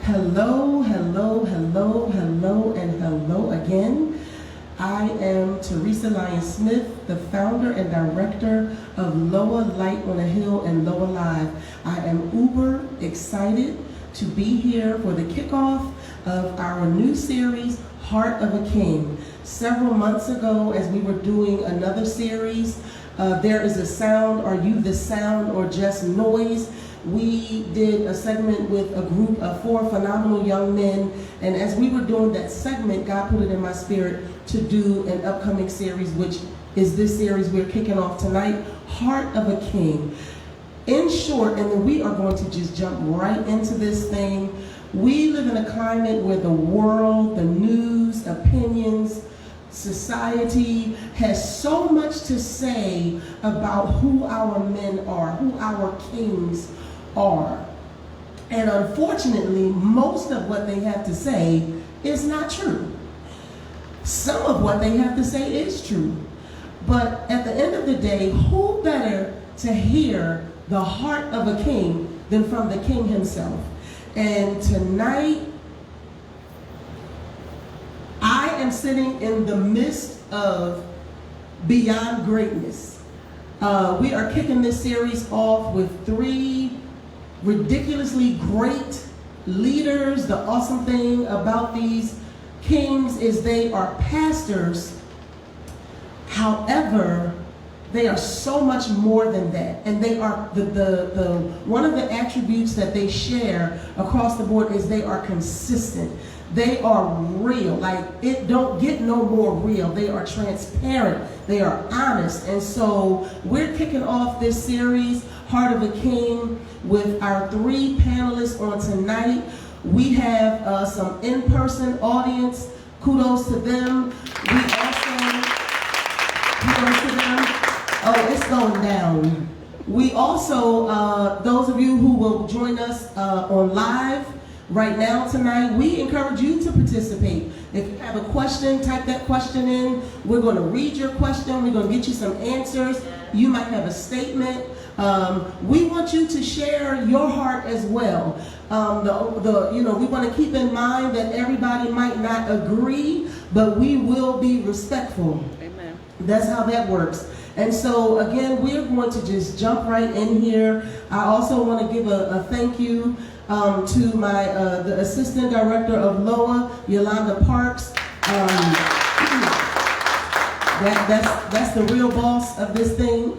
Hello, hello, hello, hello, and hello again. I am Teresa Lyons-Smith, the founder and director of Loa Light on a Hill and Loa Live. I am uber excited to be here for the kickoff of our new series, Heart of a King. Several months ago, as we were doing another series, There Is a Sound, Are You the Sound or Just Noise? We did a segment with a group of 4 phenomenal young men, and as we were doing that segment, God put it in my spirit to do an upcoming series, which is this series we're kicking off tonight, Heart of a King. In short, and then we are going to just jump right into this thing, we live in a climate where the world, the news, opinions, society has so much to say about who our men are, who our kings are. And unfortunately, most of what they have to say is not true. Some of what they have to say is true. But at the end of the day, who better to hear the heart of a king than from the king himself? And tonight, I am sitting in the midst of Beyond Greatness. We are kicking this series off with 3 ridiculously great leaders. The awesome thing about these kings is they are pastors. However, they are so much more than that. And they are the one of the attributes that they share across the board is they are consistent. They are real. Like, it don't get no more real. They are transparent. They are honest. And so we're kicking off this series, Heart of a King, with our 3 panelists on tonight. We have some in-person audience. Kudos to them. We also, kudos to them. Oh, it's going down. We also, those of you who will join us on live right now tonight, we encourage you to participate. If you have a question, type that question in. We're going to read your question. We're going to get you some answers. You might have a statement. We want you to share your heart as well. We want to keep in mind that everybody might not agree, but we will be respectful. Amen. That's how that works. And so, again, we're going to just jump right in here. I also want to give a thank you to my the assistant director of Loa, Yolanda Parks. That's the real boss of this thing.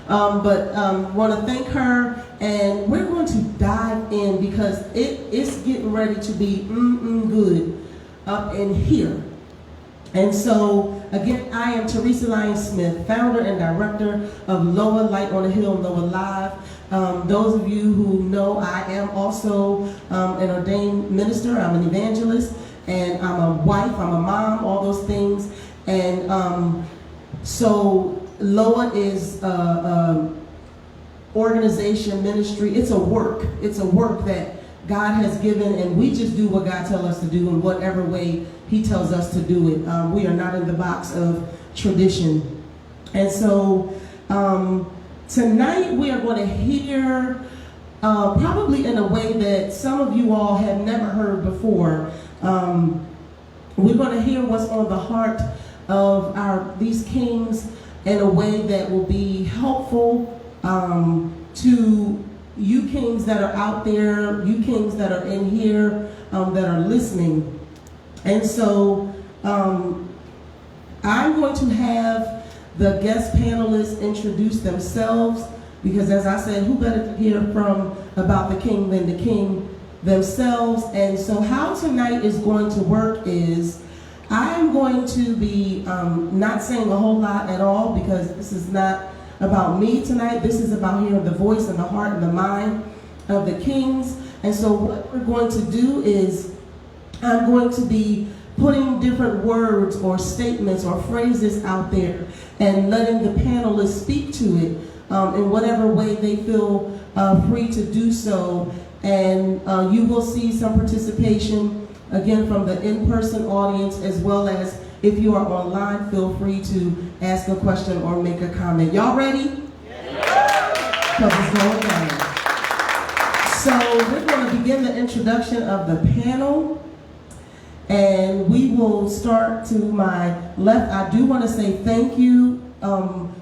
Want to thank her, and we're going to dive in because it's getting ready to be good up in here. And so, again, I am Teresa Lyons-Smith, founder and director of Loa Light on a Hill, Loa Live. Those of you who know, I am also an ordained minister. I'm an evangelist, and I'm a wife, I'm a mom, all those things. And so Loa is organization, ministry. It's a work. It's a work that God has given, and we just do what God tells us to do in whatever way He tells us to do it. We are not in the box of tradition. And so tonight we are going to hear, probably in a way that some of you all have never heard before, we're going to hear what's on the heart of these kings in a way that will be helpful to you kings that are out there, you kings that are in here, that are listening. And so I'm going to have the guest panelists introduce themselves, because as I said, who better to hear from about the king than the king themselves. And so how tonight is going to work is I'm going to be not saying a whole lot at all, because this is not about me tonight. This is about hearing the voice and the heart and the mind of the kings. And so what we're going to do is I'm going to be putting different words or statements or phrases out there and letting the panelists speak to it in whatever way they feel free to do so. And you will see some participation, again, from the in-person audience, as well as if you are online, feel free to ask a question or make a comment. Y'all ready? Because it's going down. So we're going to begin the introduction of the panel, and we will start to my left. I do want to say thank you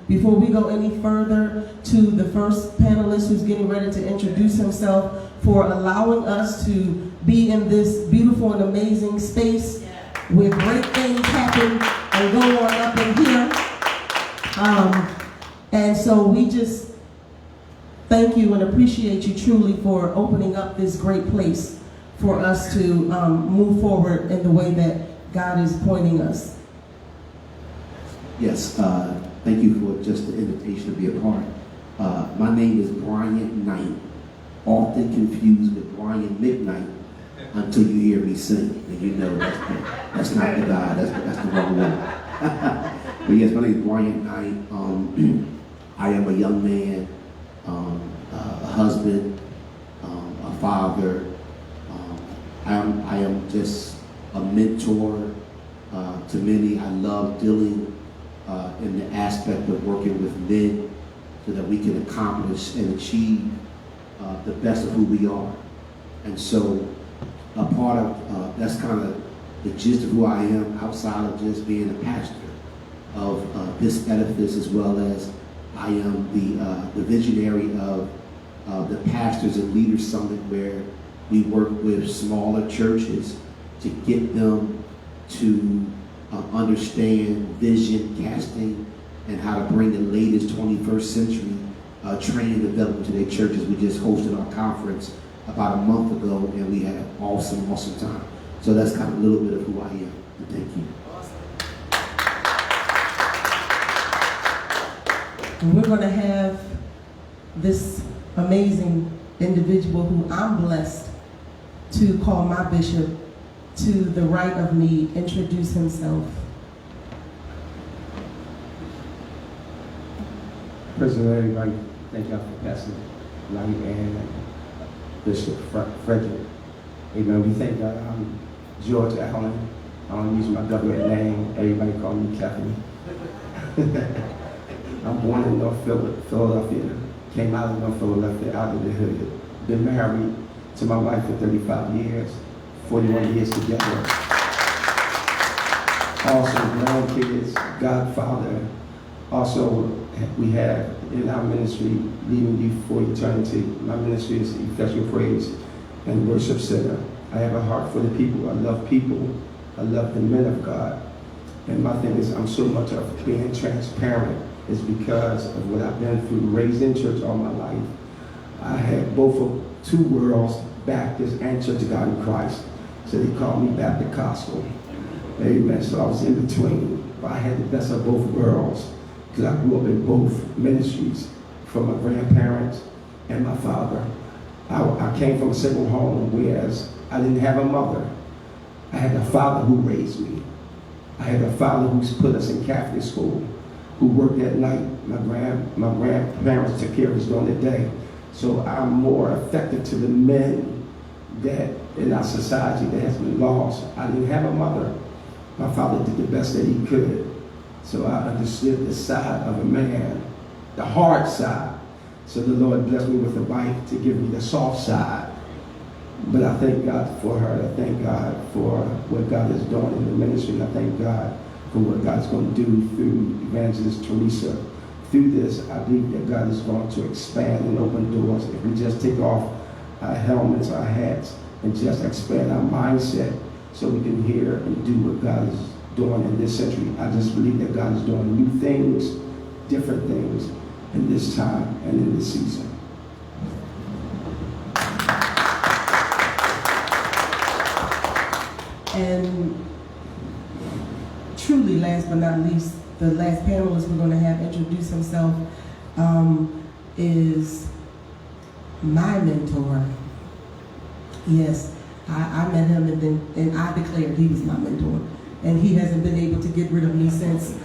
before we go any further to the first panelist who's getting ready to introduce himself for allowing us to be in this beautiful and amazing space where great things happen and go on up in here. And so we just thank you and appreciate you truly for opening up this great place for us to move forward in the way that God is pointing us. Yes, thank you for just the invitation to be a part. My name is Brian Knight, often confused with Brian McKnight until you hear me sing, and you know that's not the guy, that's the wrong one. But yes, my name is Brian Knight. I am a young man, a husband, a father. I am just a mentor to many. I love dealing in the aspect of working with men so that we can accomplish and achieve the best of who we are. And so a part of, that's kind of the gist of who I am outside of just being a pastor of this edifice, as well as I am the visionary of the Pastors and Leaders Summit, where we work with smaller churches to get them to understand vision casting and how to bring the latest 21st century training and development to their churches. We just hosted our conference about a month ago, and we had an awesome time. So that's kind of a little bit of who I am. And thank you. And we're going to have this amazing individual who I'm blessed to call my bishop to the right of me introduce himself. President, everybody, thank y'all for Pastor Light and Bishop Frederick. Amen. We thank God. I'm George Allen. I don't use my government name. Everybody call me Kathleen. I'm born in North Philadelphia. Came out of North Philadelphia, out of the hood. Been married to my wife for 35 years, 41 years together. Also grandkids, godfather. Also, we have in our ministry, Leading Youth for Eternity. My ministry is Effectual Praise and Worship Center. I have a heart for the people. I love people. I love the men of God. And my thing is, I'm so much of being transparent is because of what I've been through. Raised in church all my life. I had both of two worlds, Baptist and Church of God in Christ. So they called me Baptist Gospel. Amen. So I was in between. But I had the best of both worlds because I grew up in both ministries from my grandparents and my father. I came from a single home, whereas I didn't have a mother. I had a father who raised me. I had a father who's put us in Catholic school, who worked at night. My grandparents took care of us during the day. So I'm more affected to the men that in our society that has been lost. I didn't have a mother. My father did the best that he could. So I understood the side of a man, the hard side. So the Lord blessed me with a wife to give me the soft side. But I thank God for her. I thank God for what God is doing in the ministry. And I thank God for what God's going to do through Evangelist Teresa. Through this, I believe that God is going to expand and open doors. If we just take off our helmets, our hats, and just expand our mindset so we can hear and do what God is doing in this century. I just believe that God is doing new things, different things in this time and in this season. And truly, last but not least, the last panelist we're going to have introduce himself is my mentor. Yes, I met him and I declared he was my mentor. And he hasn't been able to get rid of me since.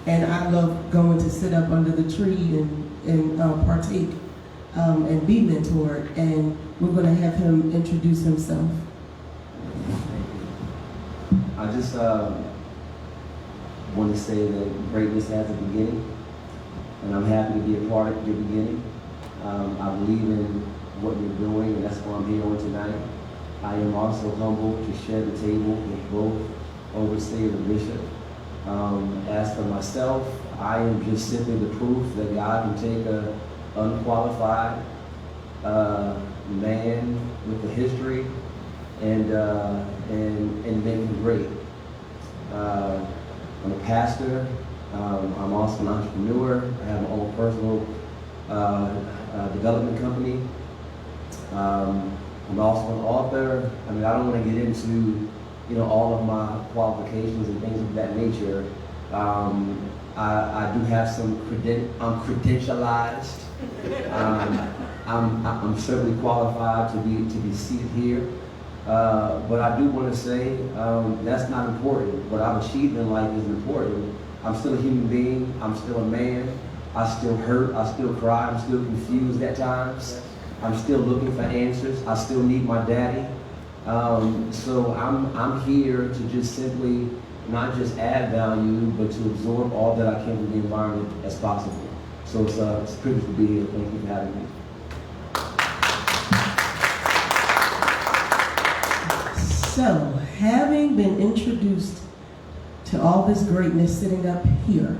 And I love going to sit up under the tree and partake and be mentored. And we're going to have him introduce himself. I just want to say that greatness has a beginning, and I'm happy to be a part of your beginning. I believe in what you're doing, and that's why I'm here on tonight. I am also humbled to share the table with both overseer and bishop. As for myself, I am just simply the proof that God can take an unqualified man with a history and make him great. I'm a pastor. I'm also an entrepreneur. I have my own personal development company. I'm also an author. I mean, I don't want to get into, all of my qualifications and things of that nature. I do have some I'm credentialized. I'm certainly qualified to be seated here. But I do want to say that's not important. What I've achieved in life isn't important. I'm still a human being. I'm still a man. I still hurt. I still cry. I'm still confused at times. I'm still looking for answers. I still need my daddy. So I'm here to just simply not just add value, but to absorb all that I can from the environment as possible. So it's a privilege to be here. Thank you for having me. So, having been introduced to all this greatness sitting up here,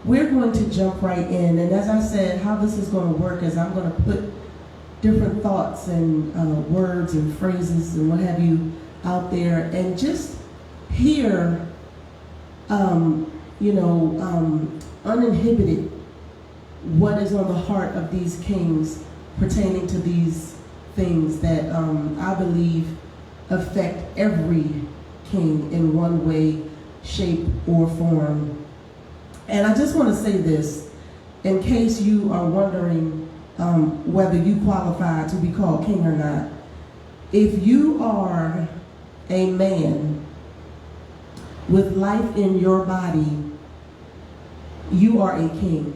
we're going to jump right in. And as I said, how this is going to work is I'm going to put different thoughts and words and phrases and what have you out there, and just hear, uninhibited what is on the heart of these kings pertaining to these things that I believe affect every king in one way, shape, or form. And I just want to say this, in case you are wondering whether you qualify to be called king or not. If you are a man with life in your body, you are a king.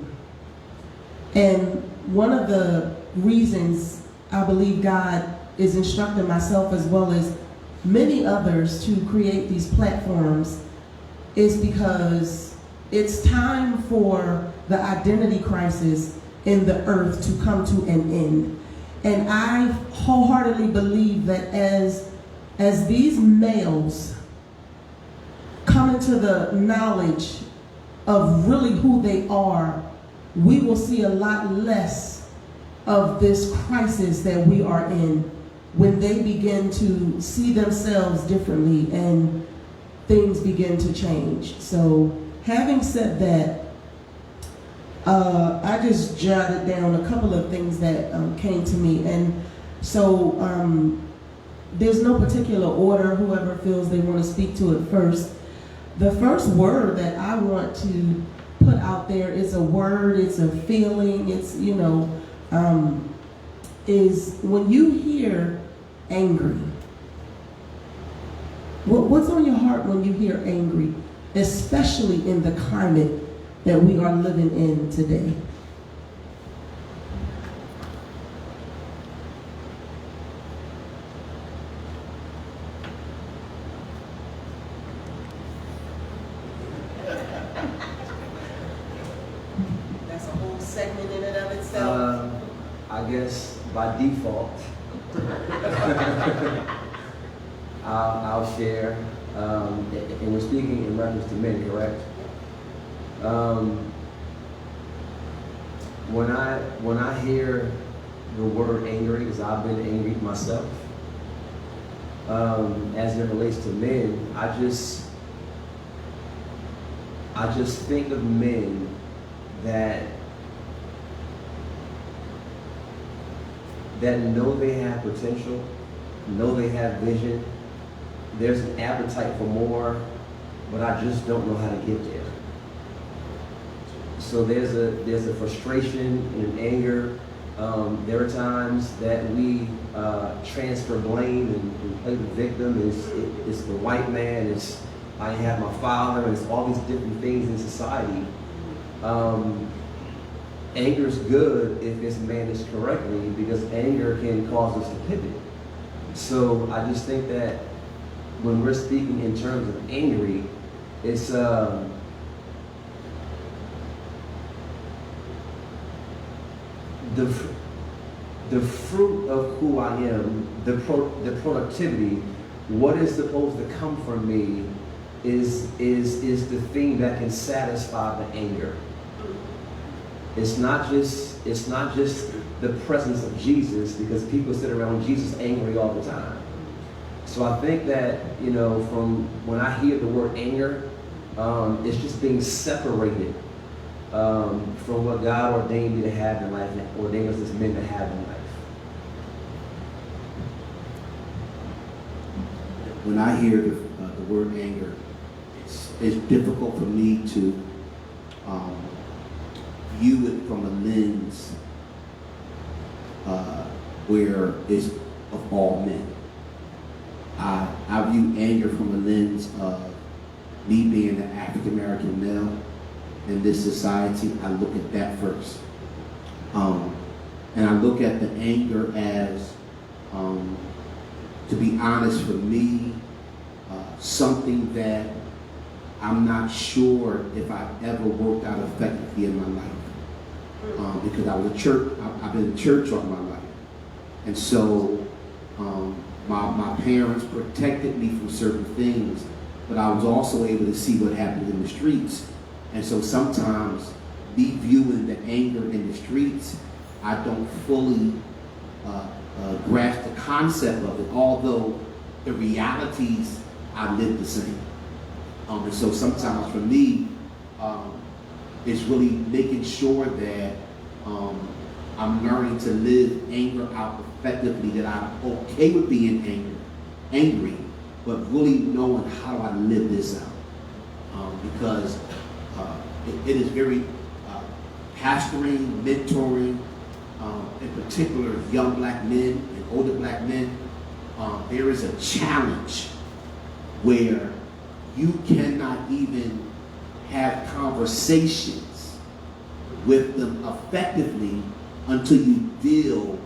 And one of the reasons I believe God is instructing myself as well as many others to create these platforms is because it's time for the identity crisis in the earth to come to an end. And I wholeheartedly believe that as these males come into the knowledge of really who they are, we will see a lot less of this crisis that we are in when they begin to see themselves differently and things begin to change. So having said that, I just jotted down a couple of things that came to me. And so there's no particular order, whoever feels they want to speak to it first. The first word that I want to put out there is a word, it's a feeling, it's, is when you hear angry. What's on your heart when you hear angry, especially in the climate that we are living in today? That's a whole segment in and of itself. I guess by default, I'll share, and we're speaking in reference to men, correct? When I hear the word angry, because I've been angry myself, as it relates to men, I just think of men that know they have potential, know they have vision. There's an appetite for more, but I just don't know how to get there. So there's a frustration and an anger. There are times that we transfer blame and play the victim. It's the white man. I have my father. It's all these different things in society. Anger is good if it's managed correctly, because anger can cause us to pivot. So I just think that when we're speaking in terms of angry, it's the fruit of who I am, the productivity, what is supposed to come from me is the thing that can satisfy the anger. It's not just the presence of Jesus, because people sit around Jesus angry all the time. So I think that, from when I hear the word anger, it's just being separated from what God ordained me to have in life, and ordained us as men to have in life. When I hear the word anger, it's difficult for me to view it from a lens where it's of all men. I view anger from a lens of me being an African American male in this society. I look at that first. And I look at the anger as, to be honest, for me, something that I'm not sure if I've ever worked out effectively in my life. Because I was I've been in church all my life. And so my parents protected me from certain things, but I was also able to see what happened in the streets. And so sometimes me viewing the anger in the streets, I don't fully grasp the concept of it, although the realities I live the same. And so sometimes for me, it's really making sure that I'm learning to live anger out effectively, that I'm okay with being angry, but really knowing how I live this out. Because it is very pastoring, mentoring, in particular young black men and older black men. There is a challenge where you cannot even have conversations with them effectively until you deal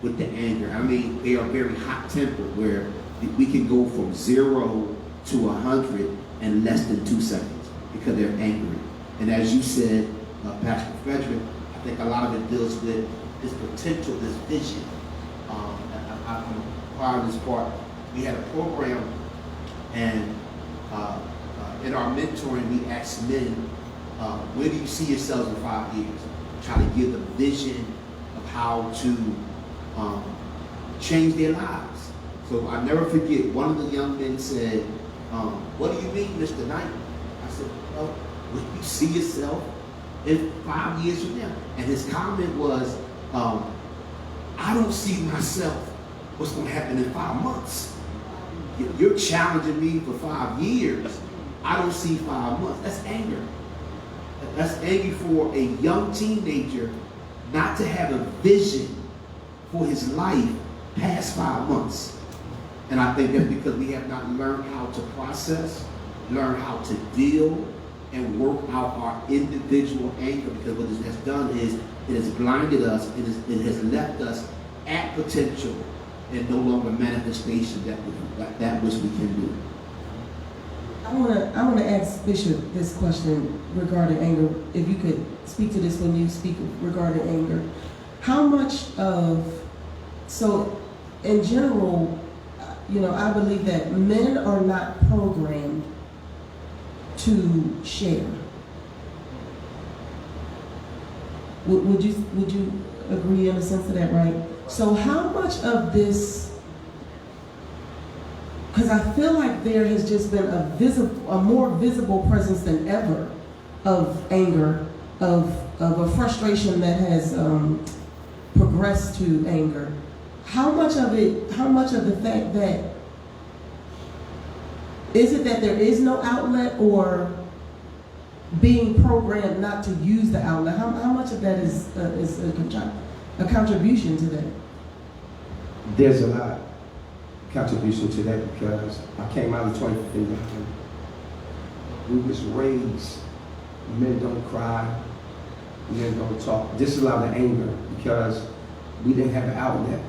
with the anger. I mean, they are very hot-tempered, where we can go from 0 to 100 in less than 2 seconds because they're angry. And as you said, Pastor Frederick, I think a lot of it deals with this potential, this vision. I'm part of this part. We had a program, and in our mentoring, we asked men, where do you see yourselves in 5 years? Try to give them vision of how to change their lives. So I never forget, one of the young men said, what do you mean, Mr. Knight? I said, well, where do you see yourself in 5 years from now? And his comment was, I don't see myself what's going to happen in 5 months. You're challenging me for 5 years. I don't see 5 months. That's anger. That's anger for a young teenager not to have a vision for his life past 5 months. And I think that's because we have not learned how to process, learn how to deal, and work out our individual anger, because what it has done is it has blinded us, it has left us at potential and no longer manifestation that which we can do. I want to ask Bishop this question regarding anger. If you could speak to this when you speak regarding anger. How much so in general, I believe that men are not programmed to share. Would you agree in a sense of that, right? So how much of this, because I feel like there has just been a more visible presence than ever of anger, of a frustration that has progressed to anger. How much of the fact that, is it that there is no outlet, or being programmed not to use the outlet? How much of that is a contribution to that? There's a lot contribution to that, because I came out of 25th. We was raised, men don't cry, men don't talk. This is a lot of anger because we didn't have an outlet.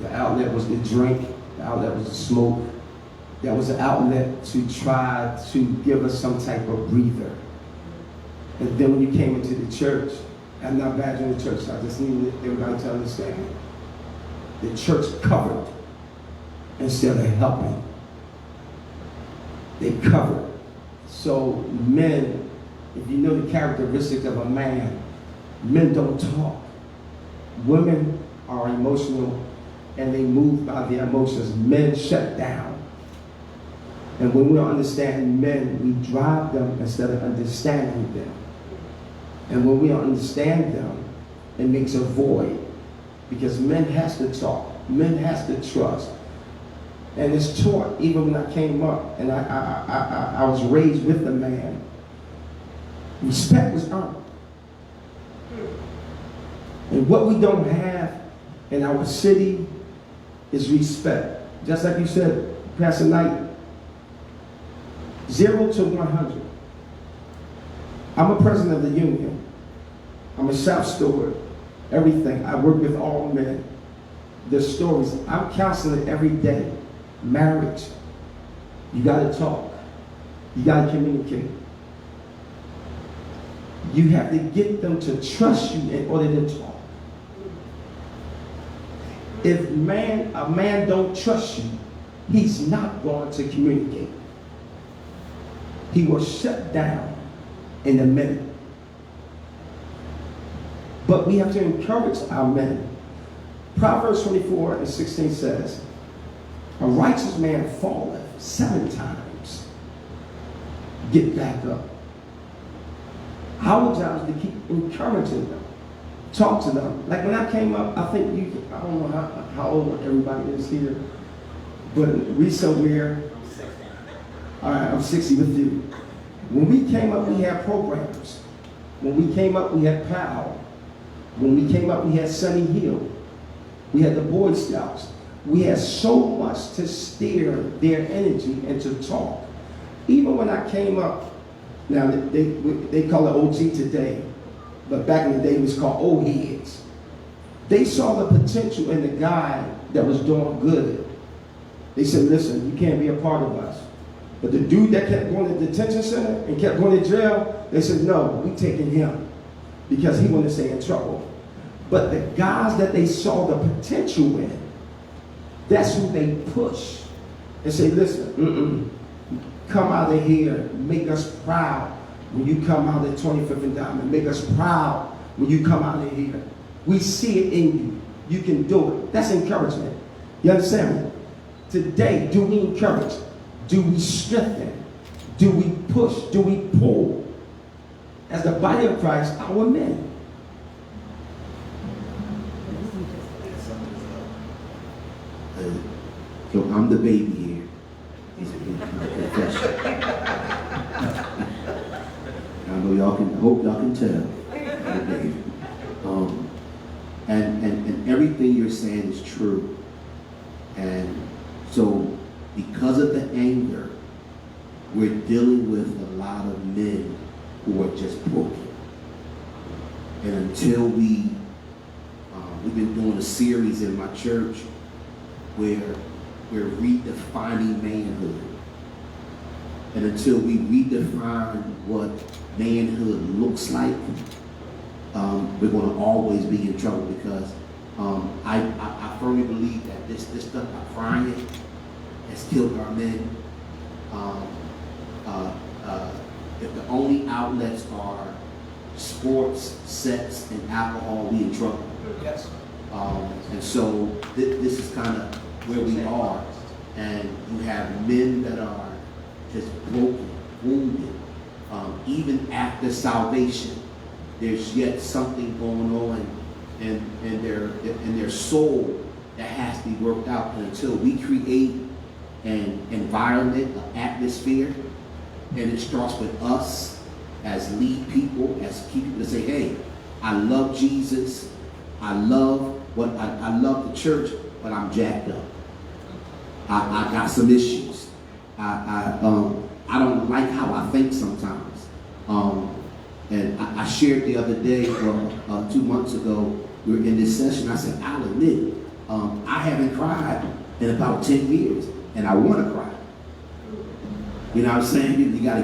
The outlet was the drink, the outlet was the smoke. That was an outlet to try to give us some type of breather. And then when you came into the church, I'm not bashing the church, I just need everybody to understand. the church covered instead of helping. They covered. So men, if you know the characteristics of a man, men don't talk. Women are emotional and they move by their emotions. Men shut down. And when we don't understand men, we drive them instead of understanding them. And when we don't understand them, it makes a void. Because men has to talk. Men has to trust. And it's taught, even when I came up, and I was raised with the man. Respect was earned. And what we don't have in our city is respect. Just like you said, Pastor Knight, 0 to 100. I'm a president of the union. I'm a shop steward. Everything. I work with all men. Their stories. I'm counseling every day. Marriage. You got to talk. You got to communicate. You have to get them to trust you in order to talk. If a man don't trust you, he's not going to communicate. He will shut down in a minute. But we have to encourage our men. Proverbs 24:16 says, a righteous man falleth 7 times. Get back up. Our job is to keep encouraging them. Talk to them. Like when I came up, I don't know how old everybody is here, but we somewhere, all right, I'm 60 with you. When we came up, we had programs. When we came up, we had PAL. When we came up, we had Sunny Hill. We had the Boy Scouts. We had so much to steer their energy and to talk. Even when I came up, now they call it OG today, but back in the day it was called old heads. They saw the potential in the guy that was doing good. They said, listen, you can't be a part of us. But the dude that kept going to the detention center and kept going to jail, they said, no, we taking him because he wanted to stay in trouble. But the guys that they saw the potential in, that's who they push and say, listen, come out of here, make us proud when you come out of 25th and Diamond. Make us proud when you come out of here. We see it in you. You can do it. That's encouragement. You understand me? Today, do we encourage? Do we strengthen? Do we push? Do we pull? As the body of Christ, our men. So I'm the baby here. He's a confession. I know y'all can. Hope y'all can tell. I'm the baby. And everything you're saying is true. And so, because of the anger, we're dealing with a lot of men who are just broken. And until we've been doing a series in my church where we're redefining manhood. And until we redefine what manhood looks like, we're going to always be in trouble because I firmly believe that this stuff about crying has killed our men. If the only outlets are sports, sex, and alcohol, we in trouble. Yes. And so this is kind of where we are. And you have men that are just broken, wounded. Even after salvation, there's yet something going on in their soul that has to be worked out. And until we create an environment, an atmosphere, and it starts with us as lead people, as key people to say, hey, I love Jesus, I love the church, but I'm jacked up. I got some issues. I don't like how I think sometimes. And I shared the other day, 2 months ago, we were in this session. I said, I'll admit, I haven't cried in about 10 years, and I want to cry. You know what I'm saying? You gotta,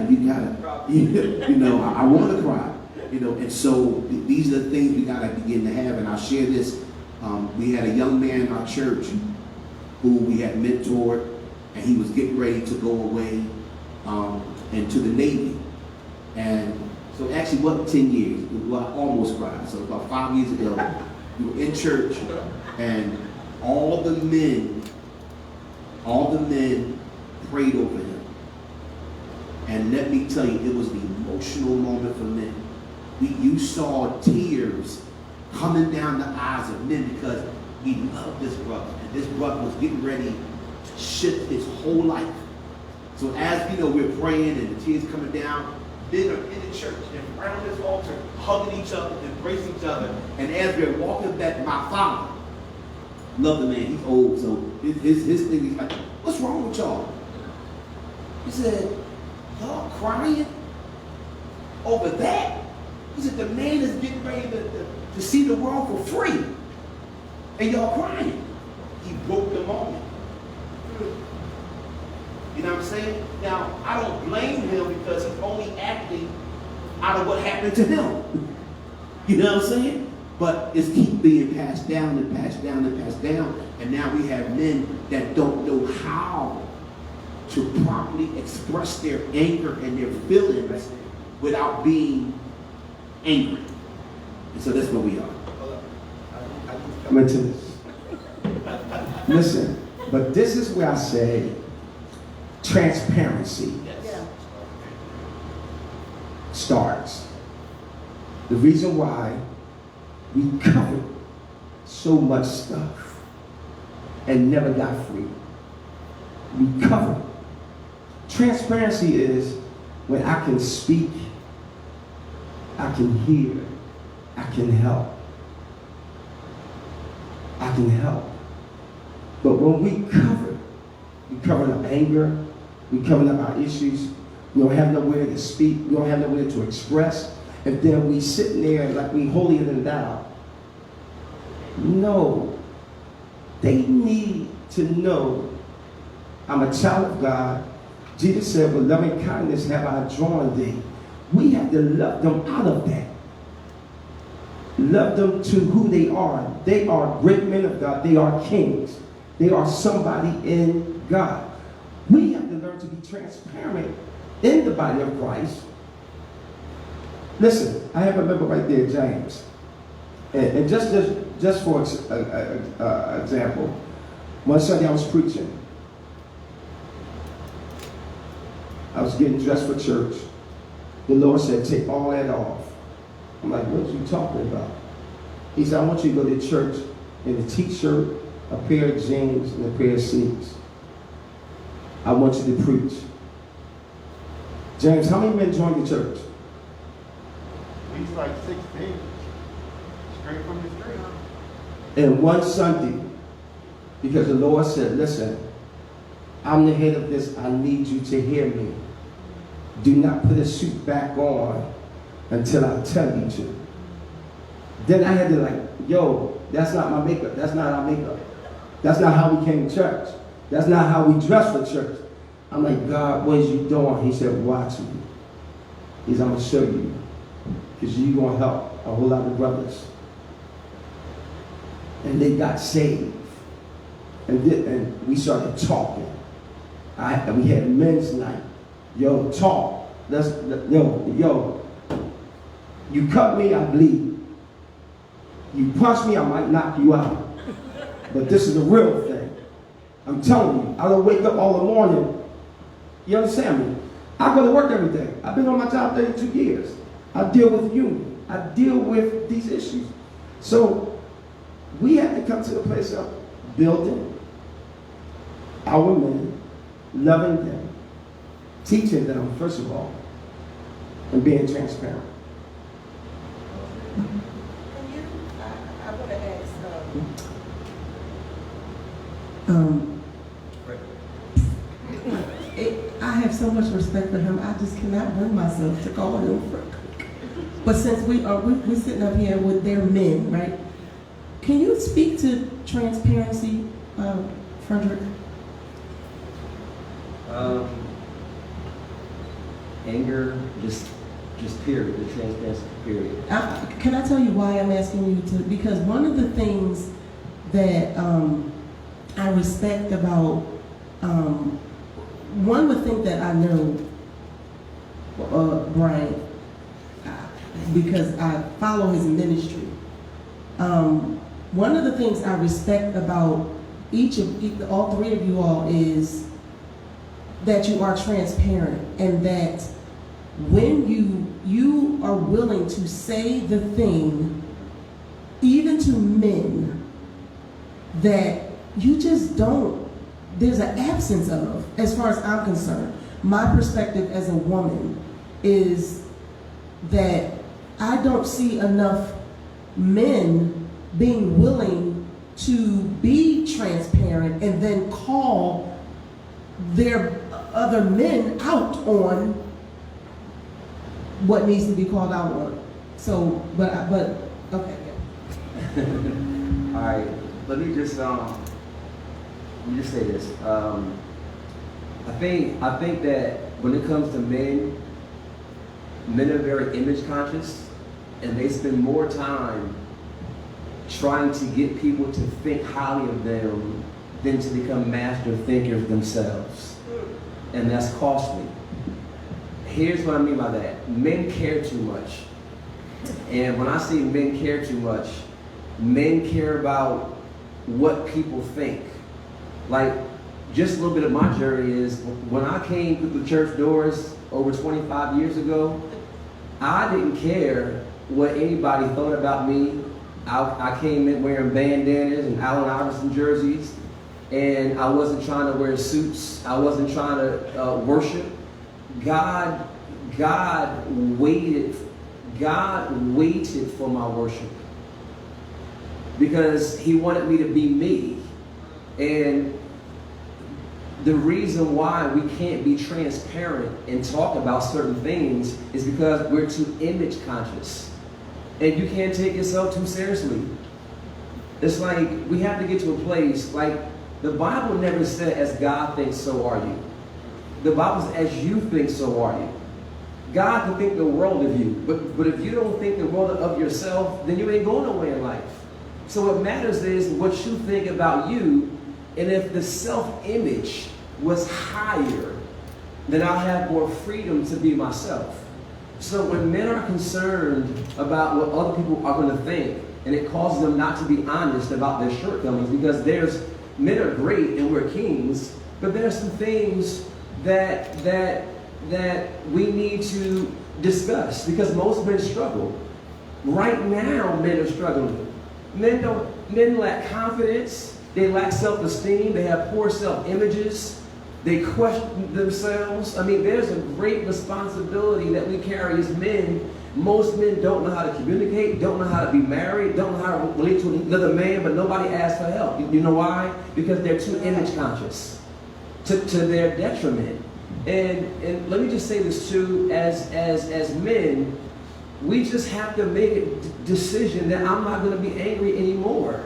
I want to cry. And so these are the things we gotta begin to have. And I'll share this We had a young man in our church who we had mentored, and he was getting ready to go away into the Navy. And so actually, what, 10 years? Well, I almost cried. So about 5 years ago, we were in church, and all the men prayed over him. And let me tell you, it was an emotional moment for men. You saw tears coming down the eyes of men because we loved this brother. And this brother was getting ready to shift his whole life. So as we're praying and the tears coming down, men are in the church and around this altar, hugging each other, embracing each other. And as we're walking back, my father, love the man, he's old, so his thing is like, what's wrong with y'all? He said, y'all crying over that? He said, the man is getting ready to see the world for free. And y'all crying. He broke the moment. You know what I'm saying? Now, I don't blame him because he's only acting out of what happened to him. You know what I'm saying? But it's keep being passed down and passed down and passed down. And now we have men that don't know how to properly express their anger and their feelings without being angry. And so that's where we are. I'm into this. Listen, but this is where I say transparency starts. The reason why we covered so much stuff and never got free. We covered. Transparency is when I can speak, I can hear, I can help. I can help. But when we cover up anger, we cover up our issues, we don't have nowhere to speak, we don't have nowhere to express, and then we sitting there like we holier than thou. No. They need to know I'm a child of God. Jesus said, with loving kindness have I drawn thee. We have to love them out of that. Love them to who they are. They are great men of God. They are kings. They are somebody in God. We have to learn to be transparent in the body of Christ. Listen, I have a member right there, James. And just for example, one Sunday I was preaching. I was getting dressed for church. The Lord said, take all that off. I'm like, what are you talking about? He said, I want you to go to church in a t-shirt, a pair of jeans, and a pair of sneakers. I want you to preach. James, how many men joined the church? He's like 16, straight from the street. And one Sunday, because the Lord said, listen, I'm the head of this, I need you to hear me. Do not put a suit back on until I tell you to. Then I had to like, yo, that's not my makeup, that's not our makeup. That's not how we came to church. That's not how we dress for church. I'm like, God, what is you doing? He said, watch me. He said, I'm going to show you. Because you're going to help a whole lot of brothers. And they got saved. And we started talking. We had men's night. Yo, talk. Yo. You cut me, I bleed. You punch me, I might knock you out. But this is the real thing. I'm telling you, I don't wake up all the morning. You understand me? I go to work every day. I've been on my job 32 years. I deal with union. I deal with these issues. So we have to come to the place of building our men, loving them, teaching them, first of all, and being transparent. I want to ask, I have so much respect for him. I just cannot bring myself to call him Frank. But since we're sitting up here with their men, right? Can you speak to transparency, Frederick? Anger, just period, the transparency period. Can I tell you why I'm asking you to? Because one of the things that I respect about, one would think that I know Brian because I follow his ministry. One of the things I respect about all three of you all is that you are transparent, and that when you are willing to say the thing, even to men, that you just don't, there's an absence of, as far as I'm concerned. My perspective as a woman is that I don't see enough men being willing to be transparent and then call their other men out on what needs to be called out on. So, but okay. Yeah. All right, let me just say this. I think that when it comes to men are very image conscious, and they spend more time trying to get people to think highly of them than to become master thinkers themselves. And that's costly. Here's what I mean by that. Men care too much. And when I say men care too much, men care about what people think. Like, just a little bit of my journey is, when I came through the church doors over 25 years ago, I didn't care what anybody thought about me. I came in wearing bandanas and Allen Iverson jerseys, and I wasn't trying to wear suits. I wasn't trying to worship. God waited for my worship because He wanted me to be me. And the reason why we can't be transparent and talk about certain things is because we're too image conscious. And you can't take yourself too seriously. It's like we have to get to a place, like the Bible never said, as God thinks, so are you. The Bible says, as you think, so are you. God can think the world of you, but if you don't think the world of yourself, then you ain't going nowhere in life. So what matters is what you think about you, and if the self-image was higher, then I'll have more freedom to be myself. So when men are concerned about what other people are going to think, and it causes them not to be honest about their shortcomings, because men are great and we're kings, but there are some things that we need to discuss, because most men struggle. Right now, men are struggling. Men lack confidence, they lack self-esteem, they have poor self-images, they question themselves. I mean, there's a great responsibility that we carry as men. Most men don't know how to communicate, don't know how to be married, don't know how to relate to another man, but nobody asks for help. You know why? Because they're too image conscious, to their detriment. And let me just say this too, as men, we just have to make a decision that I'm not going to be angry anymore.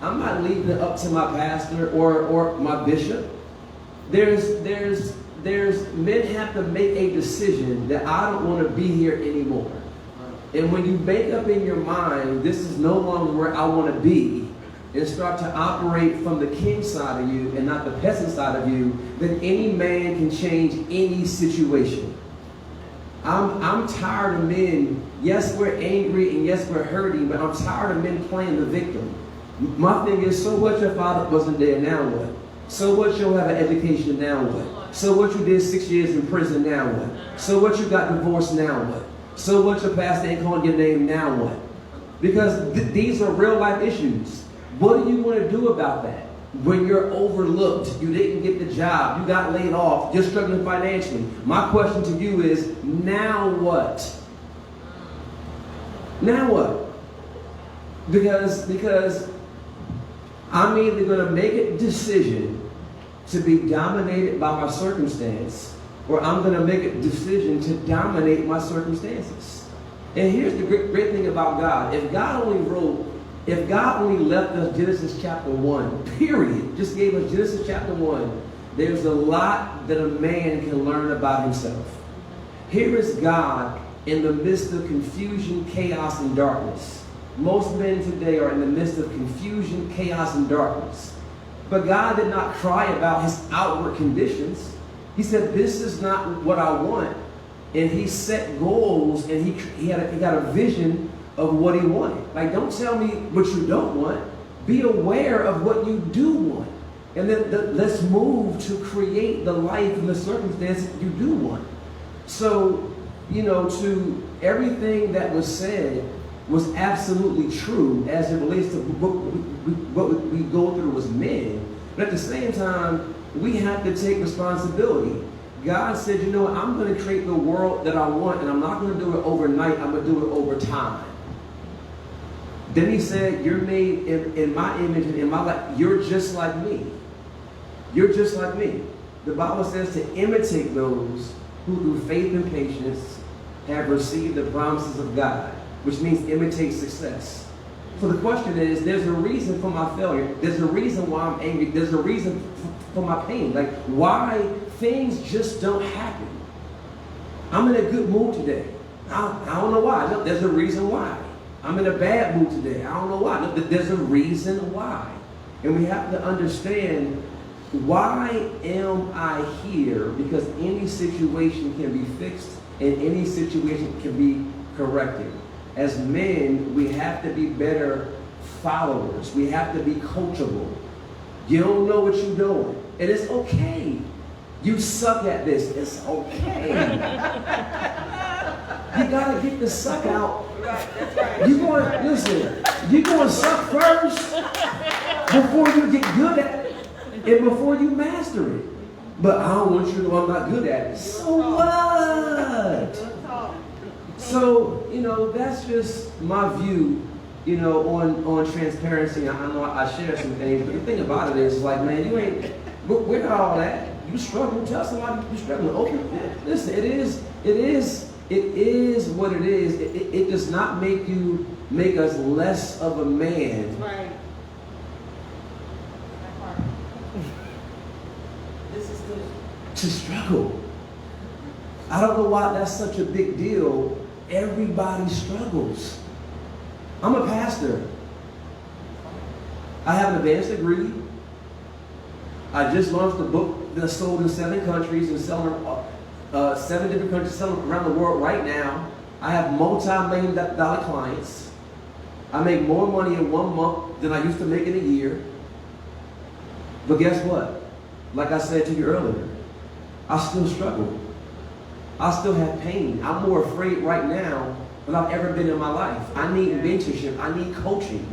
I'm not leaving it up to my pastor or my bishop. Men have to make a decision that I don't want to be here anymore. And when you make up in your mind, this is no longer where I want to be, and start to operate from the king side of you and not the peasant side of you, then any man can change any situation. I'm tired of men. Yes, we're angry and yes, we're hurting, but I'm tired of men playing the victim. My thing is, so what, your father wasn't there, now what? So what, you'll have an education, now what? So what, you did 6 years in prison, now what? So what, you got divorced, now what? So what, your pastor ain't calling your name, now what? Because these are real life issues. What do you want to do about that? When you're overlooked, you didn't get the job, you got laid off, you're struggling financially. My question to you is, now what? Now what? Because I'm either going to make a decision to be dominated by my circumstance, or I'm going to make a decision to dominate my circumstances. And here's the great thing about God. If God only left us Genesis chapter 1, period, just gave us Genesis chapter 1, there's a lot that a man can learn about himself. Here is God in the midst of confusion, chaos, and darkness. Most men today are in the midst of confusion, chaos, and darkness. But God did not cry about his outward conditions. He said, this is not what I want. And he set goals, and he got a vision of what he wanted. Like, don't tell me what you don't want. Be aware of what you do want. And then let's move to create the life and the circumstances you do want. So, to everything that was said was absolutely true as it relates to what we go through as men. But at the same time, we have to take responsibility. God said, I'm going to create the world that I want, and I'm not going to do it overnight. I'm going to do it over time. Then he said, you're made in my image and in my life. You're just like me. You're just like me. The Bible says to imitate those who through faith and patience have received the promises of God, which means imitate success. So the question is, there's a reason for my failure. There's a reason why I'm angry. There's a reason for my pain. Like, why things just don't happen. I'm in a good mood today. I don't know why. There's a reason why. I'm in a bad mood today. I don't know why. There's a reason why. And we have to understand, why am I here? Because any situation can be fixed and any situation can be corrected. As men, we have to be better followers. We have to be coachable. You don't know what you're doing, and it's okay. You suck at this. It's okay. You gotta get the suck out. You're going to suck first before you get good at it and before you master it. But I don't want you to know I'm not good at it. So what? So, that's just my view, on transparency. I know I share some things, but the thing about it is, like, man, we're not all that. You struggle, tell somebody you're struggling. Open, listen, it is what it is. It does not make us less of a man. Right. This is good. To struggle. I don't know why that's such a big deal. Everybody struggles. I'm a pastor. I have an advanced degree. I just launched a book that's sold in 7 countries and selling 7 different countries, selling around the world right now. I have multi-million-dollar clients. I make more money in 1 month than I used to make in a year. But guess what? Like I said to you earlier, I still struggle. I still have pain. I'm more afraid right now than I've ever been in my life. I need mentorship. I need coaching.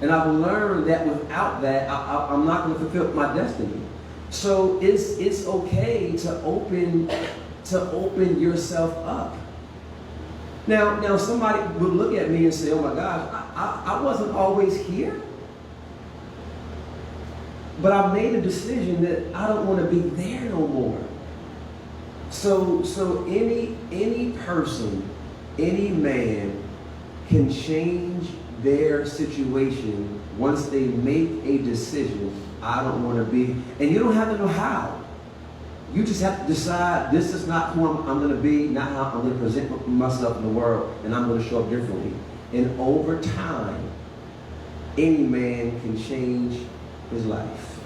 And I've learned that without that, I'm not going to fulfill my destiny. So it's okay to open yourself up. Now somebody would look at me and say, oh my gosh, I wasn't always here. But I made a decision that I don't want to be there no more. So any person, any man can change their situation once they make a decision. I don't want to be, and you don't have to know how. You just have to decide, this is not who I'm going to be, not how I'm going to present myself in the world, and I'm going to show up differently. And over time, any man can change his life.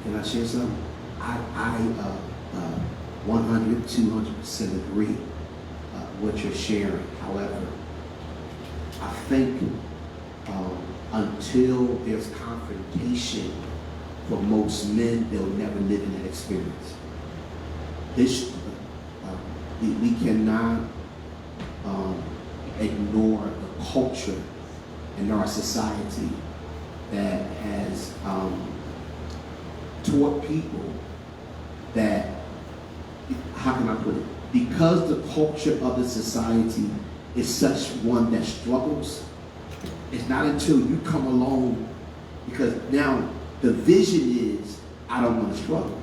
Can I share something? I 100, 200% agree what you're sharing. However, I think until there's confrontation for most men, they'll never live in that experience. We cannot ignore the culture in our society that has taught people that, how can I put it? Because the culture of the society is such one that struggles, it's not until you come along, because now the vision is, I don't want to struggle.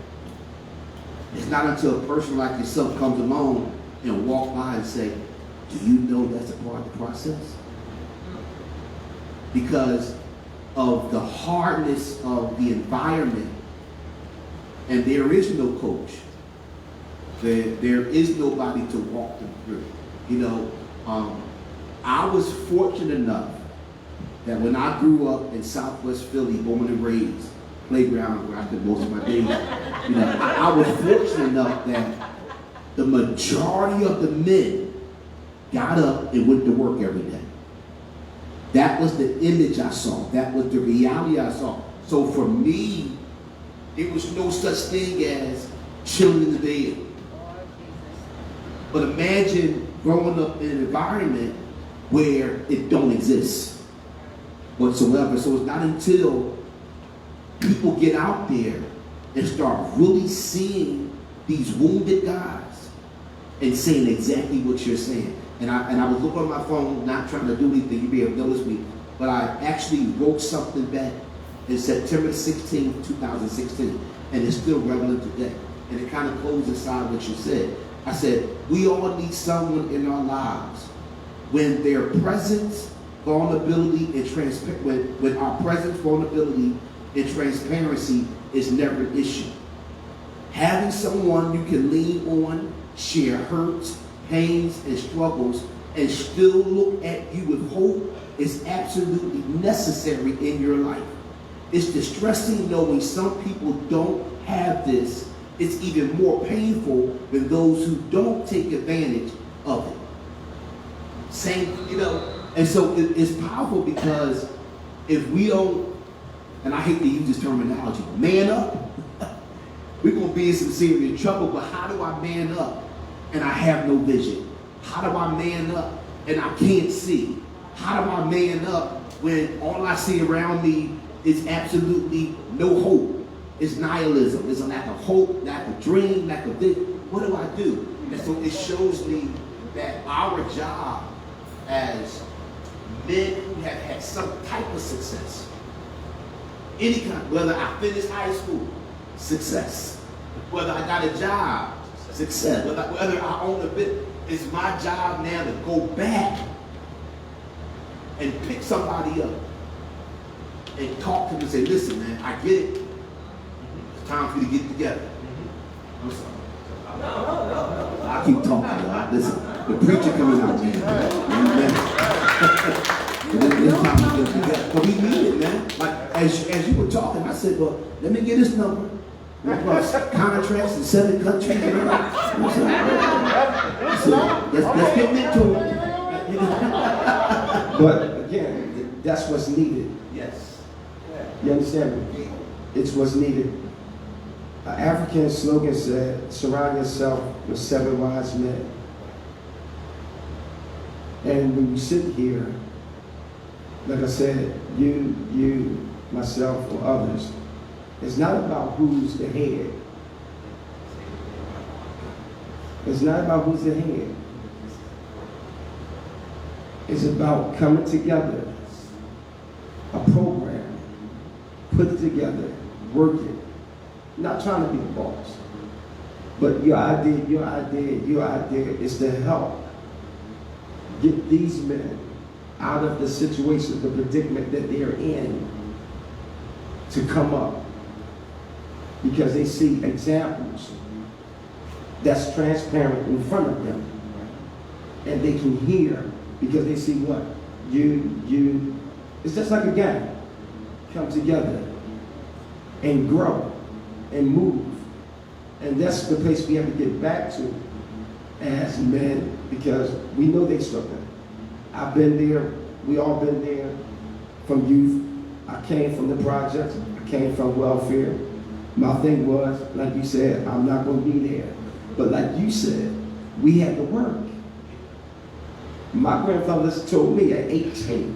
It's not until a person like yourself comes along and walk by and say, do you know that's a part of the process? Because of the hardness of the environment, and there is no coach. There is nobody to walk them through. I was fortunate enough that when I grew up in Southwest Philly, born and raised, playground where I spent most of my days, I was fortunate enough that the majority of the men got up and went to work every day. That was the image I saw. That was the reality I saw. So for me, there was no such thing as chilling in the bed. But imagine growing up in an environment where it don't exist whatsoever. So it's not until people get out there and start really seeing these wounded guys and saying exactly what you're saying. And I was looking on my phone, not trying to do anything, you may have noticed me, but I actually wrote something back in September 16, 2016, and it's still relevant today. And it kind of goes inside what you said. I said, we all need someone in our lives when their presence, vulnerability, and when our presence, vulnerability, and transparency is never an issue. Having someone you can lean on, share hurts, pains, and struggles, and still look at you with hope is absolutely necessary in your life. It's distressing knowing some people don't have this. It's even more painful than those who don't take advantage of it. Same, and so it's powerful because if we don't, and I hate to use this terminology, man up, we're going to be in some serious trouble. But how do I man up and I have no vision? How do I man up and I can't see? How do I man up when all I see around me is absolutely no hope? It's nihilism. It's a lack of hope, lack of dream, lack of vision. What do I do? And so it shows me that our job as men who have had some type of success, any kind, whether I finished high school, success. Whether I got a job, success. Whether I own a bit, it's my job now to go back and pick somebody up and talk to them and say, listen, man, I get it. It's time for you to get together. I'm sorry. I keep talking, y'all. Listen, the preacher coming out, man. Amen. It's time to get together. But we need it, man. Like, as you were talking, I said, well, let me get this number. Plus contracts in 7 countries. Let's get into it. But again, that's what's needed. Yes. You understand me? It's what's needed. An African slogan said, surround yourself with 7 wise men. And when you sit here, like I said, you, myself, or others, it's not about who's the head. It's not about who's the head. It's about coming together, a program, put it together, work it. Not trying to be the boss, but your idea is to help get these men out of the situation, the predicament that they're in, to come up. Because they see examples that's transparent in front of them. And they can hear because they see what? It's just like a gang. Come together and grow and move. And that's the place we have to get back to as men, because we know they struggle. I've been there, we all been there from youth. I came from the projects, I came from welfare. My thing was, like you said, I'm not going to be there. But like you said, we had to work. My grandfather told me at 18,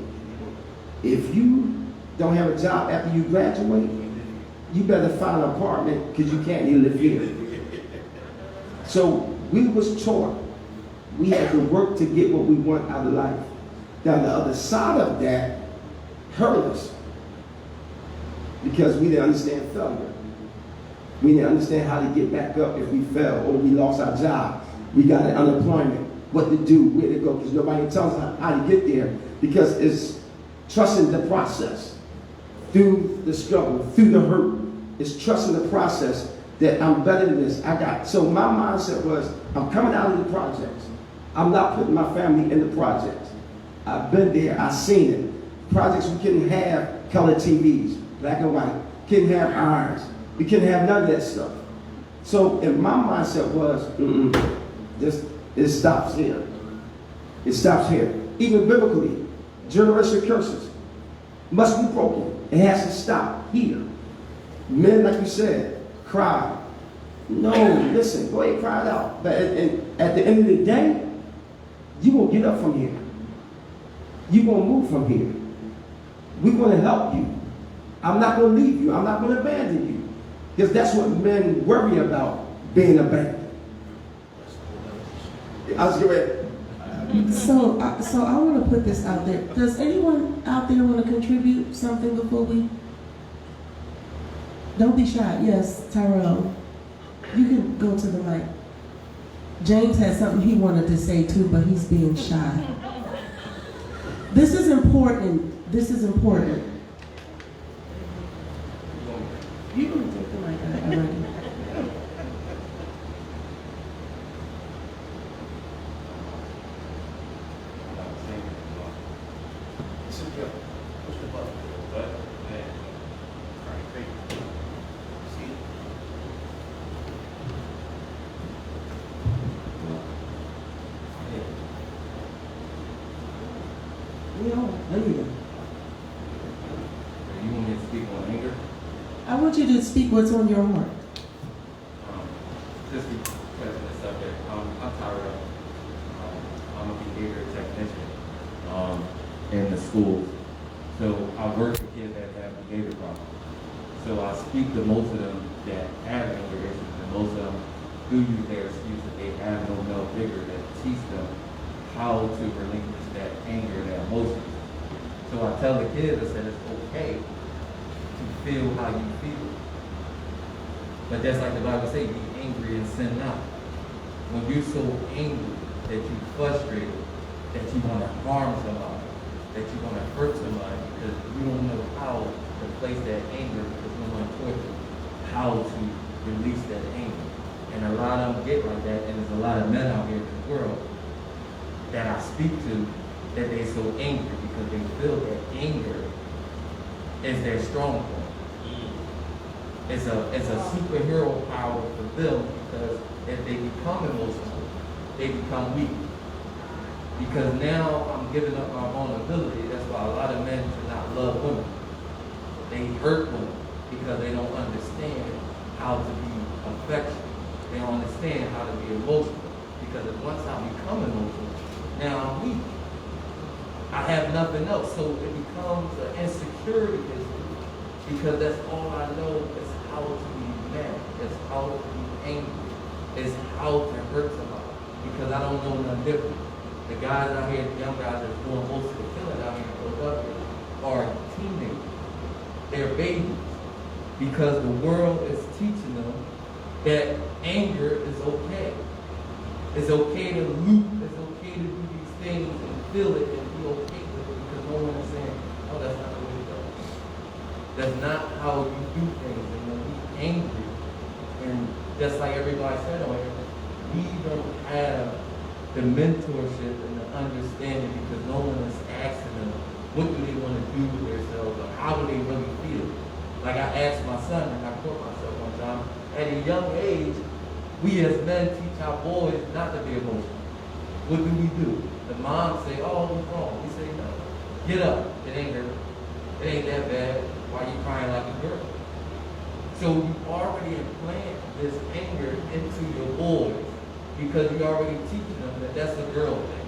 if you don't have a job after you graduate, you better find an apartment because you can't even live here. So we was taught we had to work to get what we want out of life. Now the other side of that hurt us because we didn't understand failure. We didn't understand how to get back up if we fell or we lost our job. We got an unemployment, what to do, where to go, because nobody tells us how to get there, because it's trusting the process through the struggle, through the hurt. It's trusting the process that I'm better than this. So my mindset was, I'm coming out of the projects. I'm not putting my family in the projects. I've been there, I've seen it. projects, we couldn't have color TVs, black and white, couldn't have irons, we couldn't have none of that stuff. So, and my mindset was, it stops here. It stops here. Even biblically, generational curses must be broken. It has to stop here. Men, like you said, cry. No, listen, go ahead, cry it out. But at the end of the day, you won't get up from here. You won't move from here. We're going to help you. I'm not going to leave you. I'm not going to abandon you. Because that's what men worry about, being abandoned. I was going So I want to put this out there. Does anyone out there want to contribute something before we? Don't be shy. Yes, Tyrell. You can go to the mic. James had something he wanted to say too, but he's being shy. This is important. This is important. You can take the mic already. We all anger. You want me to speak on anger? I want you to speak what's on your heart. Just because of the subject, I'm Tyrell. I'm a behavior technician in the schools. So I work with kids that have behavior problems. So I speak to most of them that have anger issues, and most of them do use their excuse that they have no male figure that teach them how to relinquish that anger, that emotion. So I tell the kids, I said it's okay to feel how you feel. But just like the Bible says, be angry and sin not. When you're so angry that you're frustrated, that you want to harm somebody, that you want to hurt somebody, because you don't know how to place that anger, because no one taught you how to release that anger. And a lot of them get like that, and there's a lot of men out here in this world that I speak to that they're so angry because they feel that anger is their strong point. It's a superhero power for them, because if they become emotional, they become weak. Because now I'm giving up my vulnerability. That's why a lot of men do not love women. They hurt women because they don't understand how to be affectionate. They don't understand how to be emotional. Because once I become emotional, now I'm weak. I have nothing else. So it becomes an insecurity issue, because that's all I know is how to be mad. It's how to be angry. It's how to hurt somebody. Because I don't know nothing different. The guys out here, the young guys that's doing most of the killing out here in Philadelphia are teenagers. They're babies. Because the world is teaching them that anger is okay. It's okay to loop. It's okay to do these things and feel it and be okay with it, because no one is saying, oh, that's not the way it goes. That's not how you do things. And when we're angry, and just like everybody said on here, we don't have the mentorship and the understanding, because no one is asking them what do they want to do with themselves, or how do they really feel. Like I asked my son, and I caught myself one time, at a young age, we as men teach our boys not to be emotional. What do? The mom say, oh, what's wrong? We say, no. Get up. It ain't hurt. It ain't that bad. Why are you crying like a girl? So you already implant this anger into your boys, because you already teaching them that that's a girl thing.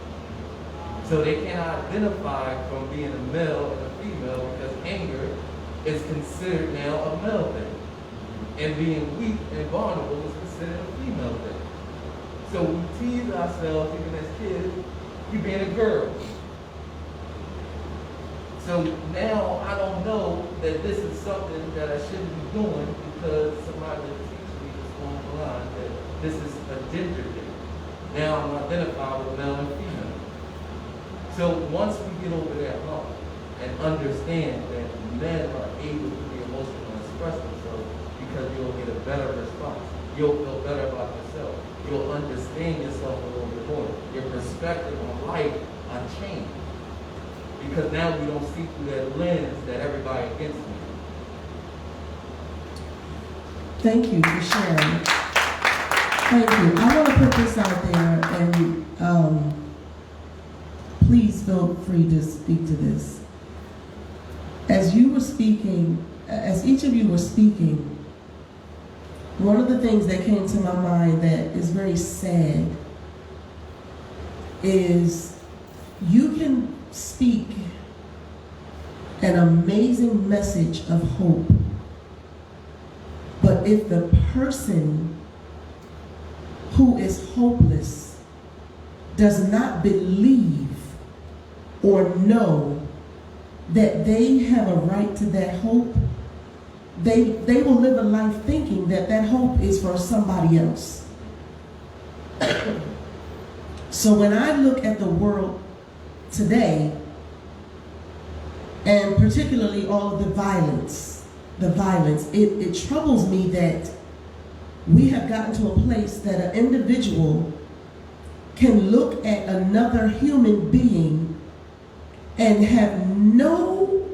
So they cannot identify from being a male and a female, because anger is considered now a male thing. And being weak and vulnerable is considered a female thing. So we tease ourselves, even as kids, you being a girl. So now I don't know that this is something that I shouldn't be doing, because somebody will teach me this along the line that this is a gender thing. Now I'm identified with male and female. So once we get over that hump and understand that men are able to be emotional and express themselves, because you'll get a better response. You'll feel better about yourself. You'll understand yourself a little bit more. Your perspective on life will change. because now we don't see through that lens that everybody against me. Thank you for sharing. Thank you. I want to put this out there, and please feel free to speak to this. As you were speaking, as each of you were speaking, one of the things that came to my mind that is very sad is you can speak an amazing message of hope, but if the person who is hopeless does not believe or know that they have a right to that hope, they will live a life thinking that that hope is for somebody else. So when I look at the world today, and particularly all of the violence, it troubles me that we have gotten to a place that an individual can look at another human being and have no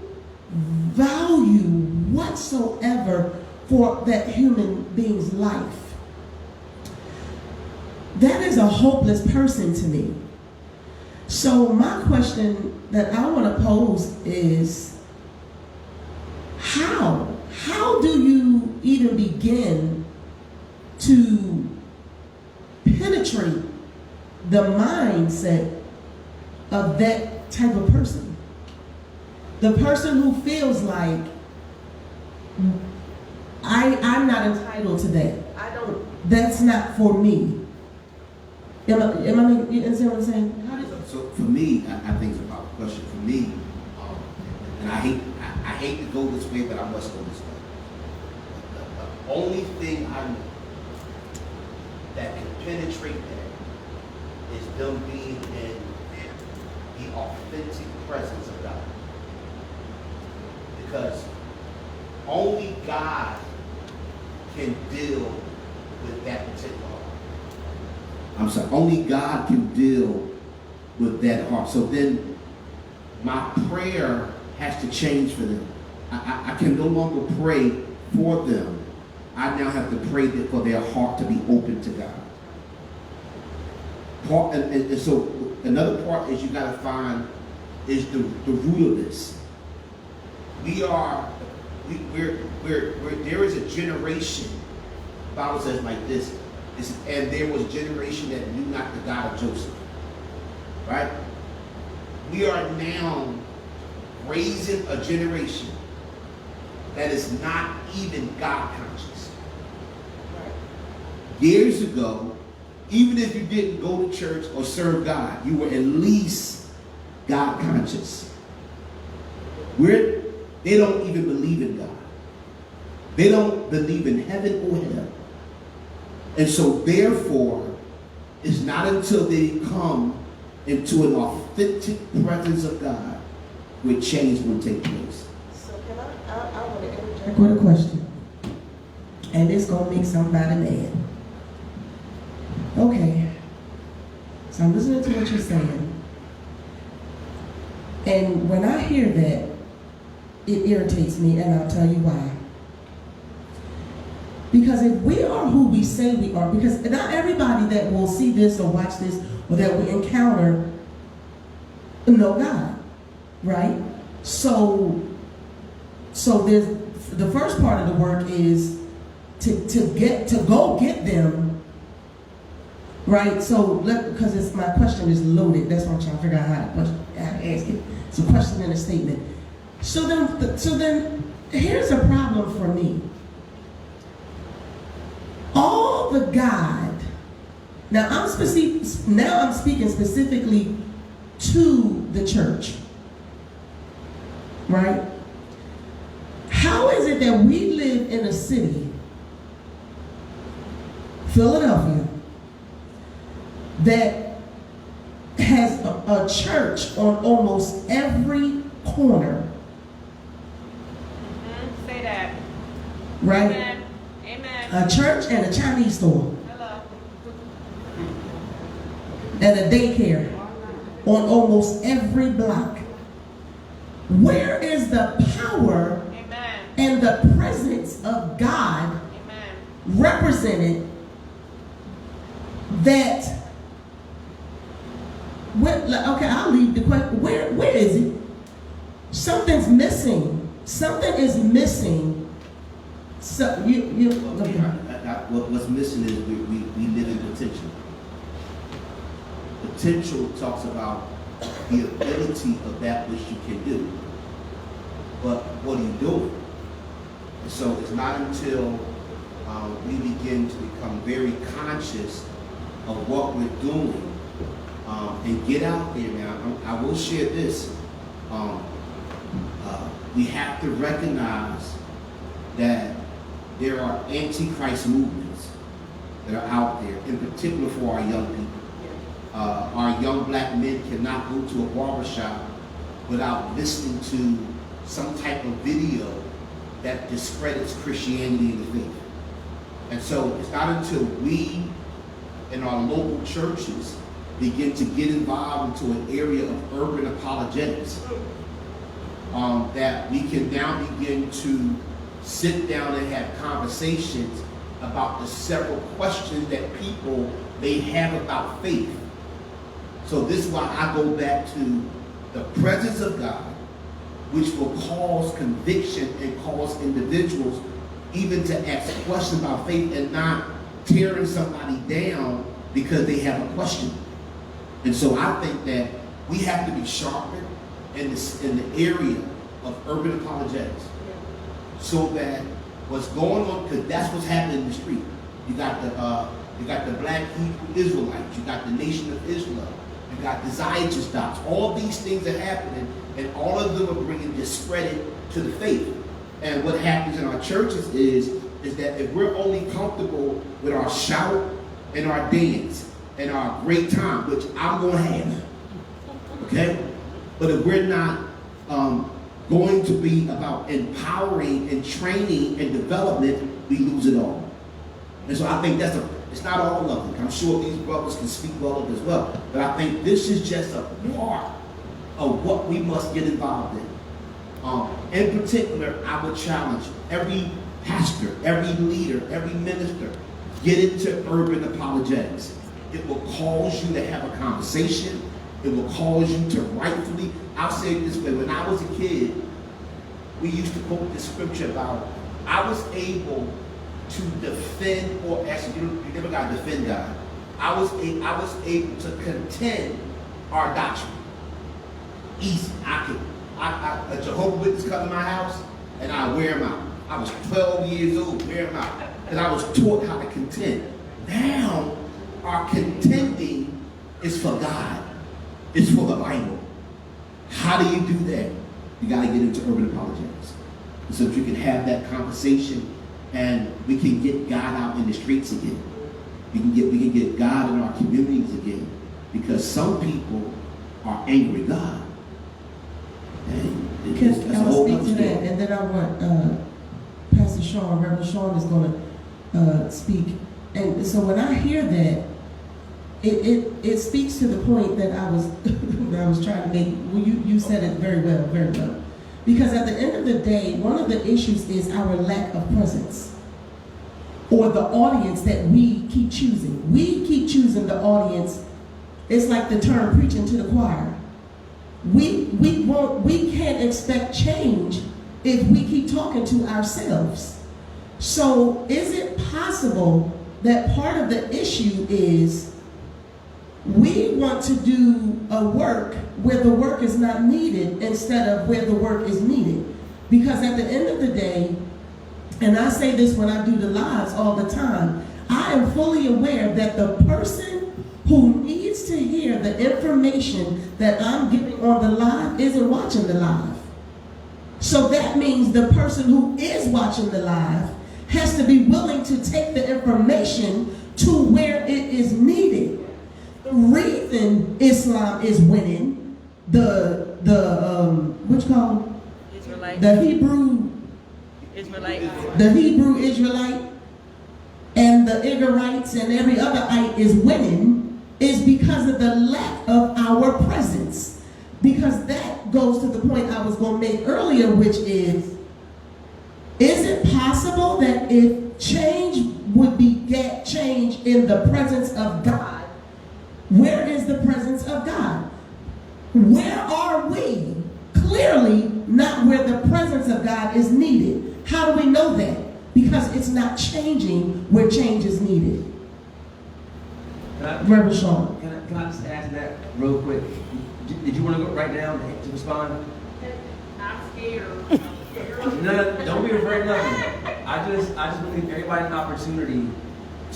value whatsoever for that human being's life. That is a hopeless person to me. So my question that I want to pose is, how do you even begin to penetrate the mindset of that type of person? The person who feels like, I'm not entitled to that. That's not for me. You understand what I'm saying? So for me, I think it's about a question. For me, and I hate to go this way, but I must go this way. The only thing I know that can penetrate that is them being in the authentic presence of God. Because only God can deal with that particular heart. I'm sorry, only God can deal with that heart. So then my prayer has to change for them. I can no longer pray for them. I now have to pray for their heart to be open to God. And so another part is you got to find is the root of this. There is a generation, the Bible says like this, and there was a generation that knew not the God of Joseph. Right? We are now raising a generation that is not even God conscious. Years ago, even if you didn't go to church or serve God, you were at least God conscious. They don't even believe in God. They don't believe in heaven or hell. And so therefore, it's not until they come into an authentic presence of God where change will take place. So can I want to interject. With a question. And it's going to make somebody mad. Okay. So I'm listening to what you're saying. And when I hear that, it irritates me, and I'll tell you why. Because if we are who we say we are, because not everybody that will see this or watch this or that we encounter know God, right? So there's the first part of the work is to go get them, right? So because my question is loaded, that's why I'm trying to figure out how to ask it. It's a question and a statement. So then here's a problem for me. All the God, now I'm speaking specifically to the church, right? How is it that we live in a city, Philadelphia, that has a church on almost every corner? Say that. Right? Amen. Amen. A church and a Chinese store. Hello. And a daycare on almost every block. Where is the power Amen. and the presence of God Amen. represented that okay, I'll leave the question. Where is it? Something's missing. Something is missing. So What's missing is we live in potential. Potential talks about the ability of that which you can do. But what are you doing? And so it's not until we begin to become very conscious of what we're doing and get out there now. I will share this. We have to recognize that there are antichrist movements that are out there, in particular for our young people. Our young black men cannot go to a barbershop without listening to some type of video that discredits Christianity and the faith. And so it's not until we in our local churches begin to get involved into an area of urban apologetics that we can now begin to sit down and have conversations about the several questions that people may have about faith. So this is why I go back to the presence of God, which will cause conviction and cause individuals even to ask questions about faith and not tearing somebody down because they have a question. And so I think that we have to be sharpened in the area of urban apologetics, so that what's going on, because that's what's happening in the street. You got the black Hebrew Israelites, you got the Nation of Islam, you got the Zionist docs. All these things are happening, and all of them are bringing discredit to the faith. And what happens in our churches is that if we're only comfortable with our shout and our dance and our great time, which I'm going to have, okay? But if we're not going to be about empowering and training and development, we lose it all. And so I think it's not all of it. I'm sure these brothers can speak well of it as well. But I think this is just a part of what we must get involved in. In particular, I would challenge every pastor, every leader, every minister, get into urban apologetics. It will cause you to have a conversation. It will cause you to rightfully, I'll say it this way, when I was a kid, we used to quote this scripture about, I was able to defend, or actually, you never got to defend God. I was able to contend our doctrine. Easy. A Jehovah's Witness come to my house, and I wear them out. I was 12 years old, wear them out. And I was taught how to contend. Now, our contending is for God. It's for the Bible. How do you do that? You got to get into urban apologetics. So that you can have that conversation and we can get God out in the streets again. We can get God in our communities again. Because some people are angry with God. And that's a I'll whole speak other to that, story. and then I want Pastor Sean, Reverend Sean is going to speak. And so when I hear that, it speaks to the point that I was that I was trying to make. Well, you said it very well, very well. Because at the end of the day, one of the issues is our lack of presence, or the audience that we keep choosing. We keep choosing the audience. It's like the term preaching to the choir. We can't expect change if we keep talking to ourselves. So is it possible that part of the issue is we want to do a work where the work is not needed instead of where the work is needed? Because at the end of the day, and I say this when I do the lives all the time, I am fully aware that the person who needs to hear the information that I'm giving on the live isn't watching the live. So that means the person who is watching the live has to be willing to take the information to where it is needed. The reason Islam is winning, the Hebrew Israelite and the Igorites and every other ite is winning is because of the lack of our presence. Because that goes to the point I was going to make earlier, which is it possible that if change would beget change in the presence of God, where is the presence of God? Where are we? Clearly not where the presence of God is needed. How do we know that? Because it's not changing where change is needed. Reverend Sean. Can I just add to that real quick? Did you want to go right now to respond? I'm scared. No, don't be afraid of nothing. I just believe everybody an opportunity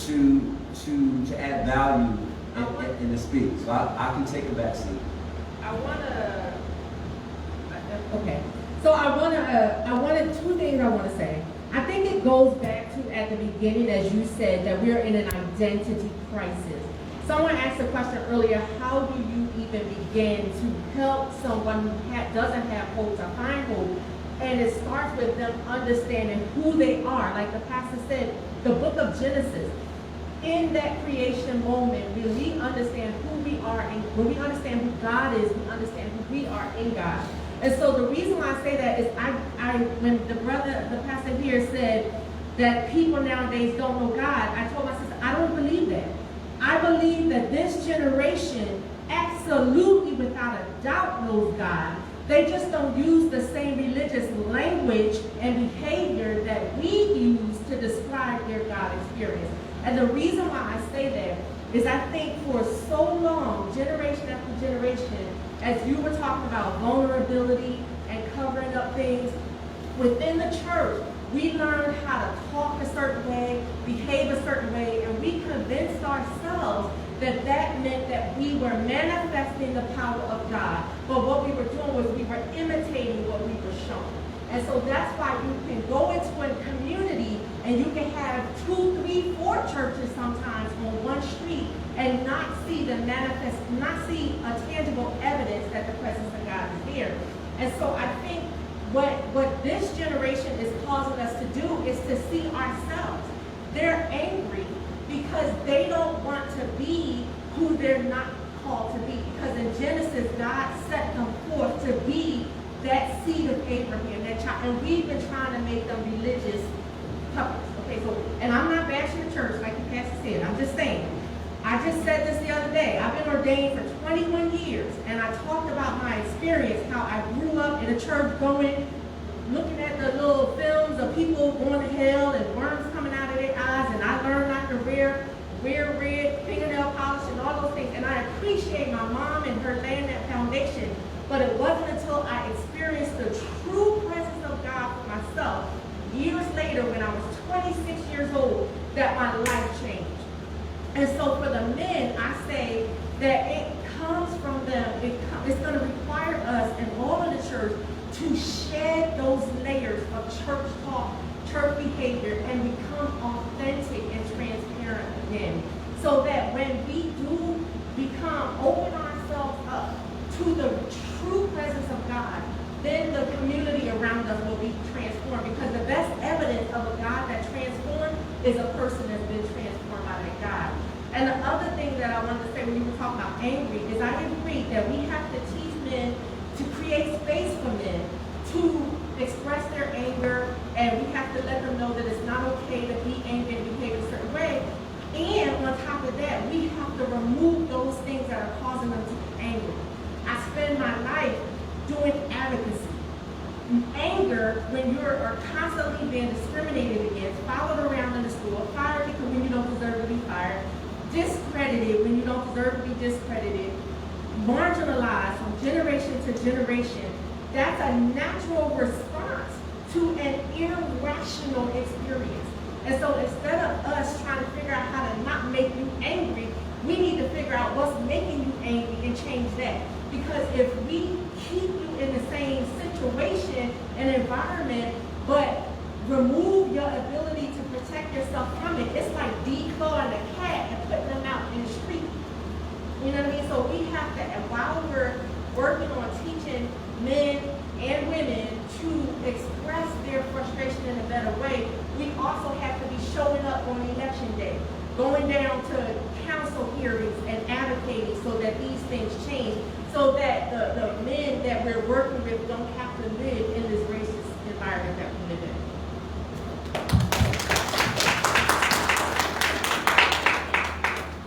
to add value and to speak. So I can take a back seat. I wanna. Okay, so I wanted two things I want to say. I think it goes back to at the beginning, as you said, that we're in an identity crisis. Someone asked a question earlier, how do you even begin to help someone who doesn't have hope to find hope? And it starts with them understanding who they are. Like the pastor said, the book of Genesis, in that creation moment, when we understand who we are, and when we understand who God is, we understand who we are in God. And so the reason why I say that is when the pastor here said that people nowadays don't know God, I told my sister, I don't believe that. I believe that this generation absolutely without a doubt knows God. They just don't use the same religious language and behavior that we use to describe their God experience. And the reason why I say that is I think for so long, generation after generation, as you were talking about vulnerability and covering up things, within the church, we learned how to talk a certain way, behave a certain way, and we convinced ourselves that that meant that we were manifesting the power of God. But what we were doing was we were imitating what we were shown. And so that's why you can go into a community and you can have 2, 3, 4 churches sometimes on one street and not see a tangible evidence that the presence of God is there. And so I think what this generation is causing us to do is to see ourselves. They're angry because they don't want to be who they're not called to be. Because in Genesis, God set them forth to be that seed of Abraham, that child. And we've been trying to make them religious puppets. Okay, so, and I'm not bashing the church like the pastor said. I'm just saying. I just said this the other day. I've been ordained for 21 years, and I talked about my experience, how I grew up in a church looking at the little films of people going to hell and worms coming out of their eyes, and I learned not to wear red fingernail polish and all those things. And I appreciate my mom and her laying that foundation, but it wasn't until I experienced the true presence of God for myself, years later when I was 26 years old, that my life changed. And so for the men, I say that it comes from them. It's going to require us and all of the church to shed those layers of church talk, church behavior, and become authentic and transparent again. So that when we do open ourselves up to the true presence of God, then the community around us will be transformed. Because the best evidence of a God that transformed is a person that's been transformed by that God. And the other thing that I wanted to say when you were talking about angry is I agree that we have to teach men to create space for men to express their anger, and we have to let them know that it's not okay to be angry and behave a certain way. And on top of that, we have to remove those things that are causing them to be angry. I spend my life doing advocacy. Anger, when you're constantly being discriminated against, followed around in the school, fired because when you don't deserve to be fired, discredited when you don't deserve to be discredited, marginalized from generation to generation, that's a natural response to an irrational experience. And so instead of us trying to figure out how to not make you angry, we need to figure out what's making you angry and change that. Because if we keep you in the same situation and environment, but remove your ability to protect yourself from it, it's like declawing a cat and putting them out in the street. You know what I mean? So we have to, and while we're working on teaching men and women to express their frustration in a better way, we also have to be showing up on election day, going down to council hearings and advocating advocating so that these things change, so that the men that we're working with don't have to live in this racist environment that we live in.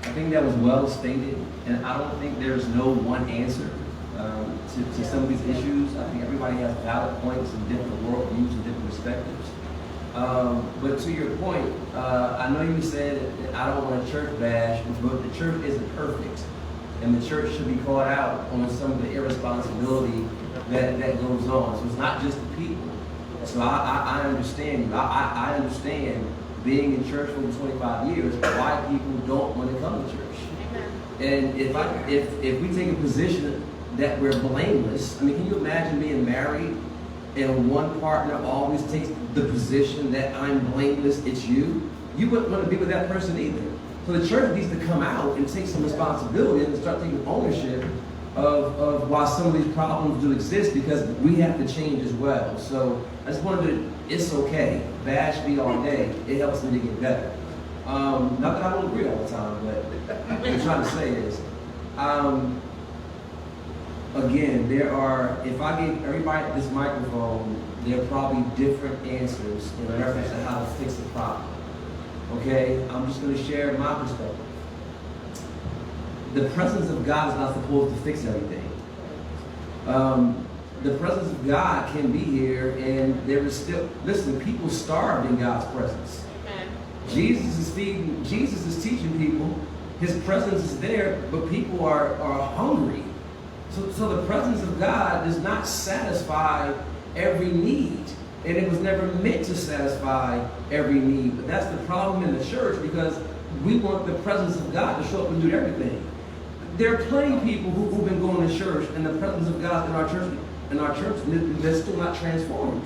I think that was well stated, and I don't think there's no one answer to some of these issues. I think everybody has valid points and different worldviews and different perspectives. But to your point, I know you said that I don't want a church bash, but the church isn't perfect. And the church should be called out on some of the irresponsibility that goes on. So it's not just the people. So I understand you. I understand being in church for 25 years, why people don't want to come to church. And if we take a position that we're blameless, I mean, can you imagine being married and one partner always takes the position that I'm blameless, it's you? You wouldn't want to be with that person either. So the church needs to come out and take some responsibility and start taking ownership of why some of these problems do exist, because we have to change as well. So I just wanted to, it's okay. Bash me all day. It helps me to get better. Not that I don't agree all the time, but what I'm trying to say is, again, if I gave everybody this microphone, there are probably different answers in reference to how to fix the problem. Okay? I'm just going to share my perspective. The presence of God is not supposed to fix everything. The presence of God can be here, and there is still, listen, people starved in God's presence. Jesus is teaching people. His presence is there, but people are hungry. So the presence of God does not satisfy every need. And it was never meant to satisfy every need. But that's the problem in the church, because we want the presence of God to show up and do everything. There are plenty of people who've been going to church, and the presence of God in our church, they're still not transformed.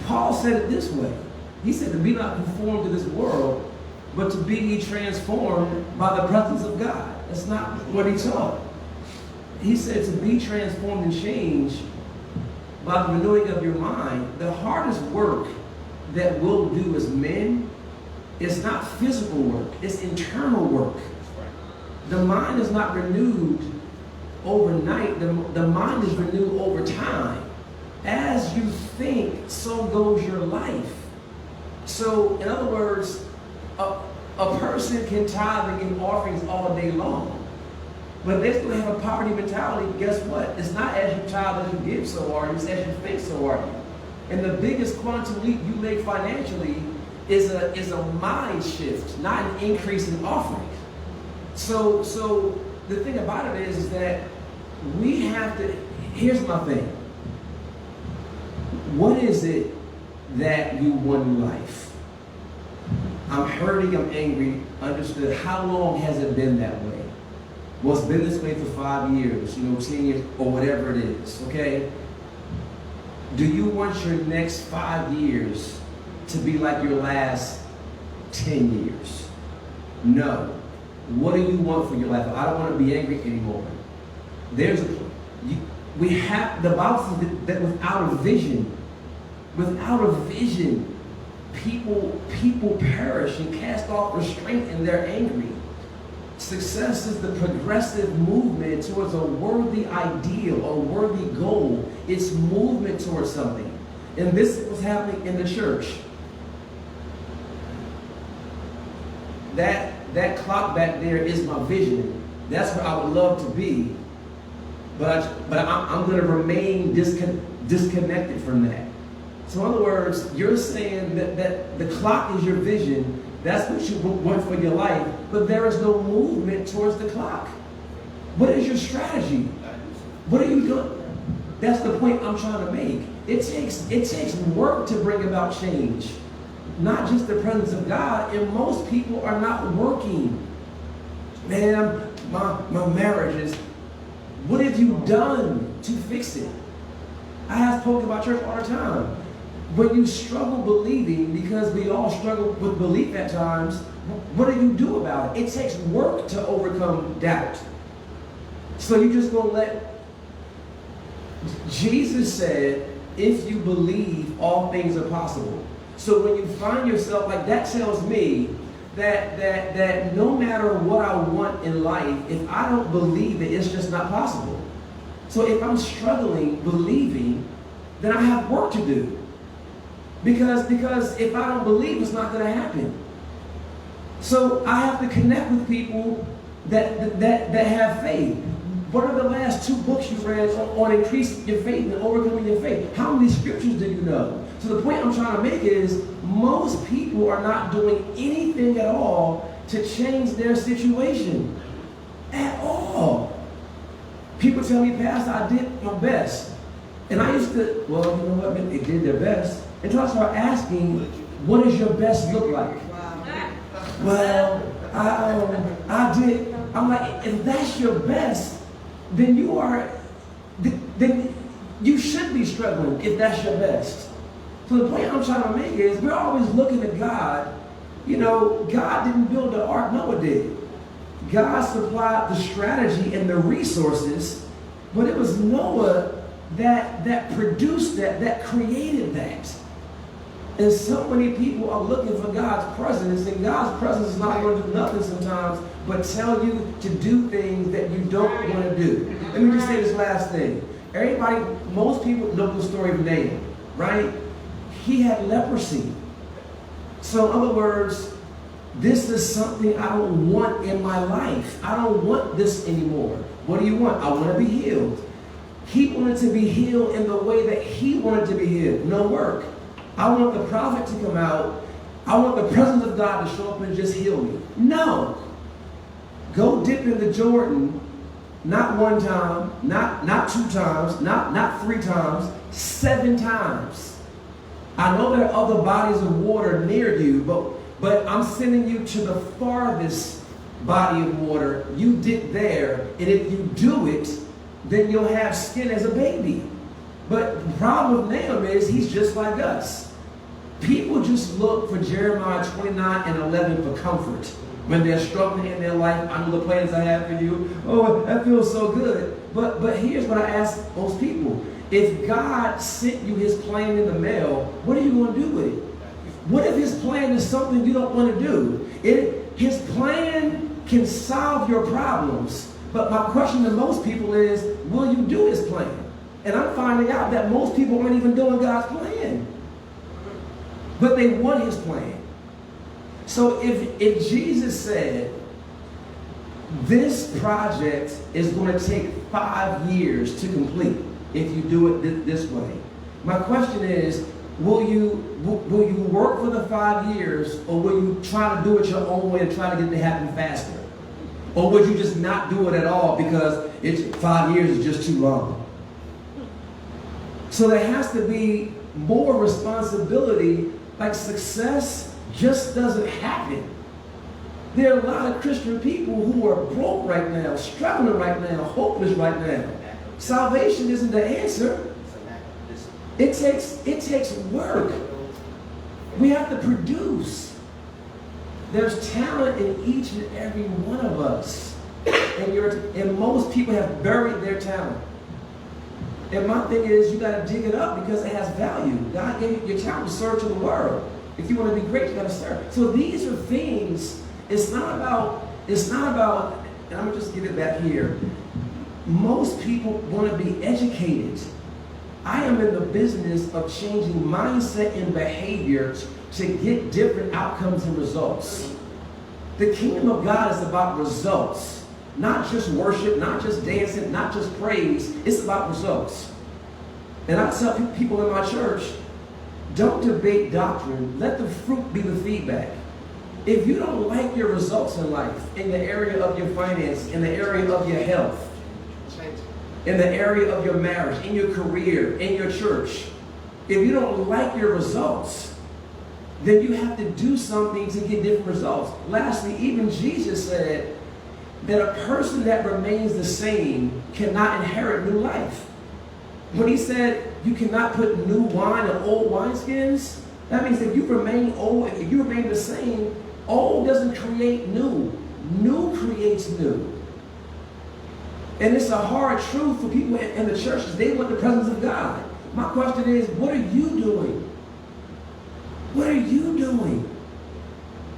Paul said it this way. He said to be not conformed to this world, but to be ye transformed by the presence of God. That's not what he taught. He said to be transformed and changed by the renewing of your mind. The hardest work that we'll do as men is not physical work, it's internal work. The mind is not renewed overnight, the mind is renewed over time. As you think, so goes your life. So, in other words, a person can tithe and give offerings all day long. But they still have a poverty mentality. Guess what? It's not as you tithe as you give, so are you. It's as you think, so are you. And the biggest quantum leap you make financially is a mind shift, not an increase in offering. So the thing about it is that we have to. Here's my thing. What is it that you want in life? I'm hurting. I'm angry. Understood. How long has it been that way? Well, it's been this way for 5 years, 10 years, or whatever it is, okay? Do you want your next 5 years to be like your last 10 years? No. What do you want for your life? I don't want to be angry anymore. The Bible says that without a vision, people perish and cast off restraint, and they're angry. Success is the progressive movement towards a worthy ideal, a worthy goal. It's movement towards something. And this is what's happening in the church. That clock back there is my vision. That's where I would love to be. But I'm going to remain disconnected from that. So in other words, you're saying that the clock is your vision. That's what you want for your life, but there is no movement towards the clock. What is your strategy? What are you doing? That's the point I'm trying to make. It takes work to bring about change, not just the presence of God. And most people are not working. Man, my marriage is. What have you done to fix it? I have spoken about church all the time. When you struggle believing, because we all struggle with belief at times, what do you do about it? It takes work to overcome doubt. So you just gonna let, Jesus said, if you believe, all things are possible. So when you find yourself, like that tells me that no matter what I want in life, if I don't believe it, it's just not possible. So if I'm struggling believing, then I have work to do. Because if I don't believe, it's not going to happen. So I have to connect with people that have faith. What are the last 2 books you read on increasing your faith and overcoming your faith? How many scriptures do you know? So the point I'm trying to make is most people are not doing anything at all to change their situation. At all. People tell me, Pastor, I did my best. And I used to, well, you know what, they did their best. Until I start asking, what does your best look like? Well, I did. I'm like, if that's your best, then you should be struggling if that's your best. So the point I'm trying to make is we're always looking at God. You know, God didn't build the ark, Noah did. God supplied the strategy and the resources, but it was Noah that produced that created that. And so many people are looking for God's presence, and God's presence is not going to do nothing sometimes but tell you to do things that you don't want to do. Let me just say this last thing. Most people know the story of Naaman, right? He had leprosy. So in other words, this is something I don't want in my life. I don't want this anymore. What do you want? I want to be healed. He wanted to be healed in the way that he wanted to be healed. No work. I want the prophet to come out. I want the presence of God to show up and just heal me. No. Go dip in the Jordan, not 1 time, not 2 times, not 3 times, 7 times. I know there are other bodies of water near you, but I'm sending you to the farthest body of water. You dip there, and if you do it, then you'll have skin as a baby. But the problem with Naaman is he's just like us. People just look for Jeremiah 29:11 for comfort. When they're struggling in their life, I know the plans I have for you. Oh, that feels so good. But here's what I ask most people. If God sent you his plan in the mail, what are you going to do with it? What if his plan is something you don't want to do? His plan can solve your problems. But my question to most people is, will you do his plan? And I'm finding out that most people aren't even doing God's plan. But they want his plan. So if Jesus said, this project is going to take 5 years to complete if you do it this way. My question is, will you work for the 5 years, or will you try to do it your own way and try to get it to happen faster? Or would you just not do it at all because 5 years is just too long? So there has to be more responsibility. Like, success just doesn't happen. There are a lot of Christian people who are broke right now, struggling right now, hopeless right now. Salvation isn't the answer. It takes work. We have to produce. There's talent in each and every one of us. And most people have buried their talent. And my thing is, you got to dig it up because it has value. God gave you your talent to serve to the world. If you want to be great, you got to serve. So these are things. It's not about, and I'm going to just give it back here. Most people want to be educated. I am in the business of changing mindset and behaviors to get different outcomes and results. The kingdom of God is about results. Not just worship, not just dancing, not just praise. It's about results. And I tell people in my church, don't debate doctrine. Let the fruit be the feedback. If you don't like your results in life, in the area of your finance, in the area of your health, in the area of your marriage, in your career, in your church, if you don't like your results, then you have to do something to get different results. Lastly, even Jesus said that a person that remains the same cannot inherit new life. When he said you cannot put new wine in old wineskins, that means if you remain old, if you remain the same, old doesn't create new. New creates new. And it's a hard truth for people in the churches. They want the presence of God. My question is, what are you doing? What are you doing?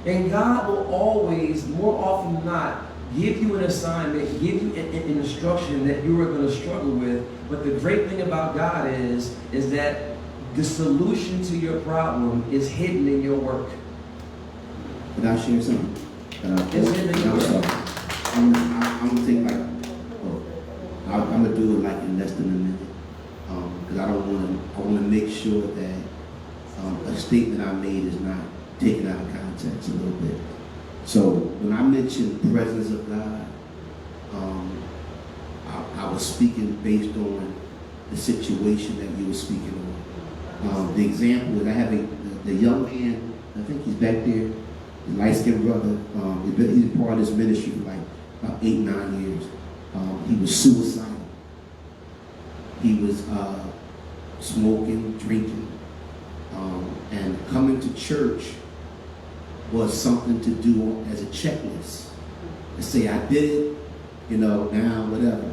And God will always, more often than not, give you an assignment, give you an instruction that you are going to struggle with. But the great thing about God is that the solution to your problem is hidden in your work. Can I share something? It's in the I'm sorry. I'm gonna take like, I'm gonna do it like in less than a minute. Because I want to make sure that a statement I made is not taken out of context a little bit. So when I mentioned presence of God, I was speaking based on the situation that you were speaking on. The example is I have the young man, I think he's back there, the light-skinned brother. He's been part of this ministry for like about 8-9 years. He was suicidal. He was smoking, drinking, and coming to church was something to do as a checklist. To say, I did it, now whatever.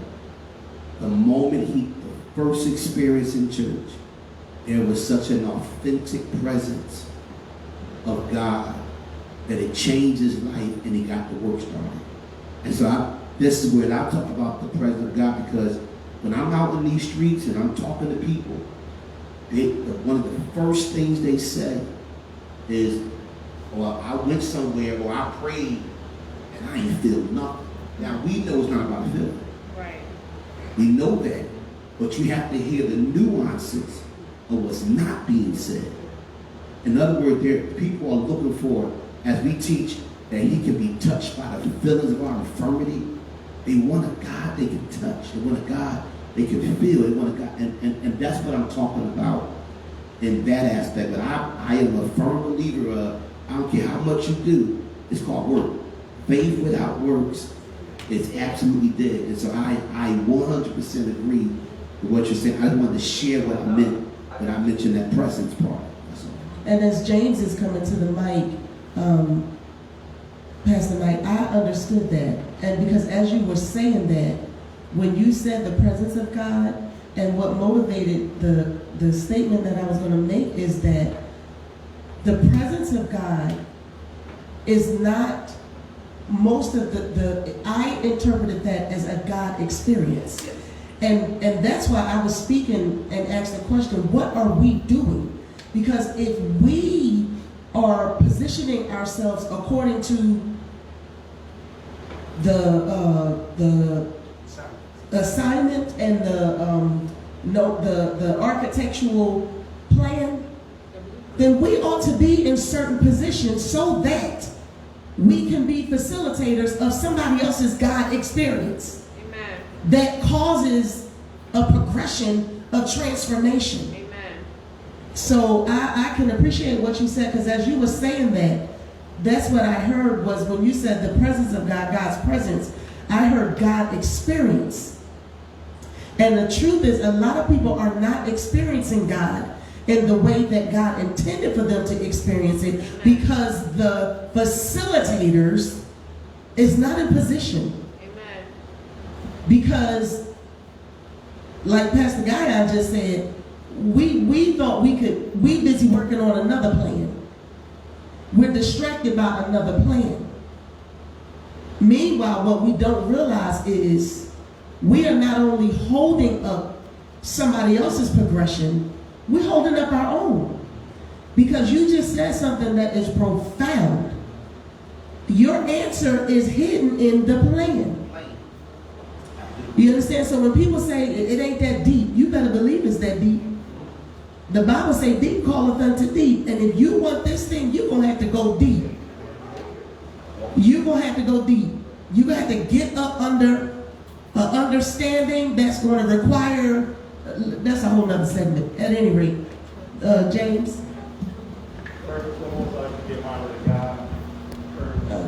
The moment the first experience in church, there was such an authentic presence of God that it changed his life and he got the work started. And so this is where I talk about the presence of God, because when I'm out in these streets and I'm talking to people, one of the first things they say is, well, I went somewhere or I prayed and I ain't feel nothing. Now we know it's not about feeling. Right. We know that, but you have to hear the nuances of what's not being said. In other words, people are looking for, as we teach, that he can be touched by the feelings of our infirmity. They want a God they can touch. They want a God they can feel. They want a God, and that's what I'm talking about in that aspect. But I am a firm believer of, I don't care how much you do, it's called work. Faith without works is absolutely dead. And so I 100% agree with what you're saying. I just wanted to share what I meant when I mentioned that presence part. That's all. And as James is coming to the mic, Pastor Mike, I understood that. And because as you were saying that, when you said the presence of God, and what motivated the statement that I was going to make is that the presence of God is not most of I interpreted that as a God experience. And that's why I was speaking and asked the question, what are we doing? Because if we are positioning ourselves according to the assignment and the architectural plan, then we ought to be in certain positions so that we can be facilitators of somebody else's God experience. Amen. That causes a progression of transformation. Amen. So I can appreciate what you said, because as you were saying that, that's what I heard was when you said the presence of God, God's presence, I heard God experience. And the truth is, a lot of people are not experiencing God in the way that God intended for them to experience it, because the facilitators is not in position. Amen. Because, like Pastor Guy just said, we thought we busy working on another plan. We're distracted by another plan. Meanwhile, what we don't realize is we are not only holding up somebody else's progression, we're holding up our own. Because you just said something that is profound. Your answer is hidden in the plan. You understand? So when people say it ain't that deep, you better believe it's that deep. The Bible says deep calleth unto deep. And if you want this thing, you're going to have to go deep. You're going to have to go deep. You're going to have to get up under an understanding that's going to require, that's a whole nother segment. At any rate, James. First and foremost, I'd like to give honor to God.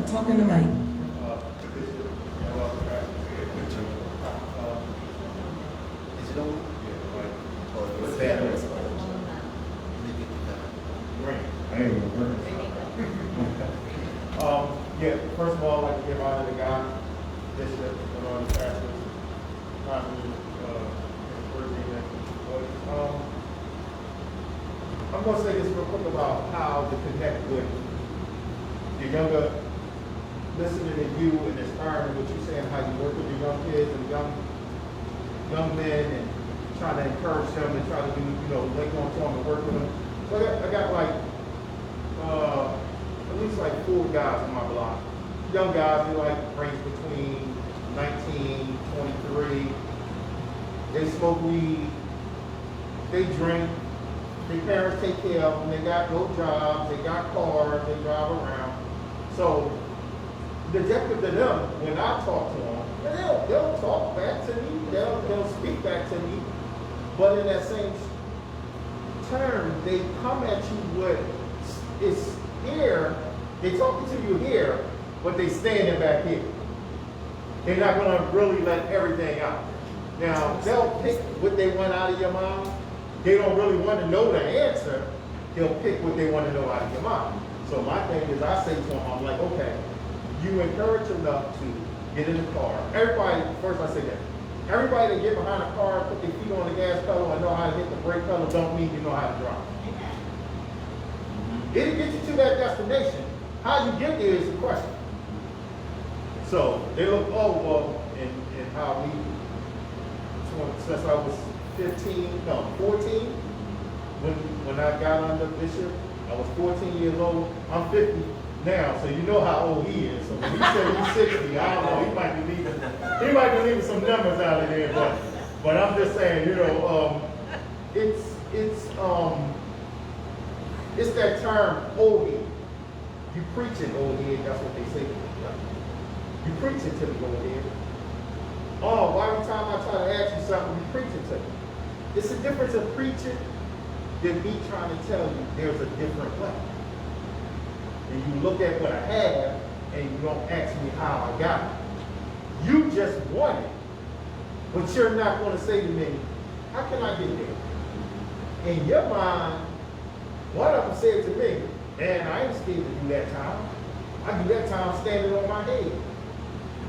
Talk in the mic. Is it over? What's that? Great. Yeah, first of all, I'd like to give honor to God, Bishop, and all the pastors, I'm going to say this real quick about how to connect with the younger, listening to you and inspiring what you're saying, how you work with the young kids and young men and trying to encourage them and try to do, link on to them and work with them. So I got like, at least like 4 guys on my block. Young guys, they like range between 19, 23. They smoke weed, they drink, their parents take care of them, they got no jobs, they got cars, they drive around. So the objective to them, when I talk to them, they'll talk back to me, they'll speak back to me, but in that same term, they come at you with, it's here, they talking to you here, but they standing back here. They're not gonna really let everything out. Now, they'll pick what they want out of your mouth. They don't really want to know the answer. They'll pick what they want to know out of your mouth. So my thing is, I say to them, I'm like, okay, you encourage enough to get in the car. Everybody, first I say that, everybody that get behind a car, put their feet on the gas pedal and know how to hit the brake pedal, don't mean you know how to drive. It'll get you to that destination. How you get there is the question. So they look, and how we, since I was 14, when I got under Bishop, I was 14 years old. I'm 50 now, so you know how old he is. So when he said he's 60, I don't know, he might be leaving some numbers out of there, but I'm just saying, it's that term, old head. You preaching old head, that's what they say. You preaching to the old head. Oh, every time I try to ask you something, you preaching to me. It's a difference of preaching than me trying to tell you there's a different way. And you look at what I have, and you don't ask me how I got it. You just want it, but you're not going to say to me, how can I get there? In your mind, one of them said to me, man, I ain't scared to do that time. I do that time standing on my head.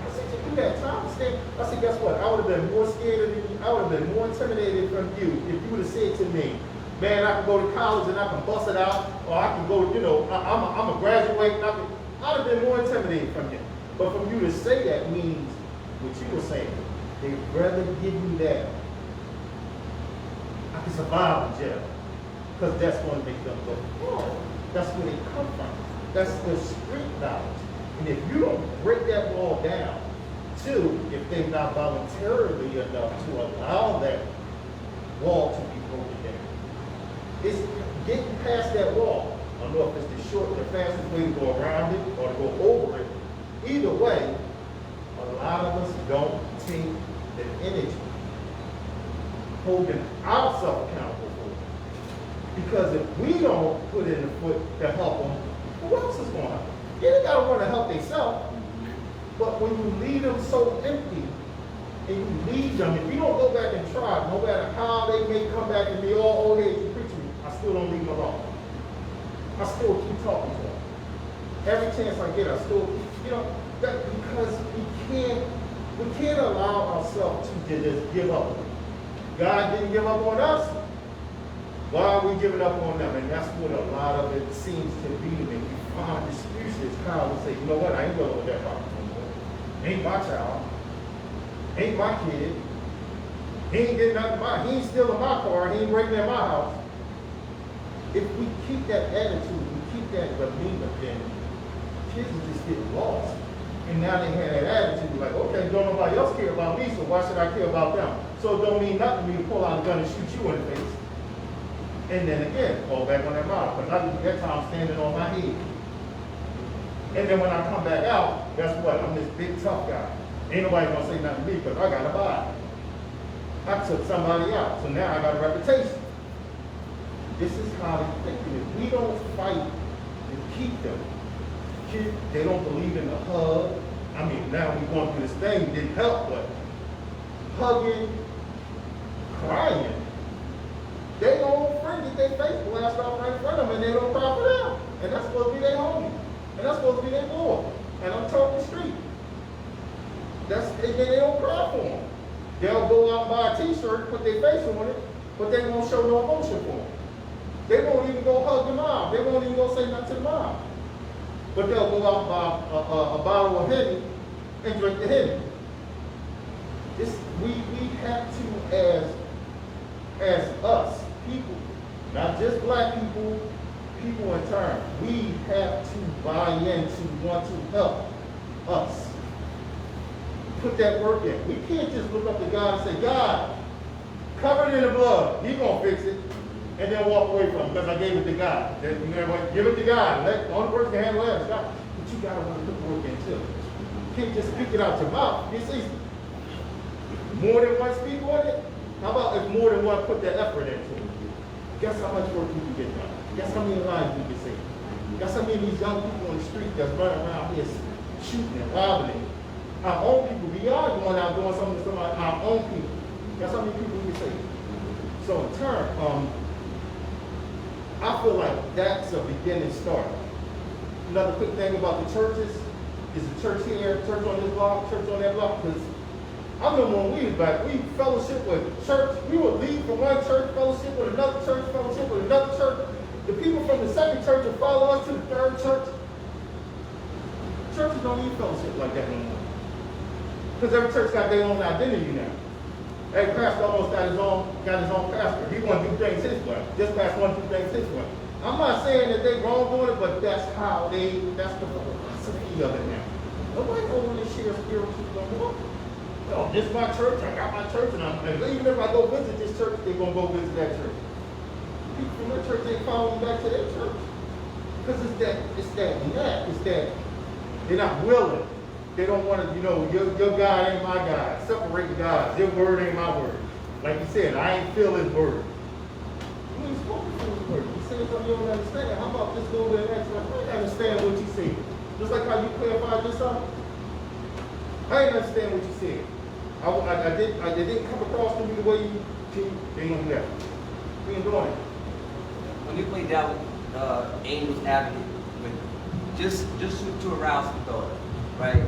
I said, you do that time stand. I said, guess what? I would have been more scared of you. I would have been more intimidated from you if you would have said to me, man, I can go to college and I can bust it out, or I can go, I'm a graduate. And I'd have been more intimidated from you. But for you to say that means what you were saying. They'd rather give you that. I can survive in jail. Because that's going to make them go, oh, that's where they come from. That's the street knowledge. And if you don't break that wall down, too, if they're not voluntarily enough to allow that wall to be broken down, it's getting past that wall. I don't know if it's the fastest way to go around it or to go over it. Either way, a lot of us don't take the energy holding ourselves accountable for it. Because if we don't put in the foot to help them, who else is going to help them? Yeah, they got to want to help themselves. But when you leave them so empty, and you leave them, if you don't go back and try, no matter how they may come back and be all old age and preaching, I still don't leave them alone. I still keep talking to them. Every chance I get, I still keep, because we can't allow ourselves to just give up. God didn't give up on us. Why are we giving up on them? And that's what a lot of it seems to be to me. You find excuses. Kyle will say, you know what, I ain't going with that problem anymore. Ain't my child. Ain't my kid. He ain't getting nothing he ain't stealing my car. He ain't breaking in my house. If we keep that attitude, we keep that demeanor, then kids will just get lost. And now they have that attitude, like, okay, don't nobody else care about me, so why should I care about them? So it don't mean nothing to me to pull out a gun and shoot you in the face. And then again, fall back on that model, because I do that time standing on my head. And then when I come back out, guess what? I'm this big tough guy. Ain't nobody gonna say nothing to me because I got a body. I took somebody out, so now I got a reputation. This is how they think. If we don't fight to keep them, they don't believe in the hug. I mean, now we're going through this thing, didn't help, but hugging, crying, they don't friend get their face blast off right in front of them and they don't cry for them. And that's supposed to be their homie. And that's supposed to be their boy. And I'm talking street. They don't cry for them. They'll go out and buy a t-shirt, put their face on it, but they won't show no emotion for them. They won't even go hug the mom. They won't even go say nothing to the mom. but they'll go out and buy a bottle of Henny and drink the Henny. We have to, as us, people, not just black people, people in turn, we have to buy in to want to help us. Put that work in. We can't just look up to God and say, God, cover it in the blood. He's going to fix it. And then walk away from it because I gave it to God. Then, you know what? Give it to God. Let the only person can handle that is God. But you got to want to put the work in too. You can't just speak it out your mouth. You see, more than one speak on it? How about if more than one put that effort into it? Guess how much work we can get done? Guess how many lives we can save? Guess how many of these young people on the street that's running around here shooting and robbing? Our own people, we are going out doing something to somebody, our own people. Guess how many people we can save? So in turn, I feel like that's a beginning start. Another quick thing about the churches is the church here, church on this block, church on that block. Because I remember when we was back, we fellowship with church. We would leave from one church, fellowship with another church, fellowship with another church. The people from the second church would follow us to the third church. Churches don't need fellowship like that anymore. Because every church got their own identity now. Every pastor almost got his own pastor. He want to do things his way. This pastor want to do things his way. I'm not saying that they wrong doing it, but that's the philosophy of it now. Nobody over to share spiritual no more. No, this is my church, I got my church, and even if I go visit this church, they're going to go visit that church. People from their church ain't following back to their church. Because it's that they're not willing. They don't want to, your God ain't my God. Separate the gods. Your word ain't my word. Like you said, I ain't feel his word. You ain't spoken for his word. You say something you don't understand. How about just go over there and ask him, I didn't understand what you said. Just like how you clarified yourself. I didn't understand what you said. I didn't come across to me the way you ain't gonna do that. We ain't doing it. When you play devil, angel's advocate, just to arouse some thought, right?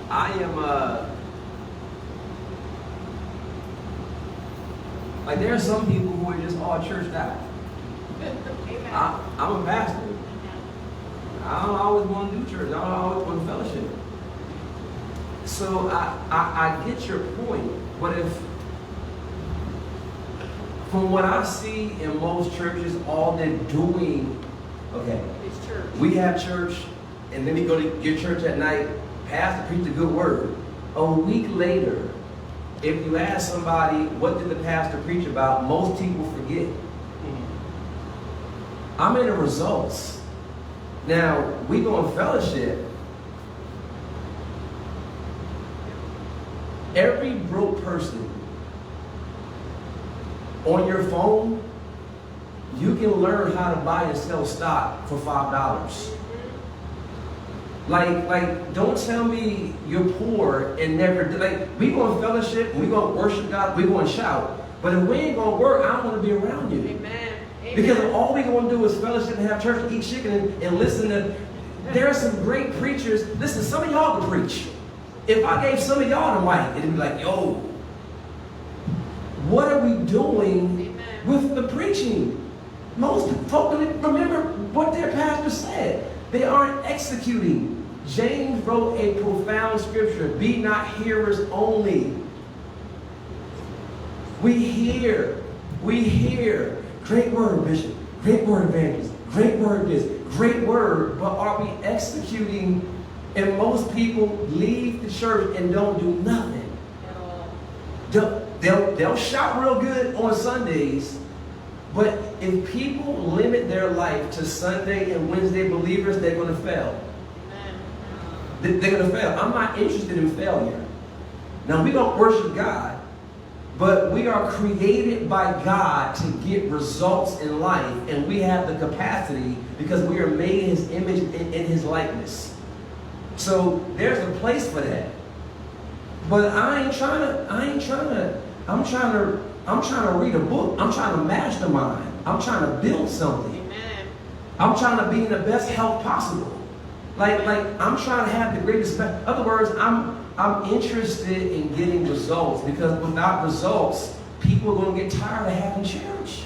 I am like there are some people who are just all churched out. I'm a pastor. I don't always want to do church. I don't always want to fellowship. So I get your point, but if from what I see in most churches, all they're doing, okay, It's church. we have church, and then we go to your church at night, pastor preach a good word. A week later, if you ask somebody, what did the pastor preach about, most people forget. I'm in the results. Now, we go in fellowship. Every broke person on your phone, you can learn how to buy and sell stock for $5. Like, don't tell me you're poor and never, we go in fellowship, we go worship God, we go and shout. But if we ain't gonna work, I don't want to be around you. Amen. Because all we gonna do is fellowship and have church and eat chicken and listen to, there are some great preachers. Listen, some of y'all can preach. If I gave some of y'all the mic, it'd be like, yo, what are we doing with the preaching? Most folk don't remember what their pastor said. They aren't executing. James wrote a profound scripture, be not hearers only. We hear, great word, Bishop, great word, evangelist, great word this, great word, but are we executing? And most people leave the church and don't do nothing. They'll shout real good on Sundays, but if people limit their life to Sunday and Wednesday believers, they're going to fail. They're going to fail. I'm not interested in failure. Now, we don't worship God, but we are created by God to get results in life, and we have the capacity because we are made in His image and in His likeness. So there's a place for that. But I'm trying to read a book. I'm trying to mastermind. I'm trying to build something. Amen. I'm trying to be in the best health possible. Like I'm trying to have the greatest. In other words, I'm interested in getting results because without results, people are going to get tired of having church.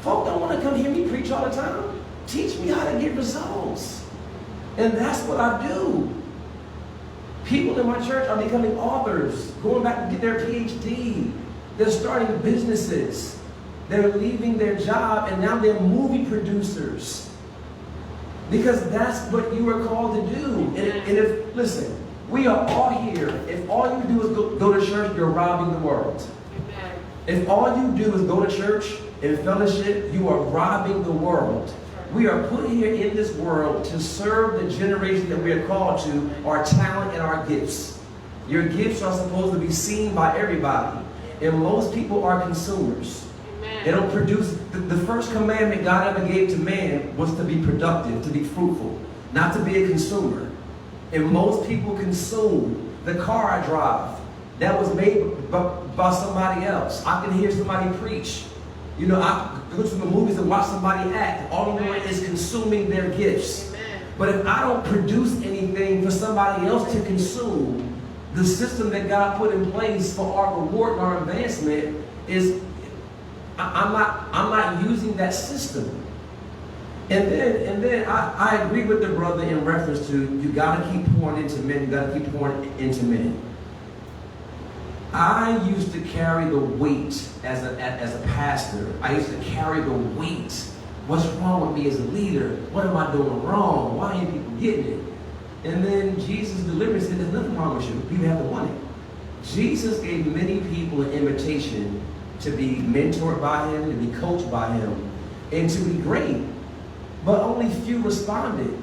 Folk don't want to come hear me preach all the time. Teach me how to get results. And that's what I do. People in my church are becoming authors, going back to get their PhD. They're starting businesses. They're leaving their job and now they're movie producers. Because that's what you are called to do. And if, listen, we are all here. If all you do is go to church, you're robbing the world. Amen. If all you do is go to church and fellowship, you are robbing the world. We are put here in this world to serve the generation that we are called to, our talent and our gifts. Your gifts are supposed to be seen by everybody. And most people are consumers. Amen. They don't produce. The first commandment God ever gave to man was to be productive, to be fruitful, not to be a consumer. And most people consume. The car I drive, that was made by somebody else. I can hear somebody preach. You know, I go to the movies and watch somebody act. All I'm doing is consuming their gifts. Amen. But if I don't produce anything for somebody else to consume, the system that God put in place for our reward and our advancement is, I'm not using that system. And then I agree with the brother in reference to you got to keep pouring into men. You got to keep pouring into men. I used to carry the weight as a pastor. I used to carry the weight. What's wrong with me as a leader? What am I doing wrong? Why ain't people getting it? And then Jesus delivered and said, there's nothing wrong with you. People have to want it. Jesus gave many people an invitation to be mentored by him, to be coached by him, and to be great. But only few responded.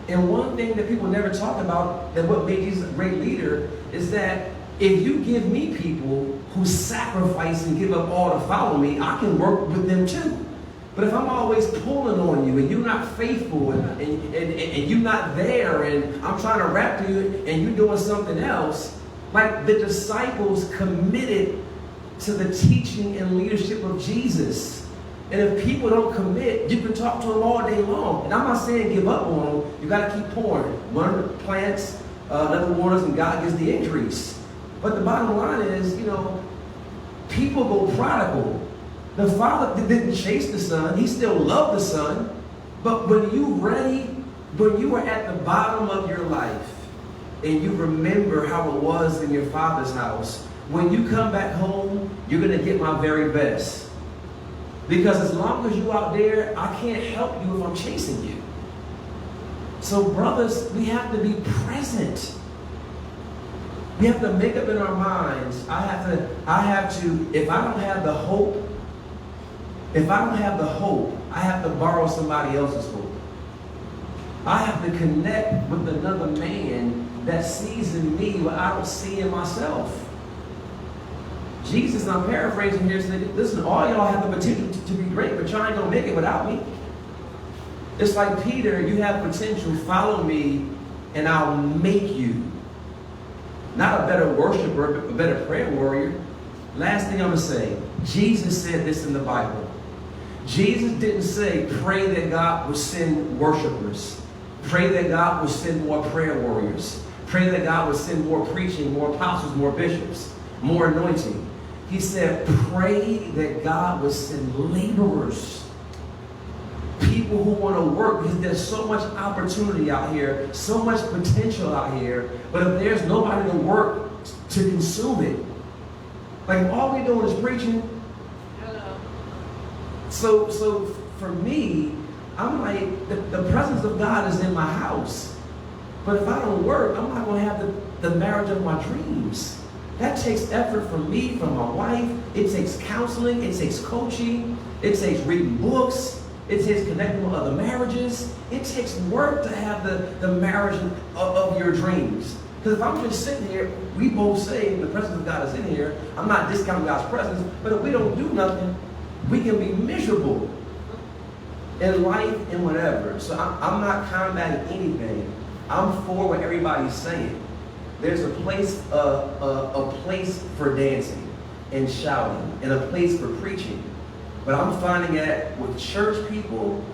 And one thing that people never talk about, that what made Jesus a great leader, is that if you give me people who sacrifice and give up all to follow me, I can work with them too. But if I'm always pulling on you and you're not faithful and you're not there and I'm trying to rap to you and you're doing something else, like the disciples committed to the teaching and leadership of Jesus. And if people don't commit, you can talk to them all day long. And I'm not saying give up on them. You got to keep pouring. One plants, another waters, and God gives the increase. But the bottom line is, you know, people go prodigal. The Father didn't chase the Son. He still loved the Son. But when you are at the bottom of your life and you remember how it was in your Father's house, when you come back home, you're going to get my very best. Because as long as you're out there, I can't help you if I'm chasing you. So brothers, we have to be present. We have to make up in our minds, I have to, if I don't have the hope, I have to borrow somebody else's hope. I have to connect with another man that sees in me what I don't see in myself. Jesus, and I'm paraphrasing here, said, listen, all y'all have the potential to be great, but y'all ain't gonna make it without me. It's like Peter, you have potential, follow me, and I'll make you. Not a better worshiper, but a better prayer warrior. Last thing I'm gonna say, Jesus said this in the Bible. Jesus didn't say, pray that God will send worshipers. Pray that God will send more prayer warriors. Pray that God will send more preaching, more apostles, more bishops, more anointing. He said, pray that God will send laborers. People who want to work, because there's so much opportunity out here, so much potential out here, but if there's nobody to work to consume it, like all we're doing is preaching. Hello. So for me, I'm like, the presence of God is in my house. But if I don't work, I'm not going to have the marriage of my dreams. That takes effort from me, from my wife. It takes counseling. It takes coaching. It takes reading books. It takes connecting with other marriages. It takes work to have the marriage of your dreams. Because if I'm just sitting here, we both say the presence of God is in here. I'm not discounting God's presence, but if we don't do nothing, we can be miserable in life and whatever. So I'm not combating anything. I'm for what everybody's saying. There's a place for dancing and shouting and a place for preaching. But I'm finding that with church people,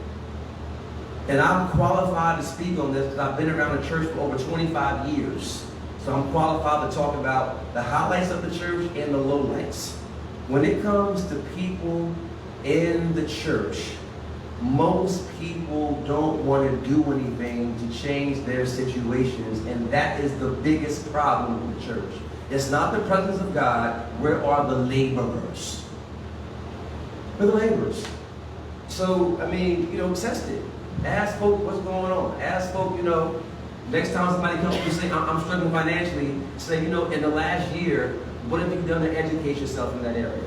and I'm qualified to speak on this because I've been around the church for over 25 years. So I'm qualified to talk about the highlights of the church and the lowlights. When it comes to people in the church, most people don't want to do anything to change their situations, and that is the biggest problem with the church. It's not the presence of God. Where are the laborers? We're the laborers. So, I mean, test it. Ask folk what's going on. Ask folk, next time somebody comes and say, I'm struggling financially, say, in the last year, what have you done to educate yourself in that area?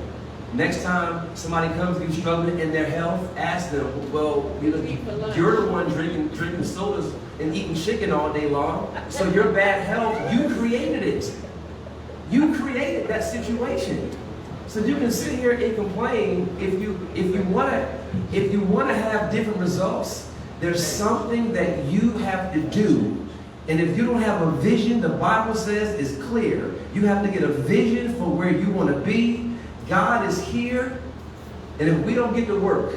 Next time somebody comes to you struggling in their health, ask them, well, you're the one drinking sodas and eating chicken all day long, so your bad health, you created it. You created that situation. So you can sit here and complain if you want to have different results. There's something that you have to do. And if you don't have a vision, the Bible says is clear. You have to get a vision for where you want to be. God is here. And if we don't get to work,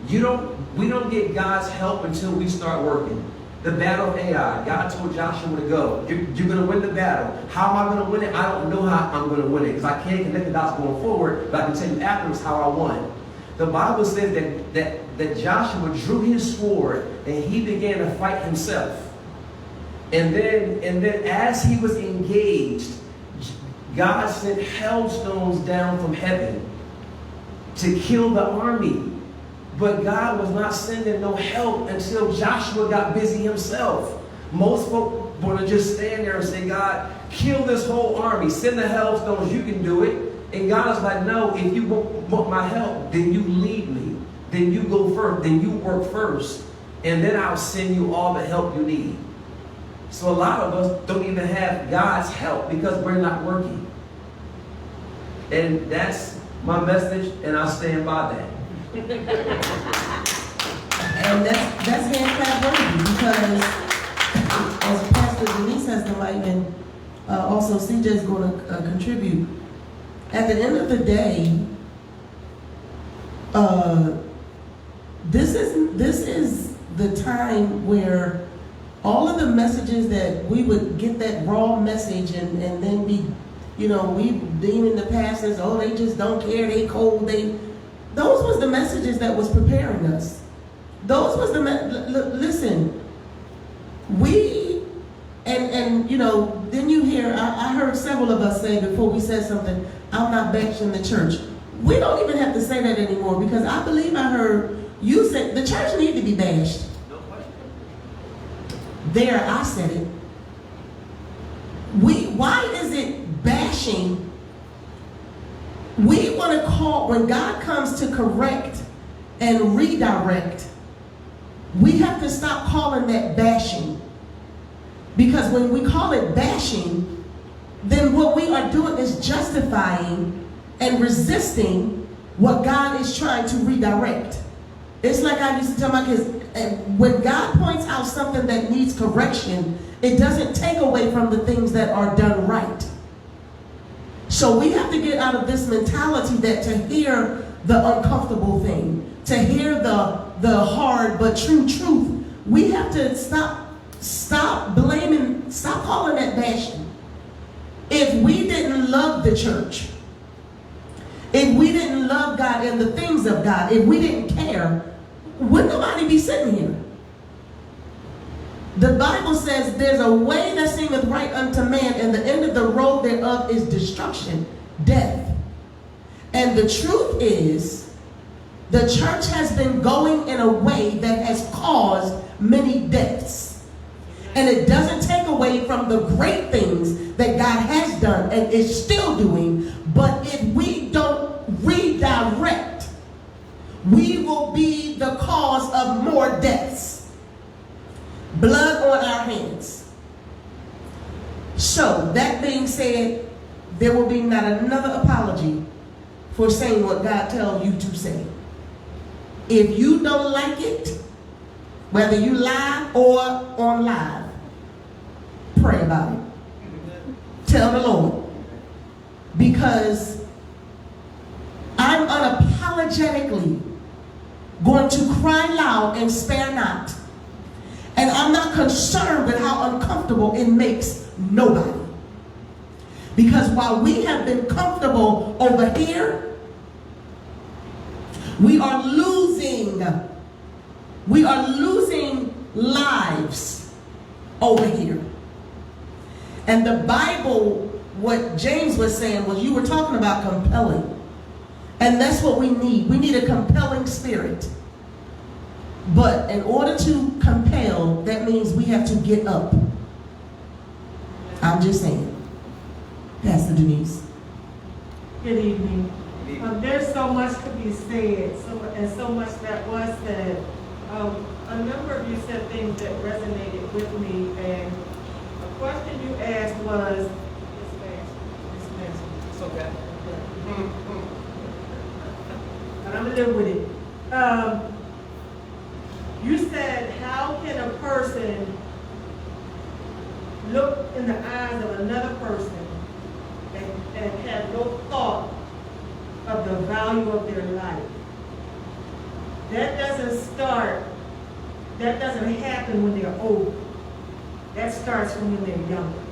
we don't get God's help until we start working. The battle of Ai, God told Joshua to go. You're going to win the battle. How am I going to win it? I don't know how I'm going to win it because I can't connect the dots going forward, but I can tell you afterwards how I won. The Bible says that Joshua drew his sword and he began to fight himself. And then as he was engaged, God sent hailstones down from heaven to kill the army. But God was not sending no help until Joshua got busy himself. Most folk want to just stand there and say, God, kill this whole army. Send the hailstones. You can do it. And God is like, no, if you want my help, then you lead me. Then you go first. Then you work first. And then I'll send you all the help you need. So a lot of us don't even have God's help because we're not working. And that's my message, and I stand by that. And that's hand-clap worthy because as Pastor Denise has the mic and also CJ is going to contribute. At the end of the day, this is the time where all of the messages that we would get that raw message and then be, we deeming the pastors, oh, they just don't care, they cold, those was the messages that was preparing us. Those was the, listen, then you hear, I heard several of us say before we said something, I'm not bashing the church. We don't even have to say that anymore because I believe I heard you say the church need to be bashed. There, I said it. Why is it bashing? We want to call, when God comes to correct and redirect, we have to stop calling that bashing. Because when we call it bashing, then what we are doing is justifying and resisting what God is trying to redirect. It's like I used to tell my kids, when God points out something that needs correction, it doesn't take away from the things that are done right. So we have to get out of this mentality that to hear the uncomfortable thing, to hear the hard but true truth, we have to stop blaming, stop calling that bashing. If we didn't love the church, if we didn't love God and the things of God, if we didn't care, would nobody be sitting here? The Bible says there's a way that seemeth right unto man, and the end of the road thereof is destruction, death. And the truth is, the church has been going in a way that has caused many deaths. And it doesn't take away from the great things that God has done and is still doing, but if we don't redirect, we will be the cause of more deaths. Blood on our hands. So, that being said, there will be not another apology for saying what God tells you to say. If you don't like it, whether you live or on live, pray about it. Tell the Lord. Because I'm unapologetically going to cry loud and spare not. And I'm not concerned with how uncomfortable it makes nobody. Because while we have been comfortable over here, we are losing losing. We are losing lives over here. And the Bible, what James was saying was, you were talking about compelling. And that's what we need. We need a compelling spirit. But in order to compel, that means we have to get up. I'm just saying. Pastor Denise. Good evening. There's so much to be said, and so much that was said. A number of you said things that resonated with me, and a question you asked was, it's okay. But I'm gonna live with it. You said, how can a person look in the eyes of another person and have no thought of the value of their life? That doesn't happen when they're old. That starts from when they're younger.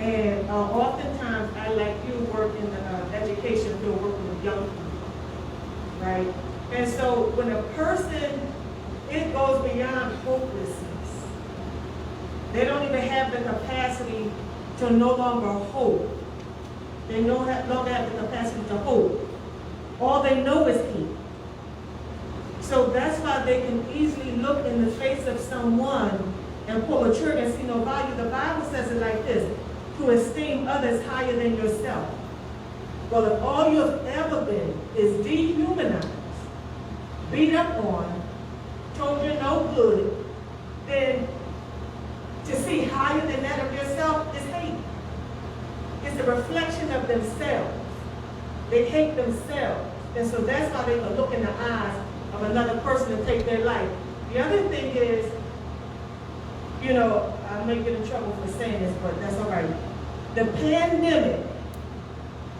And oftentimes, I, like you, work in the education field, working with young people, right? And so when a person, it goes beyond hopelessness. They don't even have the capacity to no longer hope. They no longer have the capacity to hope. All they know is hate. So that's why they can easily look in the face of someone and pull a trigger and see no value. The Bible says it like this: to esteem others higher than yourself. Well, if all you have ever been is dehumanized, beat up on, told you're no good, then to see higher than that of yourself is hate. It's a reflection of themselves. They hate themselves. And so that's why they can look in the eyes of another person and take their life. The other thing is, you know, I may get in trouble for saying this, but that's all right. The pandemic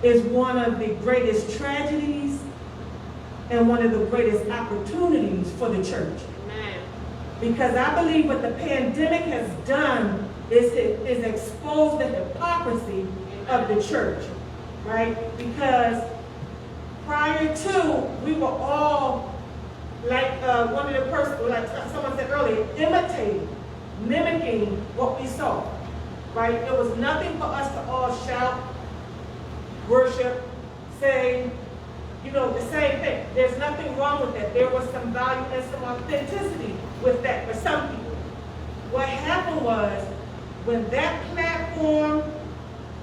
is one of the greatest tragedies and one of the greatest opportunities for the church. Amen. Because I believe what the pandemic has done is expose the hypocrisy of the church, right? Because prior to, we were all, like one of the persons, like someone said earlier, imitating, mimicking what we saw, right? It was nothing for us to all shout, worship, say, you know, the same thing. There's nothing wrong with that. There was some value and some authenticity with that for some people. What happened was, when that platform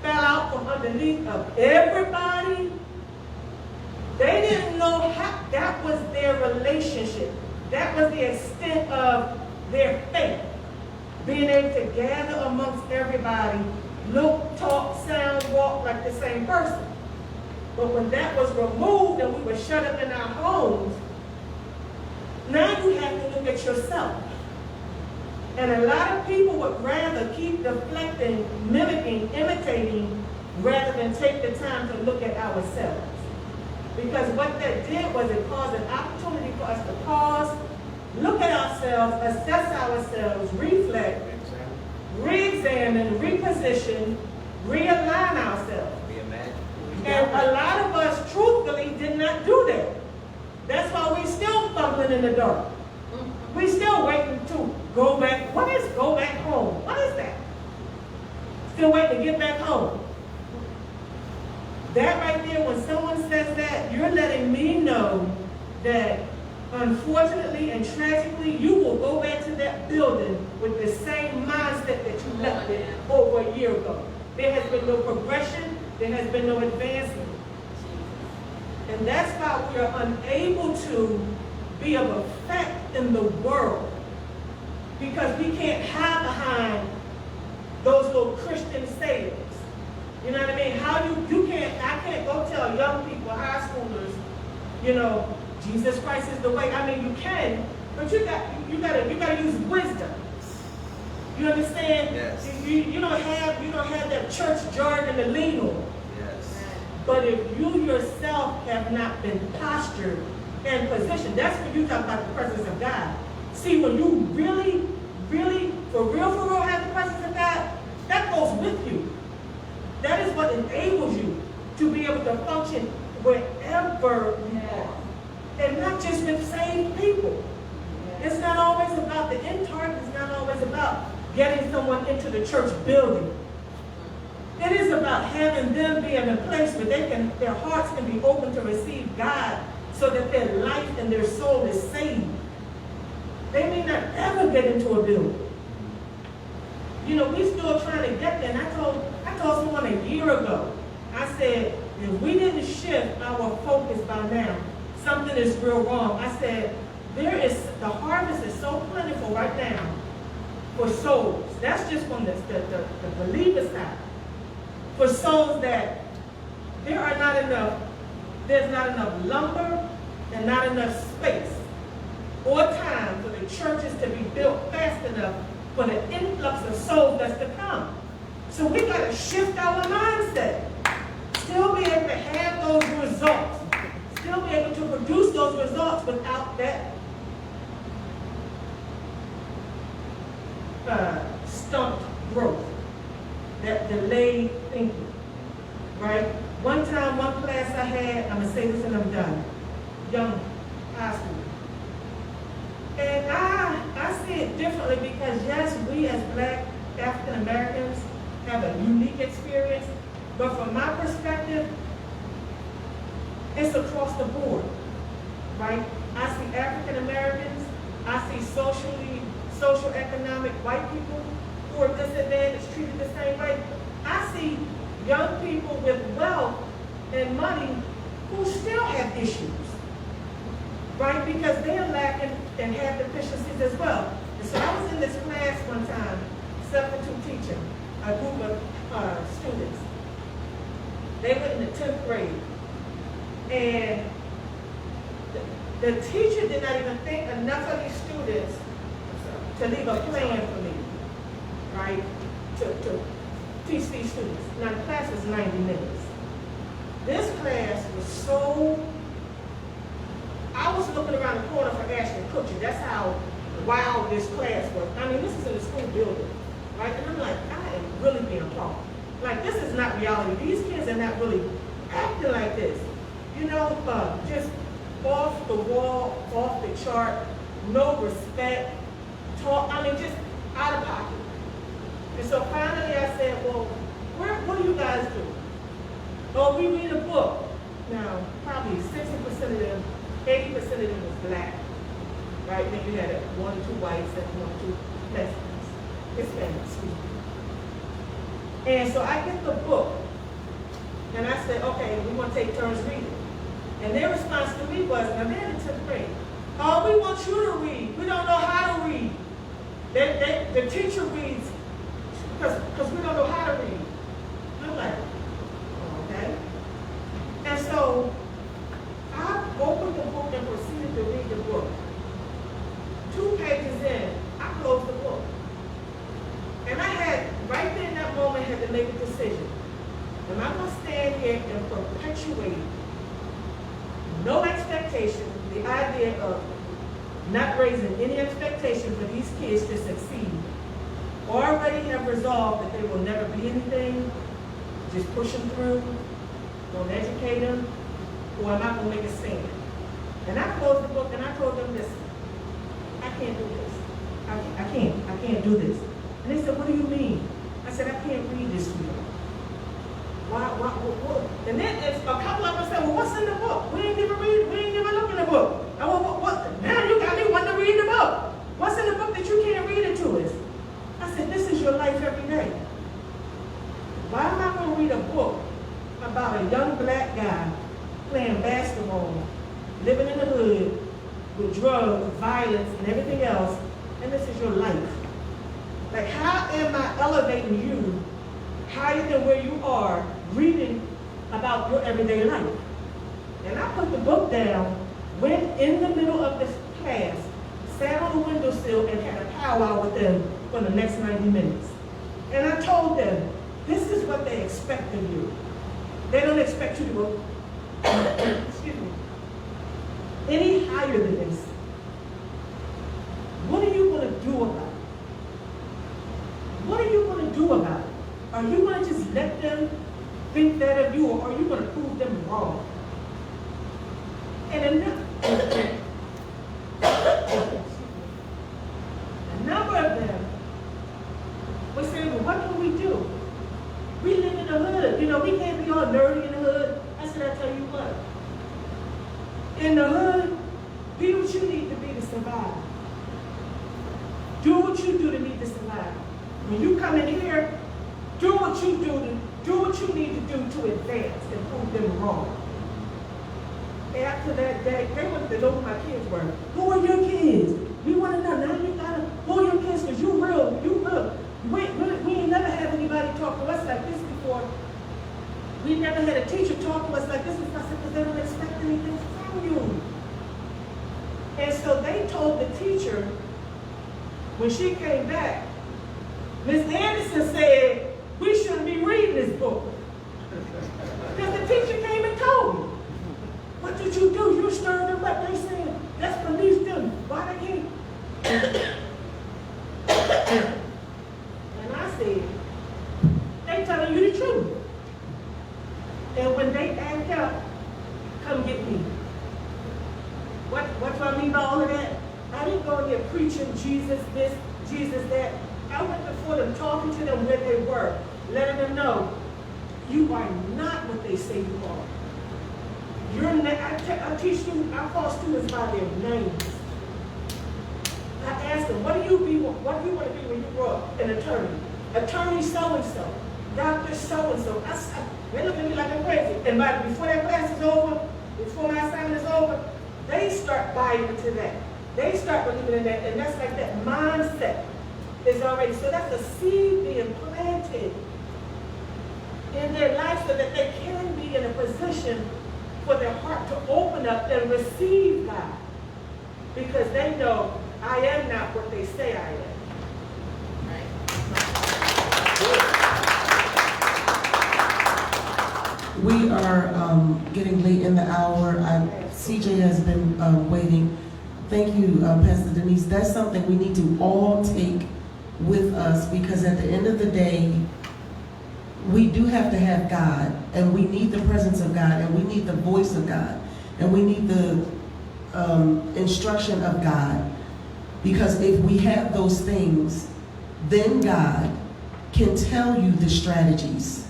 fell out from underneath of everybody, they didn't know how, that was their relationship. That was the extent of their faith. Being able to gather amongst everybody, look, talk, sound, walk like the same person. But when that was removed and we were shut up in our homes, now you have to look at yourself. And a lot of people would rather keep deflecting, mimicking, imitating, rather than take the time to look at ourselves. Because what that did was it caused an opportunity for us to pause, look at ourselves, assess ourselves, reflect, re-examine, reposition, realign ourselves. And a lot of us, truthfully, did not do that. That's why we're still fumbling in the dark. We're still waiting to go back. What is go back home? What is that? Still waiting to get back home. That right there, when someone says that, you're letting me know that unfortunately and tragically, you will go back to that building with the same mindset that you left it over a year ago. There has been no progression. There has been no advancement. And that's why we are unable to be of effect in the world. Because we can't hide behind those little Christian sayings. You know what I mean? I can't go tell young people, high schoolers, you know, Jesus Christ is the way. I mean, you can, but you gotta use wisdom. You understand? Yes. You don't have that church jargon to lean on. Yes. But if you yourself have not been postured and positioned, that's when you talk about the presence of God. See, when you really, for real have the presence of God, that goes with you. That is what enables you to be able to function wherever you are. And not just with saying getting someone into the church building. It is about having them be in a place where their hearts can be open to receive God so that their life and their soul is saved. They may not ever get into a building. You know, we're still trying to get there. And I told someone a year ago, I said, if we didn't shift our focus by now, something is real wrong. I said, the harvest is so plentiful right now for souls. That's just from the believer side. For souls that there's not enough lumber and not enough space or time for the churches to be built fast enough for the influx of souls that's to come. So we got to shift our mindset. Still be able to have those results. Still be able to produce those results without that stumped growth, that delayed thinking, right? One time, one class I had, I'm going to say this and I'm done, young high school. And I see it differently because yes, we as Black African Americans have a unique experience, but from my perspective, it's across the board, right? I see African Americans, I see social economic white people who are disadvantaged, treated the same way. I see young people with wealth and money who still have issues, right? Because they're lacking and have deficiencies as well. And so I was in this class one time, substitute teaching, a group of students. They were in the 10th grade. And the teacher did not even think enough of these students to leave a plan for me, right, to teach these students. Now the class was 90 minutes. This class was so, I was looking around the corner for Ashton Kutcher. That's how wild this class was. I mean, this is in the school building, right? And I'm like, I am really being taught. Like, this is not reality. These kids are not really acting like this. You know, just off the wall, off the chart, no respect, talk, I mean, just out of pocket. And so finally I said, well, what do you guys do? Oh, we read a book. Now, probably 60% of them, 80% of them was Black, right? Then you had 1 or 2 whites and 1 or 2 Mexicans, Hispanics, excuse me. And so I get the book, and I said, okay, we want to take turns reading. And their response to me was, now they're in 10th grade. Oh, we want you to read. We don't know how to read. The teacher reads because we don't know how to read. I'm like, okay. And so I opened the book and proceeded to read the book. 2 pages in, I closed the book. And I had, right there in that moment, had to make a decision. Am I going to stand here and perpetuate no expectation, the idea of not raising any expectation for these kids to succeed, already have resolved that they will never be anything, just push them through, don't educate them, or am I going to make a stand? And I closed the book and I told them, listen, I can't do this. I can't do this. And they said, what do you mean? I said, I can't read this to you. Why? And then a couple of them said, well, what's in the book? We ain't never looked in the book. I went, what? Now you got me wanting to read the book. What's in the book that you can't read it to us? I said, this is your life every day. Why am I going to read a book about a young Black guy playing basketball, living in the hood, with drugs, violence, and everything else, and this is your life? Like, how am I elevating you higher than where you are reading about your everyday life? And I put the book down, went in the middle of this class, sat on the windowsill and had a powwow with them for the next 90 minutes. And I told them, this is what they expect of you. They don't expect you to go, excuse me, any higher than this. What are you going to do about it? What are you going to do about it? Are you going to just let them think that of you, or are you going to prove them wrong? And a number of them y'all nerdy in the hood. I said, I tell you what. In the hood, be what you need to be to survive. Do what you do to need to survive. When you come in here, do what you need to do to advance and prove them wrong. After that day, they wanted to know who my kids were. Who are your kids? We want to know. Now you gotta, who are your kids? Because you real. We ain't never had anybody talk to us like this before. We never had a teacher talk to us like this before. I said, because they don't expect anything from you. And so they told the teacher, when she came back, Miss Anderson said, we shouldn't be reading this book. Because the teacher came and told me. What did you do? You stirred them up. They said, that's beneath them. Why they can't? And I said, they telling you the truth. And when they act up, come get me. What do I mean by all of that? I didn't go in there preaching Jesus this, Jesus that. I went before them, talking to them where they were, letting them know, you are not what they say you are. I teach students, I call students by their names. I ask them, what do you want to be when you grow up? An attorney. Attorney so-and-so. Doctor so-and-so. They look at me like I'm crazy. And before that class is over, before my assignment is over, they start buying into that. They start believing in that. And that's like that mindset is already. So that's a seed being planted in their life so that they can be in a position for their heart to open up and receive God. Because they know I am not what they say I am. We are getting late in the hour. CJ has been waiting. Thank you, Pastor Denise. That's something we need to all take with us, because at the end of the day, we do have to have God, and we need the presence of God, and we need the voice of God, and we need the instruction of God. Because if we have those things, then God can tell you the strategies.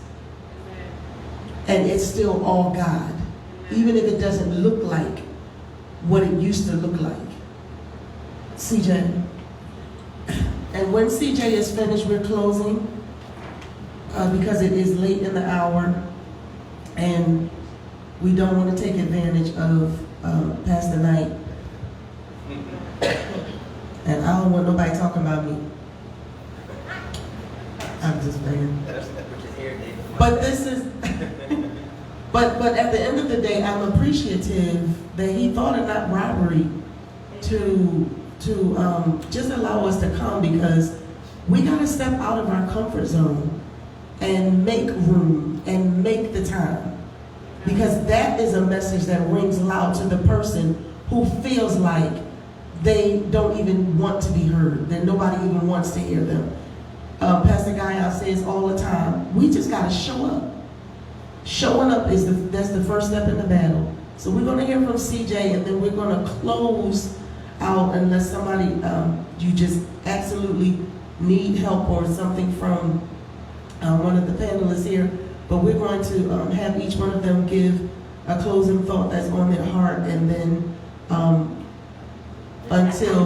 And it's still all God, even if it doesn't look like what it used to look like. CJ. And when CJ is finished, we're closing because it is late in the hour and we don't want to take advantage of Pastor Knight. And I don't want nobody talking about me. I'm just saying. But this is, but at the end of the day, I'm appreciative that he thought it not robbery to just allow us to come, because we got to step out of our comfort zone and make room and make the time. Because that is a message that rings loud to the person who feels like they don't even want to be heard, that nobody even wants to hear them. Pastor Guy says all the time, we just got to show up. Showing up that's the first step in the battle. So we're going to hear from CJ, and then we're going to close out unless somebody, you just absolutely need help or something from one of the panelists here. But we're going to have each one of them give a closing thought that's on their heart, and then until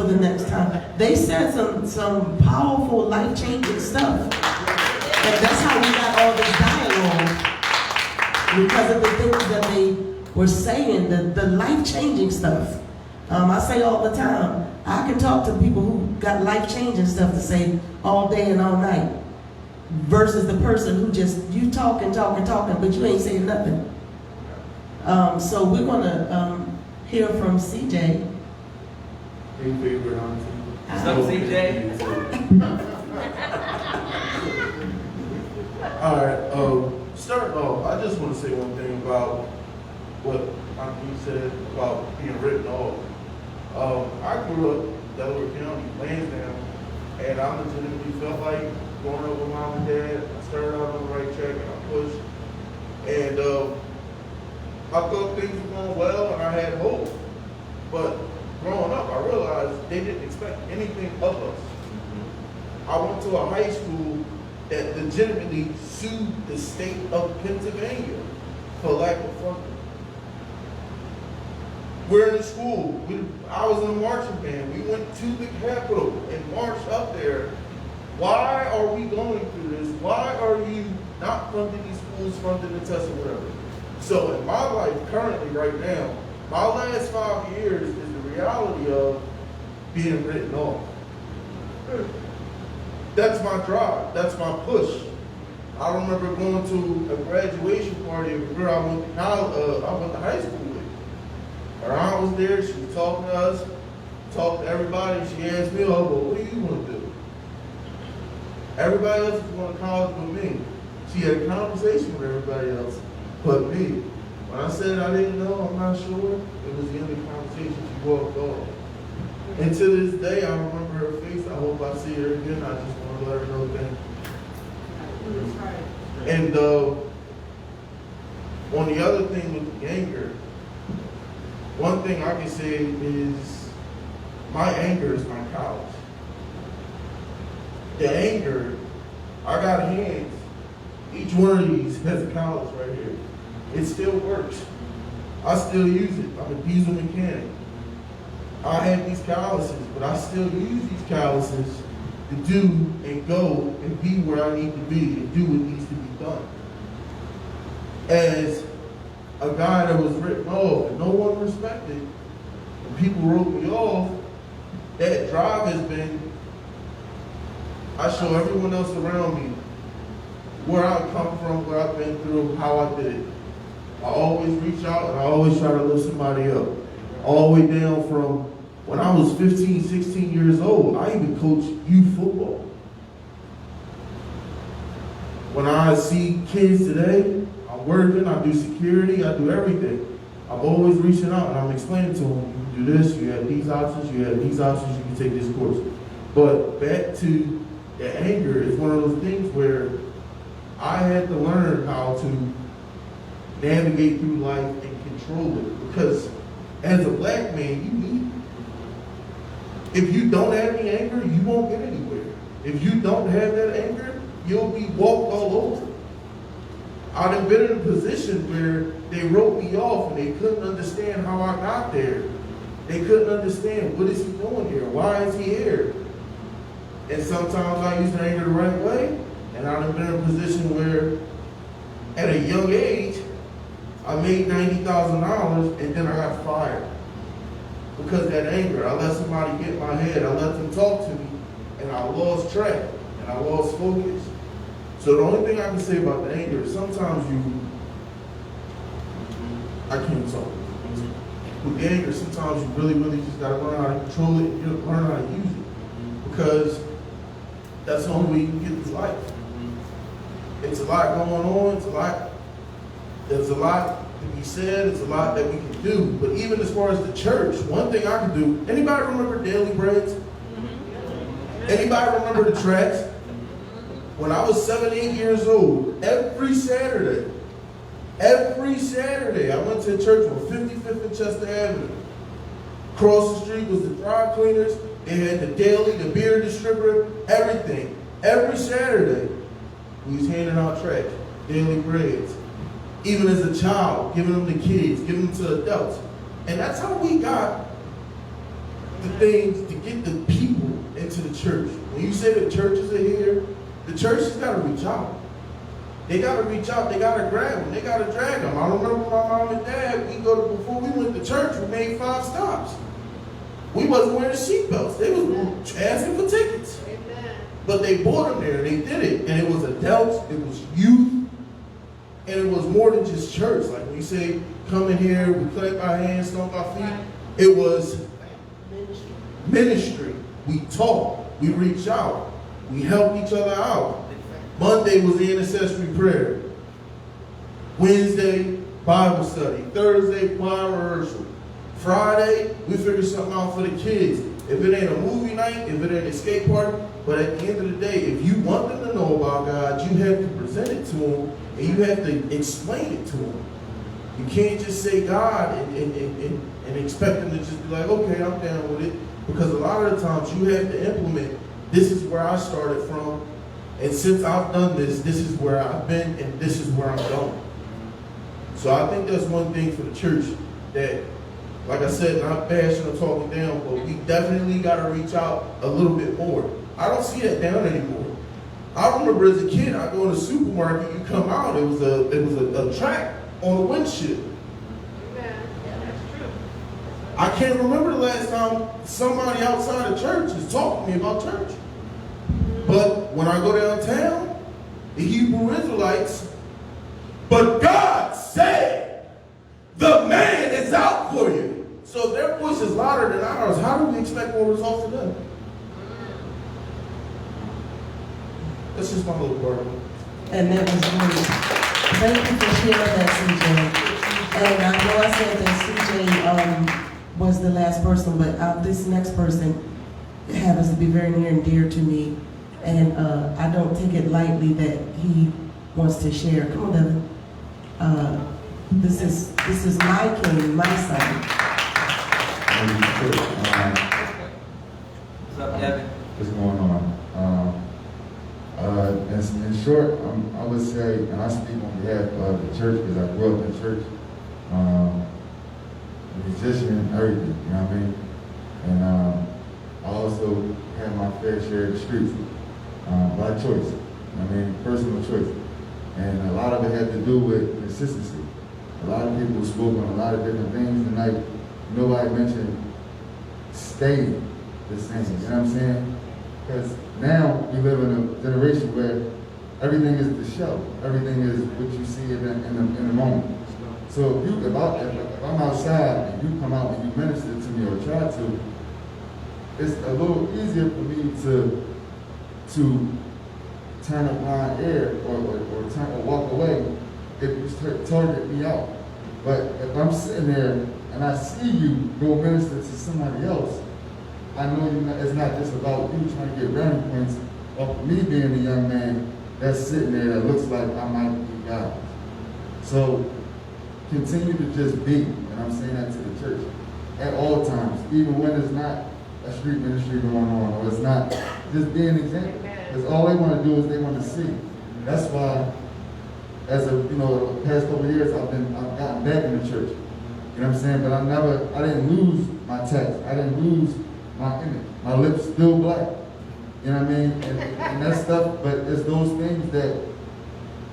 the next time. They said some powerful, life-changing stuff. And that's how we got all this dialogue. Because of the things that they were saying, the life-changing stuff. I say all the time, I can talk to people who got life-changing stuff to say all day and all night, versus the person who just, you talking, but you ain't saying nothing. So we're going to hear from CJ. Hey, favorite auntie. What's up, CJ? All right, starting off, I just want to say one thing about what Auntie said about being written off. I grew up in Delaware County, Lansdowne, and I legitimately felt like growing up with mom and dad, I started out on the right track and I pushed. And I thought things were going well and I had hope. But growing up, I realized they didn't expect anything of us. I went to a high school that legitimately sued the state of Pennsylvania for lack of funding. We're in the school. I was in a marching band. We went to the Capitol and marched up there. Why are we going through this? Why are you not funding these schools, funding the test or whatever? So in my life currently right now, my last 5 years is the reality of being written off. That's my drive. That's my push. I remember going to a graduation party of a girl I went to high school with. Her aunt was there. She was talking to us, talked to everybody. She asked me, "Oh, well, what do you want to do?" Everybody else was going to college but me. She had a conversation with everybody else but me. When I said I didn't know, I'm not sure, it was the end of the conversation. She walked off. And to this day, I remember her face. I hope I see her again. I just want to let her know thank you. And on the other thing with the anger, one thing I can say is my anger is my college. The anger, I got hands. Each one of these has a college right here. It still works. I still use it. I'm a diesel mechanic. I have these calluses, but I still use these calluses to do and go and be where I need to be and do what needs to be done. As a guy that was written off and no one respected, and people wrote me off, that drive has been, I show everyone else around me where I come from, where I've been through, how I did it. I always reach out and I always try to lift somebody up. All the way down from when I was 15, 16 years old, I even coached youth football. When I see kids today, I'm working, I do security, I do everything. I'm always reaching out and I'm explaining to them, you do this, you have these options, you have these options, you can take this course. But back to the anger, it's one of those things where I had to learn how to navigate through life and control it. Because as a black man, you need it. If you don't have any anger, you won't get anywhere. If you don't have that anger, you'll be walked all over. I've been in a position where they wrote me off and they couldn't understand how I got there. They couldn't understand, what is he doing here? Why is he here? And sometimes I use the anger the right way, and I've been in a position where at a young age, I made $90,000 and then I got fired. Because of that anger, I let somebody get in my head, I let them talk to me, and I lost track, and I lost focus. So the only thing I can say about the anger is sometimes I can't talk. With the anger, sometimes you really just gotta learn how to control it, you learn how to use it. Because that's the only way you can get through life. It's a lot going on, there's a lot to be said, it's a lot that we can do. But even as far as the church, one thing I can do, anybody remember Daily Breads? Anybody remember the tracks? When I was 7, 8 years old, every Saturday, I went to a church on 55th and Chester Avenue. Across the street was the dry cleaners, they had the deli, the beer distributor, everything. Every Saturday, we was handing out tracts, Daily Breads. Even as a child, giving them to kids, giving them to adults. And that's how we got the things to get the people into the church. When you say the churches are here, the churches got to reach out. They got to reach out, they got to grab them, they got to drag them. I remember my mom and dad, before we went to church, we made 5 stops. We wasn't wearing seatbelts, they was asking for tickets. Amen. But they brought them there, they did it. And it was adults, it was youth, and it was more than just church. Like when you say, come in here, we clap our hands, stomp our feet. It was ministry. We talk, we reach out, we help each other out. Monday was the intercessory prayer. Wednesday, Bible study. Thursday, choir rehearsal. Friday, we figure something out for the kids. If it ain't a movie night, if it ain't a skate park, but at the end of the day, if you want them to know about God, you have to present it to them and you have to explain it to them. You can't just say God and expect them to just be like, okay, I'm down with it. Because a lot of the times you have to implement, this is where I started from, And since I've done this, this is where I've been and this is where I'm going. So I think that's one thing for the church that, like I said, not bashing or talking down, but we definitely got to reach out a little bit more. I don't see that down anymore. I remember as a kid, I go in the supermarket, you come out, it was a track on the windshield. I can't remember the last time somebody outside of church has talked to me about church. But when I go downtown, the Hebrew Israelites, but God said, the man is out for you. So if their voice is louder than ours, how do we expect more results from them? That's just my little word. And that was great. Thank you for sharing that, CJ. And I know I said that CJ was the last person, but this next person happens to be very near and dear to me. And I don't take it lightly that he wants to share. Come on, Devin. This is my king, my son. What's up, Devin? What's going on? In short, I would say, and I speak on behalf of the church because I grew up in church, a musician, everything, you know what I mean? And I also had my fair share of the streets by choice, you know what I mean? Personal choice. And a lot of it had to do with consistency. A lot of people spoke on a lot of different things tonight. Nobody mentioned staying the same, you know what I'm saying? Because now we live in a generation where everything is the show. Everything is what you see in the moment. So if I'm outside and you come out and you minister to me or try to, it's a little easier for me to turn a blind ear or walk away if you target me out. But if I'm sitting there and I see you go minister to somebody else, I know it's not just about you trying to get brownie points of me being a young man that's sitting there that looks like I might be God. So continue to just be, and I'm saying that to the church, at all times, even when there's not a street ministry going on, or it's not, just be an example. Because all they want to do is they want to see. That's why, as the past couple of years, I've gotten back in the church. You know what I'm saying? But I didn't lose my text. I didn't lose my image. My lips still black. You know what I mean? And that stuff, but it's those things that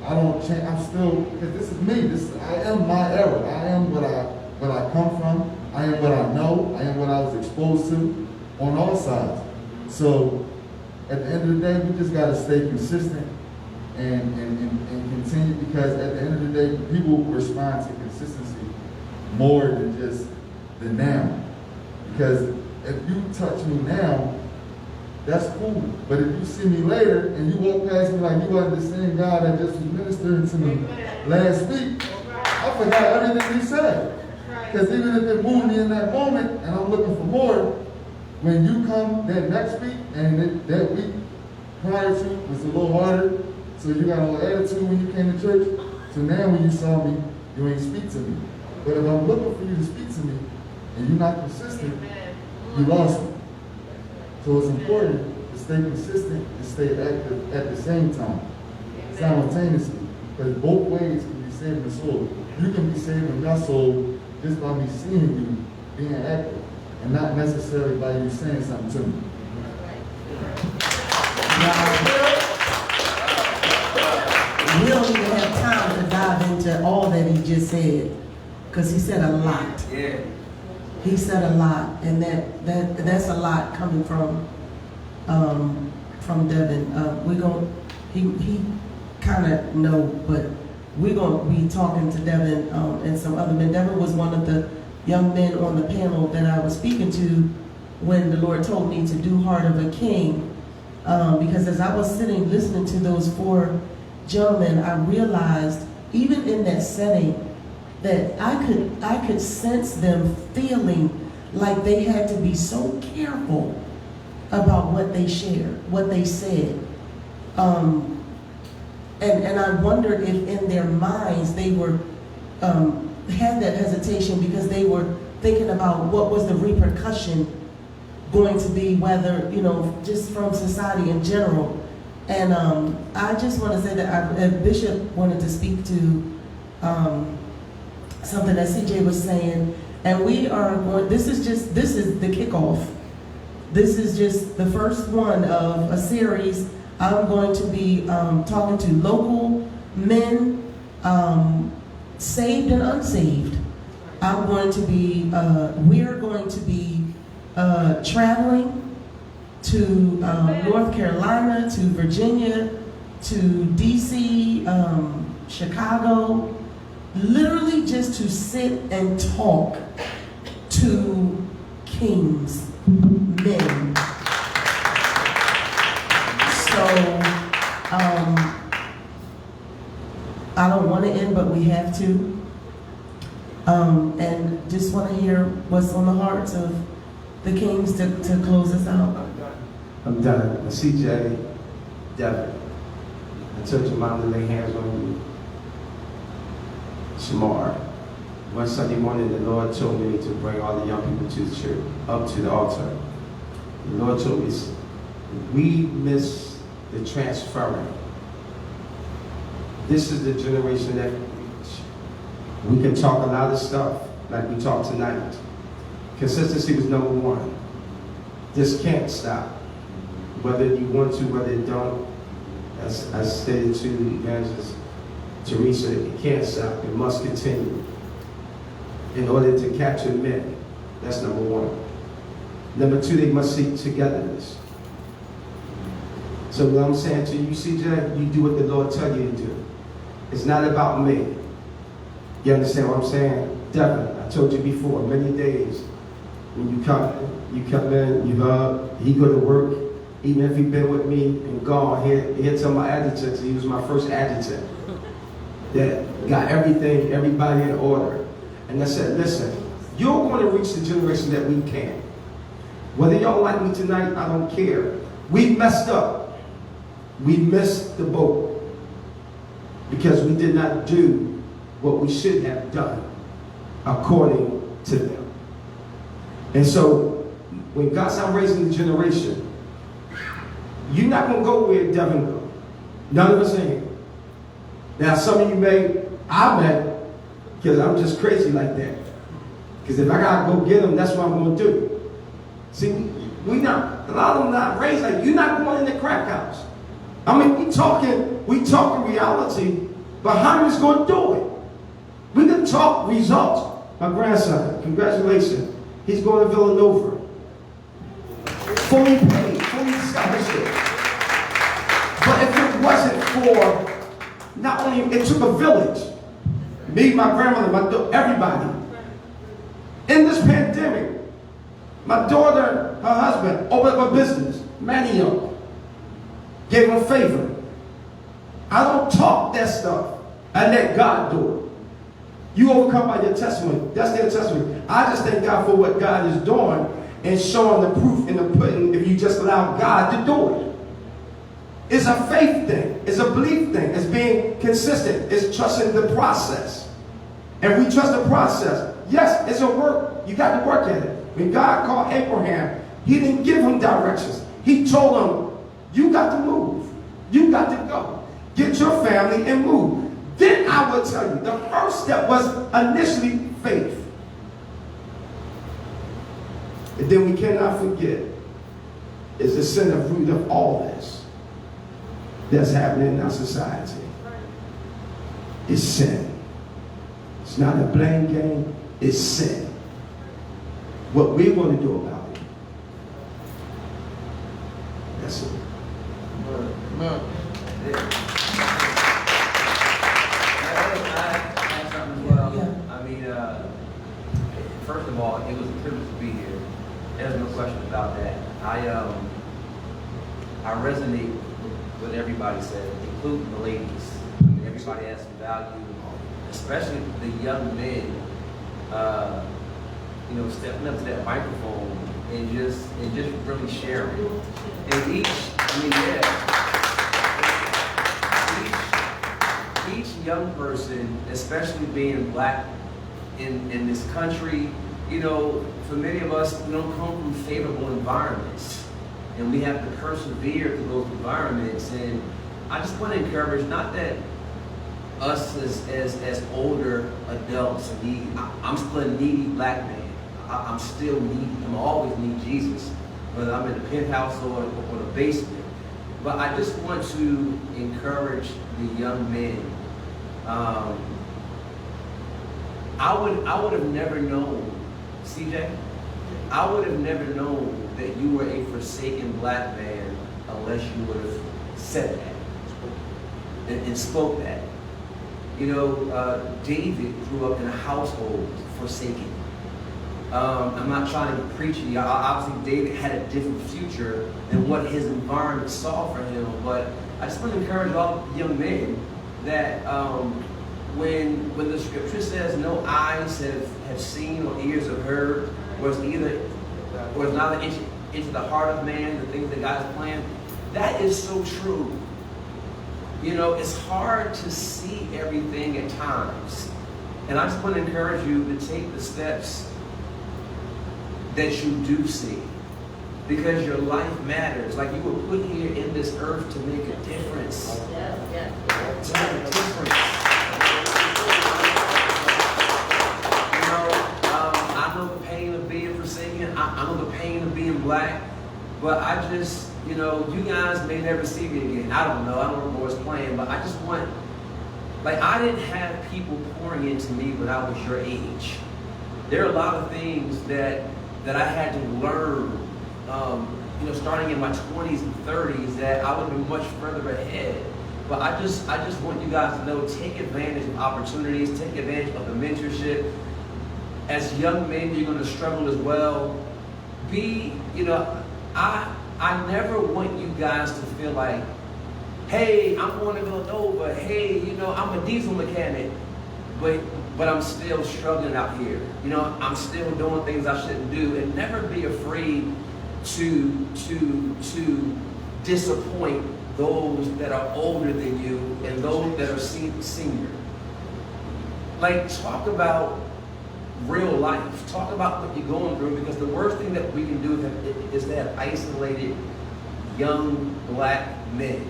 I don't change. I'm still, because this is me. I am my era. I am what I come from. I am what I know. I am what I was exposed to on all sides. So at the end of the day, we just got to stay consistent and continue, because at the end of the day, people respond to consistency more than just the now. Because if you touch me now, that's cool. But if you see me later and you walk past me like you wasn't the same guy that just was ministering to me last week, I forgot everything you said. Because even if it moved me in that moment and I'm looking for more, when you come that next week and that week prior to was a little harder, so you got a little attitude when you came to church, so now when you saw me, you ain't speak to me. But if I'm looking for you to speak to me and you're not consistent, you lost me. So it's important to stay consistent and stay active at the same time, simultaneously, because both ways can be saving the soul. You can be saving your soul just by me seeing you being active, and not necessarily by you saying something to me. We don't even have time to dive into all that he just said, because he said a lot. Yeah. He said a lot, and that's a lot coming from Devin. He kind of know, but we're gonna be talking to Devin and some other men. Devin was one of the young men on the panel that I was speaking to when the Lord told me to do Heart of a King, because as I was sitting listening to those four gentlemen, I realized even in that setting that I could sense them feeling like they had to be so careful about what they shared, what they said. And I wondered if in their minds they were had that hesitation because they were thinking about what was the repercussion going to be, whether, just from society in general, And I just want to say that Bishop wanted to speak to something that CJ was saying, and we are going, this is the kickoff. This is just the first one of a series. I'm going to be talking to local men, saved and unsaved. I'm going to be, we're going to be traveling to North Carolina, to Virginia, to DC, Chicago, literally just to sit and talk to kings, men. So, I don't want to end, but we have to. And just want to hear what's on the hearts of the kings to close us out. I'm done. CJ, Devin, I told your mom to lay hands on you. Shamar, one Sunday morning, the Lord told me to bring all the young people to the church, up to the altar. The Lord told me, we miss the transferring. This is the generation that we can talk a lot of stuff like we talked tonight. Consistency was number one. This can't stop. Whether you want to, whether you don't, as I stated to Evangelist Teresa, it can't stop. It must continue. In order to capture men, that's number one. Number two, they must seek togetherness. So what I'm saying to you, CJ, you do what the Lord tells you to do. It's not about me. You understand what I'm saying? Definitely. I told you before, many days, when you come in, you hug, he go to work. Even if he been with me and gone, he'll tell my adjutant, he was my first adjutant, that got everybody in order. And I said, listen, you're going to reach the generation that we can. Whether y'all like me tonight, I don't care. We messed up. We missed the boat because we did not do what we should have done according to them. And so when God started raising the generation, you're not going to go where Devin go. None of us in here. Now, some of you I may, because I'm just crazy like that. Because if I got to go get them, that's what I'm going to do. See, a lot of them not raised like, you're not going in the crack house. I mean, we talking reality, but how is going to do it? We can talk results. My grandson, congratulations. He's going to Villanova. Fully paid, fully scholarship. But if it wasn't for, not only, it took a village. Me, my grandmother, everybody. In this pandemic, my daughter, her husband, opened up a business, Manio. Gave him a favor. I don't talk that stuff. I let God do it. You overcome by your testimony. That's their testimony. I just thank God for what God is doing and showing the proof in the pudding if you just allow God to do it. It's a faith thing. It's a belief thing. It's being consistent. It's trusting the process. And we trust the process. Yes, it's a work. You got to work at it. When God called Abraham, he didn't give him directions. He told him, you got to move. You got to go. Get your family and move. Then I will tell you, the first step was initially faith. And then we cannot forget is the center root of all this that's happening in our society. It's sin. It's not a blame game, it's sin. What we're going to do about it. That's it. First of all, it was a privilege to be here. There's no question about that. I resonate with everybody said, including the ladies. Everybody has some value, especially the young men. Stepping up to that microphone and just really sharing. And each young person, especially being black in this country, for many of us, we don't come from favorable environments. and we have to persevere through those environments. And I just want to encourage, not that us as older adults need, I'm still a needy black man. I'm still needy. I'm always need Jesus, whether I'm in the penthouse or the basement. But I just want to encourage the young men. I would have never known, CJ, I would have never known that you were a forsaken black man unless you would have said that and spoke that. You know, David grew up in a household forsaken. I'm not trying to be preachy. Obviously, David had a different future than what his environment saw for him. But I just want to encourage all young men that when the scripture says no eyes have seen or ears have heard, or it's neither into the heart of man the things that God has planned, that is so true. You know, it's hard to see everything at times. And I just want to encourage you to take the steps that you do see. Because your life matters. Like, you were put here in this earth to make a difference. To make a difference. You know, I know the pain of being forsaken. I know the pain of being black. But I just, you know, you guys may never see me again. I don't know. I don't know what's playing. But I just want, like, I didn't have people pouring into me when I was your age. There are a lot of things that I had to learn, you know, starting in my 20s and 30s, that I would have been much further ahead. But I just want you guys to know, take advantage of opportunities, take advantage of the mentorship. As young men, you're going to struggle as well. You know, I never want you guys to feel like, hey, I'm going to Villanova. Hey, you know, I'm a diesel mechanic, but I'm still struggling out here. You know, I'm still doing things I shouldn't do. And never be afraid to disappoint those that are older than you and those that are senior. Like, talk about real life. Talk about what you're going through, because the worst thing that we can do is to have isolated young black men.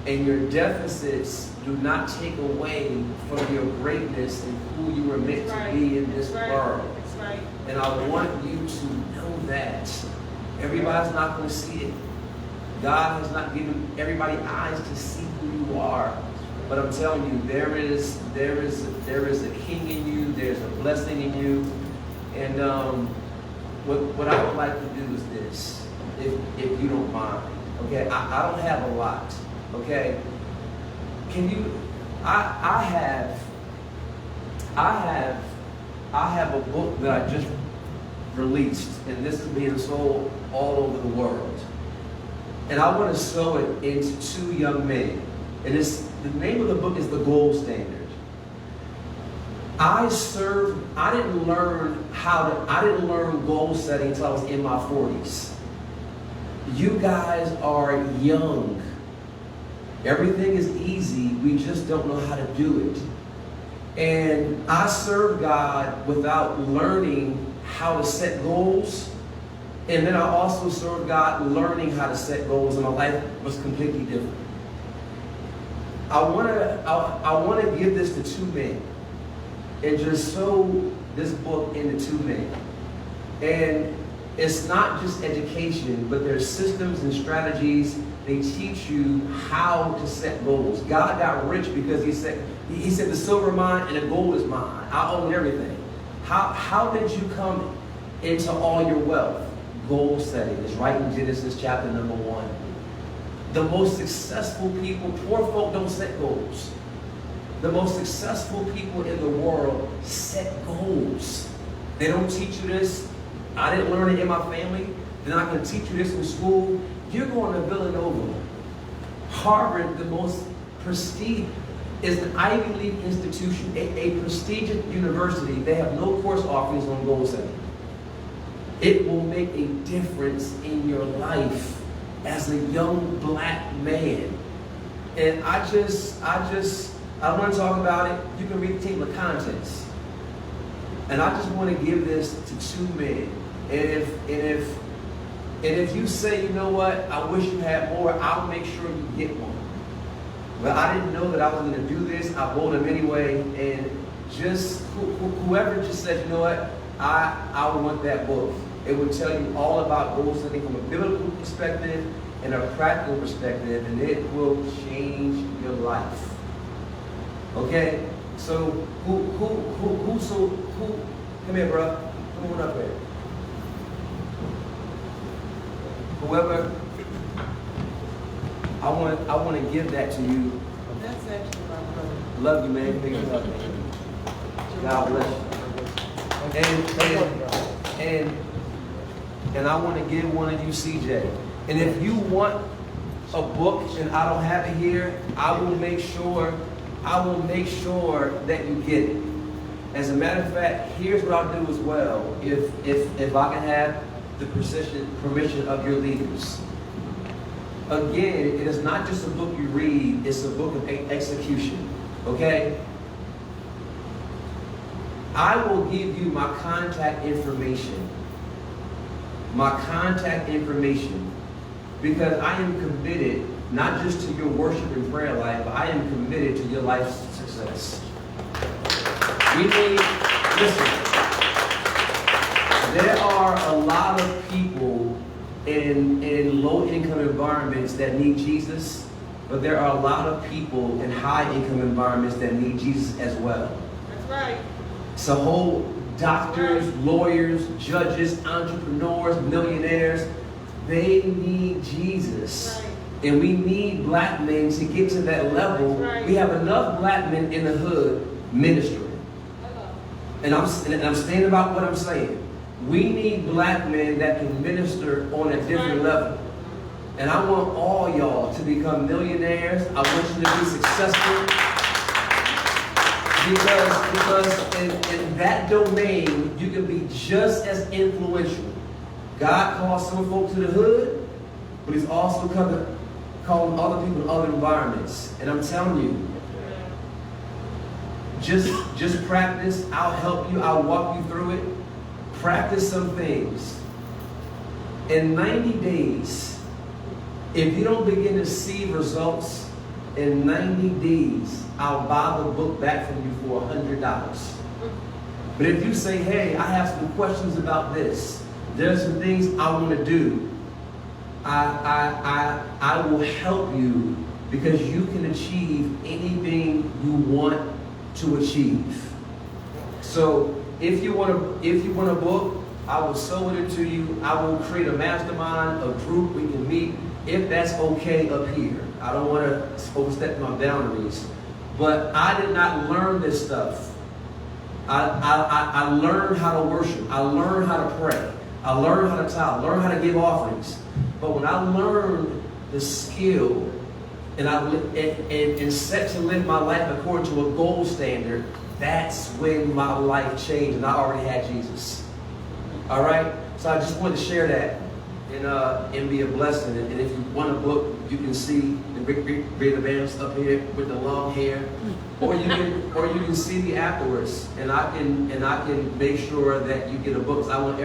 And your deficits do not take away from your greatness and who you were meant to be in this world. And I want you to know that. Everybody's not going to see it. God has not given everybody eyes to see who you are. But I'm telling you, there is a king in you. There's a blessing in you. And what I would like to do is this, if you don't mind. Okay, I don't have a lot. Okay, can you? I have a book that I just released, and this is being sold all over the world. And I want to sow it into 2 young men. And the name of the book is The Gold Standard. I didn't learn goal setting until I was in my 40s. You guys are young. Everything is easy. We just don't know how to do it. And I serve God without learning how to set goals. And then I also serve God learning how to set goals, and my life was completely different. I want to give this to 2 men and just sow this book into 2 men. And it's not just education, but there's systems and strategies. They teach you how to set goals. God got rich because he said the silver mine and the gold is mine. I own everything. How did you come into all your wealth? Goal setting. It's right in Genesis chapter number 1. The most successful people, poor folk don't set goals. The most successful people in the world set goals. They don't teach you this. I didn't learn it in my family. They're not going to teach you this in school. You're going to Villanova. Harvard, the most prestigious, is an Ivy League institution, a prestigious university. They have no course offerings on goal setting. It will make a difference in your life as a young black man. And I don't want to talk about it. You can read the table of contents. And I just want to give this to 2 men. And And if you say, you know what, I wish you had more, I'll make sure you get one. But I didn't know that I was going to do this. I bought them anyway. And just whoever just said, you know what, I want that book. It will tell you all about goal setting from a biblical perspective and a practical perspective, and it will change your life. Okay? So who come here, bro. Come on up here. Whoever, I want to give that to you. That's actually my brother. Love you, man. Pick it up, man. God bless you. And I want to give one of you CJ. And if you want a book and I don't have it here, I will make sure that you get it. As a matter of fact, here's what I'll do as well. If I can have the permission of your leaders. Again, it is not just a book you read, it's a book of execution. Okay? I will give you my contact information. Because I am committed not just to your worship and prayer life, but I am committed to your life's success. Listen, there are a lot of people in low-income environments that need Jesus, but there are a lot of people in high-income environments that need Jesus as well. That's right. So whole doctors, lawyers, judges, entrepreneurs, millionaires, they need Jesus. Right. And we need black men to get to that level. Right. We have enough black men in the hood ministering. And I'm standing about what I'm saying. We need black men that can minister on a different level. And I want all y'all to become millionaires. I want you to be successful. Because in that domain, you can be just as influential. God calls some folks to the hood, but He's also calling other people in other environments. And I'm telling you, just practice. I'll help you. I'll walk you through it. Practice some things. In 90 days, if you don't begin to see results, in 90 days, I'll buy the book back from you for $100. But if you say, hey, I have some questions about this, there's some things I want to do, I will help you, because you can achieve anything you want to achieve. So if you want a book, I will sew it into you. I will create a mastermind, a group we can meet, if that's okay up here. I don't want to overstep my boundaries. But I did not learn this stuff. I learned how to worship. I learned how to pray. I learned how to tithe. I learned how to give offerings. But when I learned the skill and set to live my life according to a gold standard, that's when my life changed, and I already had Jesus. All right? So I just wanted to share that and be a blessing. And if you want a book, you can see the great evangelist up here with the long hair, or you can see me afterwards, and I can make sure that you get a book. So I want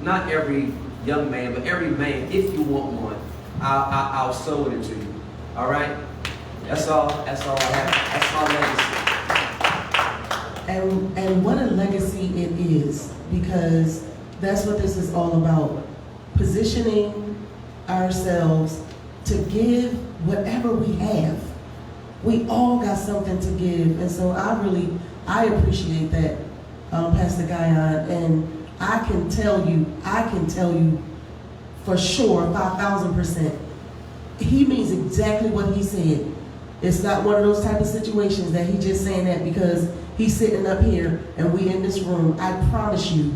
not every young man, but every man, if you want one, I'll sew it into you. All right? That's all I have. That's my legacy. And what a legacy it is, because that's what this is all about. Positioning ourselves to give whatever we have. We all got something to give. And so I appreciate that, Pastor Guyon. And I can tell you for sure, 5,000%, he means exactly what he said. It's not one of those type of situations that he just saying that because he's sitting up here and we in this room. I promise you,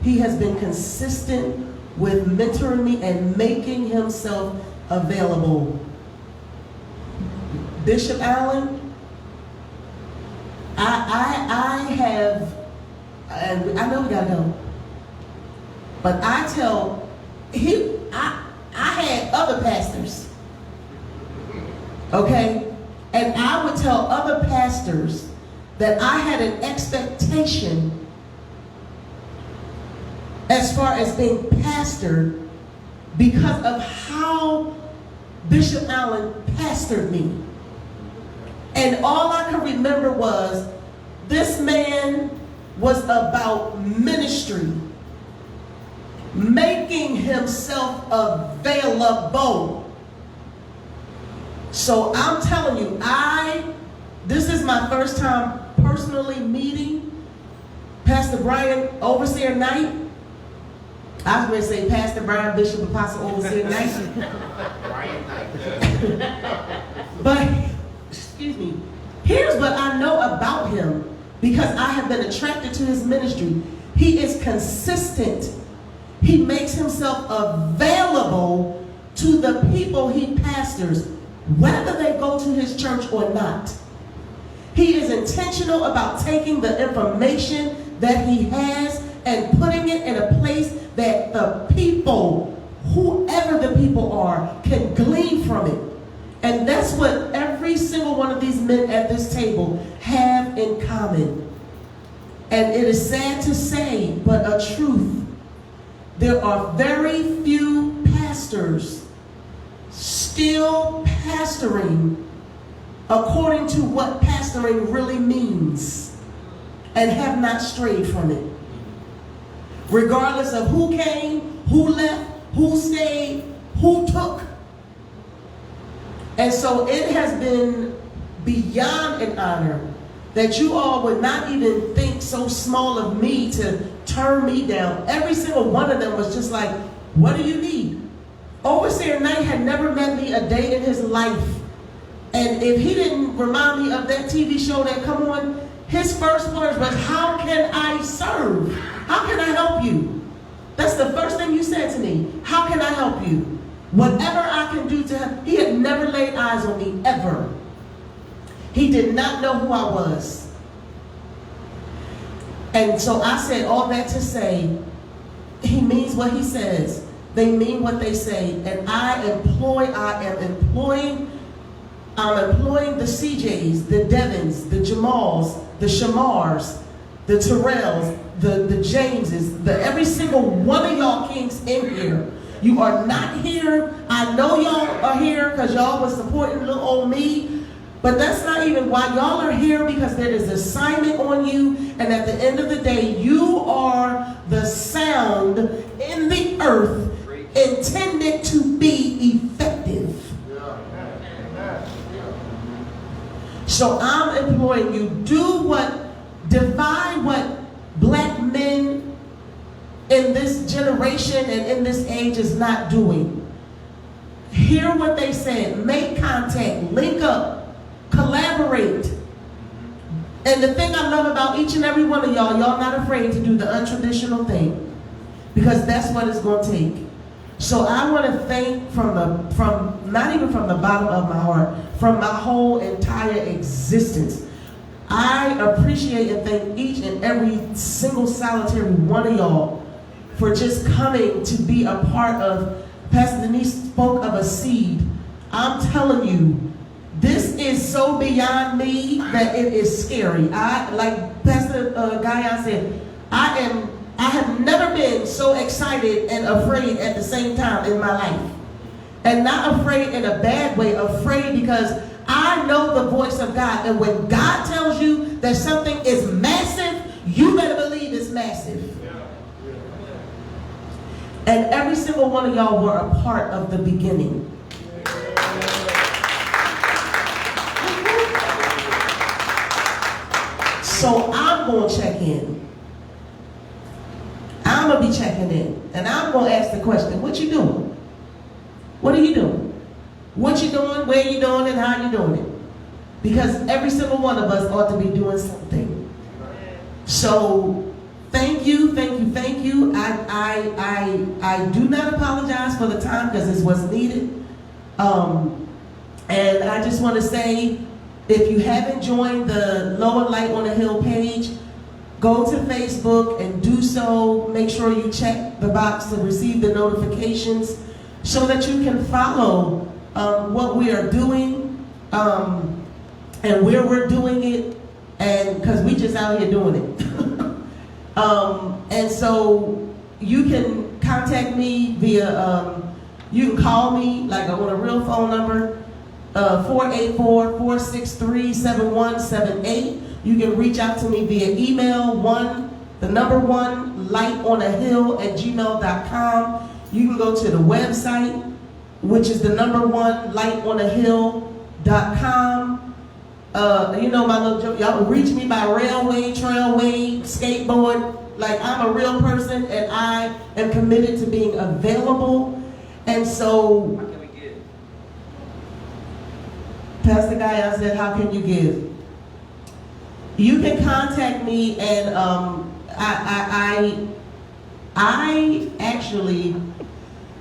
he has been consistent with mentoring me and making himself available. Bishop Allen, I have, and I know we gotta go, but I had other pastors, okay? And I would tell other pastors that I had an expectation as far as being pastored because of how Bishop Allen pastored me. And all I can remember was, this man was about ministry, making himself available. So I'm telling you, this is my first time personally meeting Pastor Brian Overseer Knight. I was going to say Pastor Brian Bishop Apostle Overseer Knight. But, excuse me, here's what I know about him, because I have been attracted to his ministry. He is consistent. He makes himself available to the people he pastors, whether they go to his church or not. He is intentional about taking the information that he has and putting it in a place that the people, whoever the people are, can glean from it. And that's what every single one of these men at this table have in common. And it is sad to say, but a truth. There are very few pastors still pastoring according to what pastoring really means, and have not strayed from it. Regardless of who came, who left, who stayed, who took. And so it has been beyond an honor that you all would not even think so small of me to turn me down. Every single one of them was just like, what do you need? Overseer Knight had never met me a day in his life. And if he didn't remind me of that TV show that come on, his first words was, how can I serve? How can I help you? That's the first thing you said to me. How can I help you? Whatever I can do to him. He had never laid eyes on me, ever. He did not know who I was. And so I said all that to say, he means what he says. They mean what they say. And I'm employing the CJs, the Devins, the Jamals, the Shamars, the Terrells, the Jameses, every single one of y'all kings in here. You are not here. I know y'all are here because y'all was supporting little old me. But that's not even why y'all are here, because there is assignment on you. And at the end of the day, you are the sound in the earth intended to be effective. So I'm imploring you, define what black men in this generation and in this age is not doing. Hear what they said, make contact, link up, collaborate. And the thing I love about each and every one of y'all not afraid to do the untraditional thing, because that's what it's going to take. So I want to thank from not even from the bottom of my heart, from my whole entire existence. I appreciate and thank each and every single solitary one of y'all for just coming to be a part of. Pastor Denise spoke of a seed. I'm telling you, this is so beyond me that it is scary. Like Pastor Guyon said, I have never been so excited and afraid at the same time in my life. And not afraid in a bad way, afraid because I know the voice of God. And when God tells you that something is massive, you better believe it's massive. And every single one of y'all were a part of the beginning. So I'm going to check in. I'm going to be checking in. And I'm going to ask the question, what you doing? What are you doing? What you doing, where you doing, and how you doing it? Because every single one of us ought to be doing something. So thank you, thank you, thank you. I do not apologize for the time because it's what's needed. And I just want to say, if you haven't joined the Lower Light on the Hill page, go to Facebook and do so. Make sure you check the box to receive the notifications so that you can follow what we are doing and where we're doing it, and because we just out here doing it. And so you can contact me via You can call me, like on a real phone number, 484-463-7178. You can reach out to me via email, 1lightonahill@gmail.com. You can go to the website, which is the 1lightonahill.com. You know my little joke, y'all can reach me by railway, trailway, skateboard. Like, I'm a real person and I am committed to being available. And so, How can we give? Pastor Guy, I said, how can you give? You can contact me, and I actually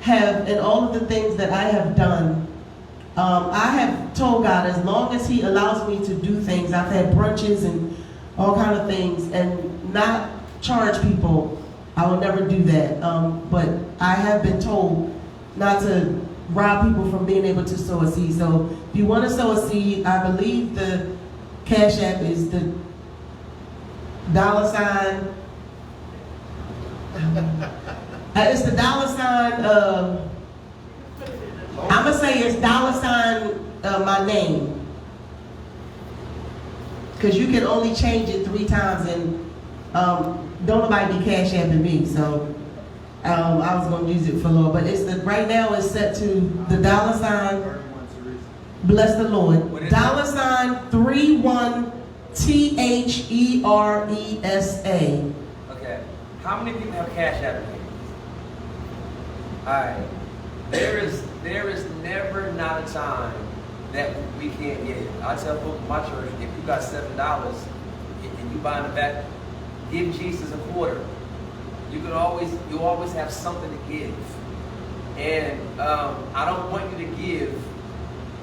have, in all of the things that I have done, I have told God, as long as He allows me to do things, I've had brunches and all kind of things, and not charge people. I will never do that. But I have been told not to rob people from being able to sow a seed. So if you want to sow a seed, I believe the Cash App is the $. It's the $. I'm gonna say it's $, my name, because you can only change it 3 times, and don't nobody be Cash Apping me. So I was gonna use it for Lord, but it's the right now it's set to the $. Bless the Lord. $31 THERESA. Okay. How many people have Cash App here? Alright. There is never not a time that we can't give. I tell folks in my church, if you got $7 and you buy in the back, give Jesus a quarter. You always have something to give. And I don't want you to give,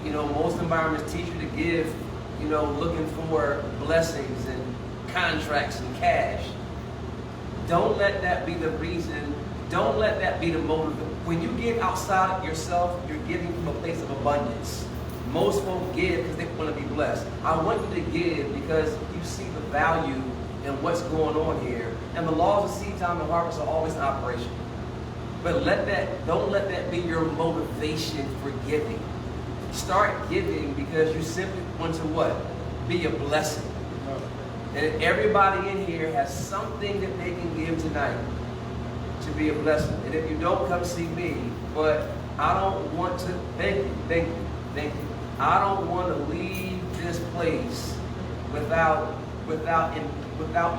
most environments teach you to give, looking for blessings and contracts and cash. Don't let that be the reason. Don't let that be the motive. When you give outside of yourself, you're giving from a place of abundance. Most folks give because they want to be blessed. I want you to give because you see the value in what's going on here. And the laws of seed time and harvest are always in operation. But don't let that be your motivation for giving. Start giving because you simply want to what? Be a blessing. And everybody in here has something that they can give tonight to be a blessing. And if you don't, come see me. But I don't want to, thank you. I don't want to leave this place without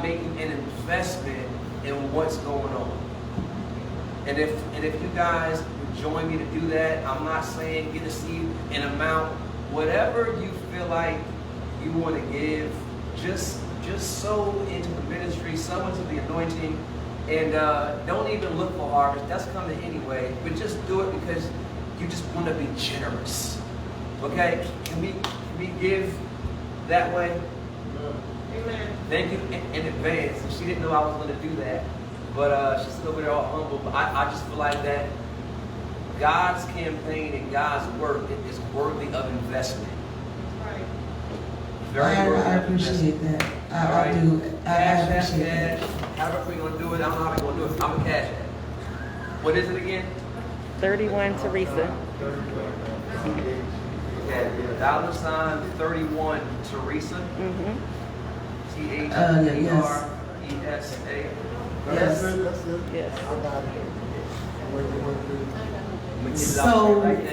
making an investment in what's going on. And if you guys would join me to do that, I'm not saying get a seed, an amount, whatever you feel like you want to give, just sow into the ministry, sow into the anointing, and don't even look for harvest. That's coming anyway, but just do it because you just want to be generous. Okay? Can we give that way? Amen. Thank you in advance. She didn't know I was going to do that, but she's over there all humble. But I just feel like that God's campaign and God's work is worthy of investment. Right. Very I worthy of appreciate investment. that. I Right. do. I Cash, appreciate that. however we're going to do it, I don't know how we're going to do it. I'm a cash app. What is it again? 31 Teresa. Okay, $31 Teresa. Mm-hmm. THERESA. Yes. That's it. Yes. I got it. Wait. We get it So- out there right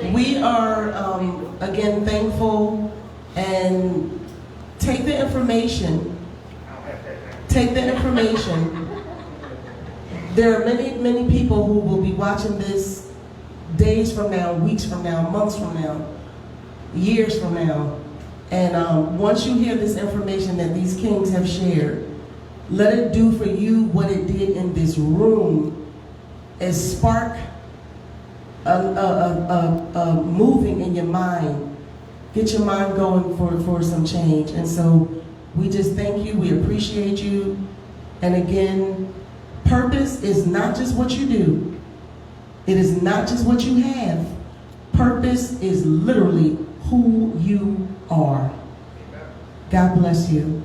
now. We are, again, thankful, and take the information. There are many people who will be watching this days from now, weeks from now, months from now, years from now. And once you hear this information that these kings have shared, let it do for you what it did in this room, is spark a moving in your mind. Get your mind going for some change. And so we just thank you. We appreciate you. And again, purpose is not just what you do. It is not just what you have. Purpose is literally who you are. God bless you.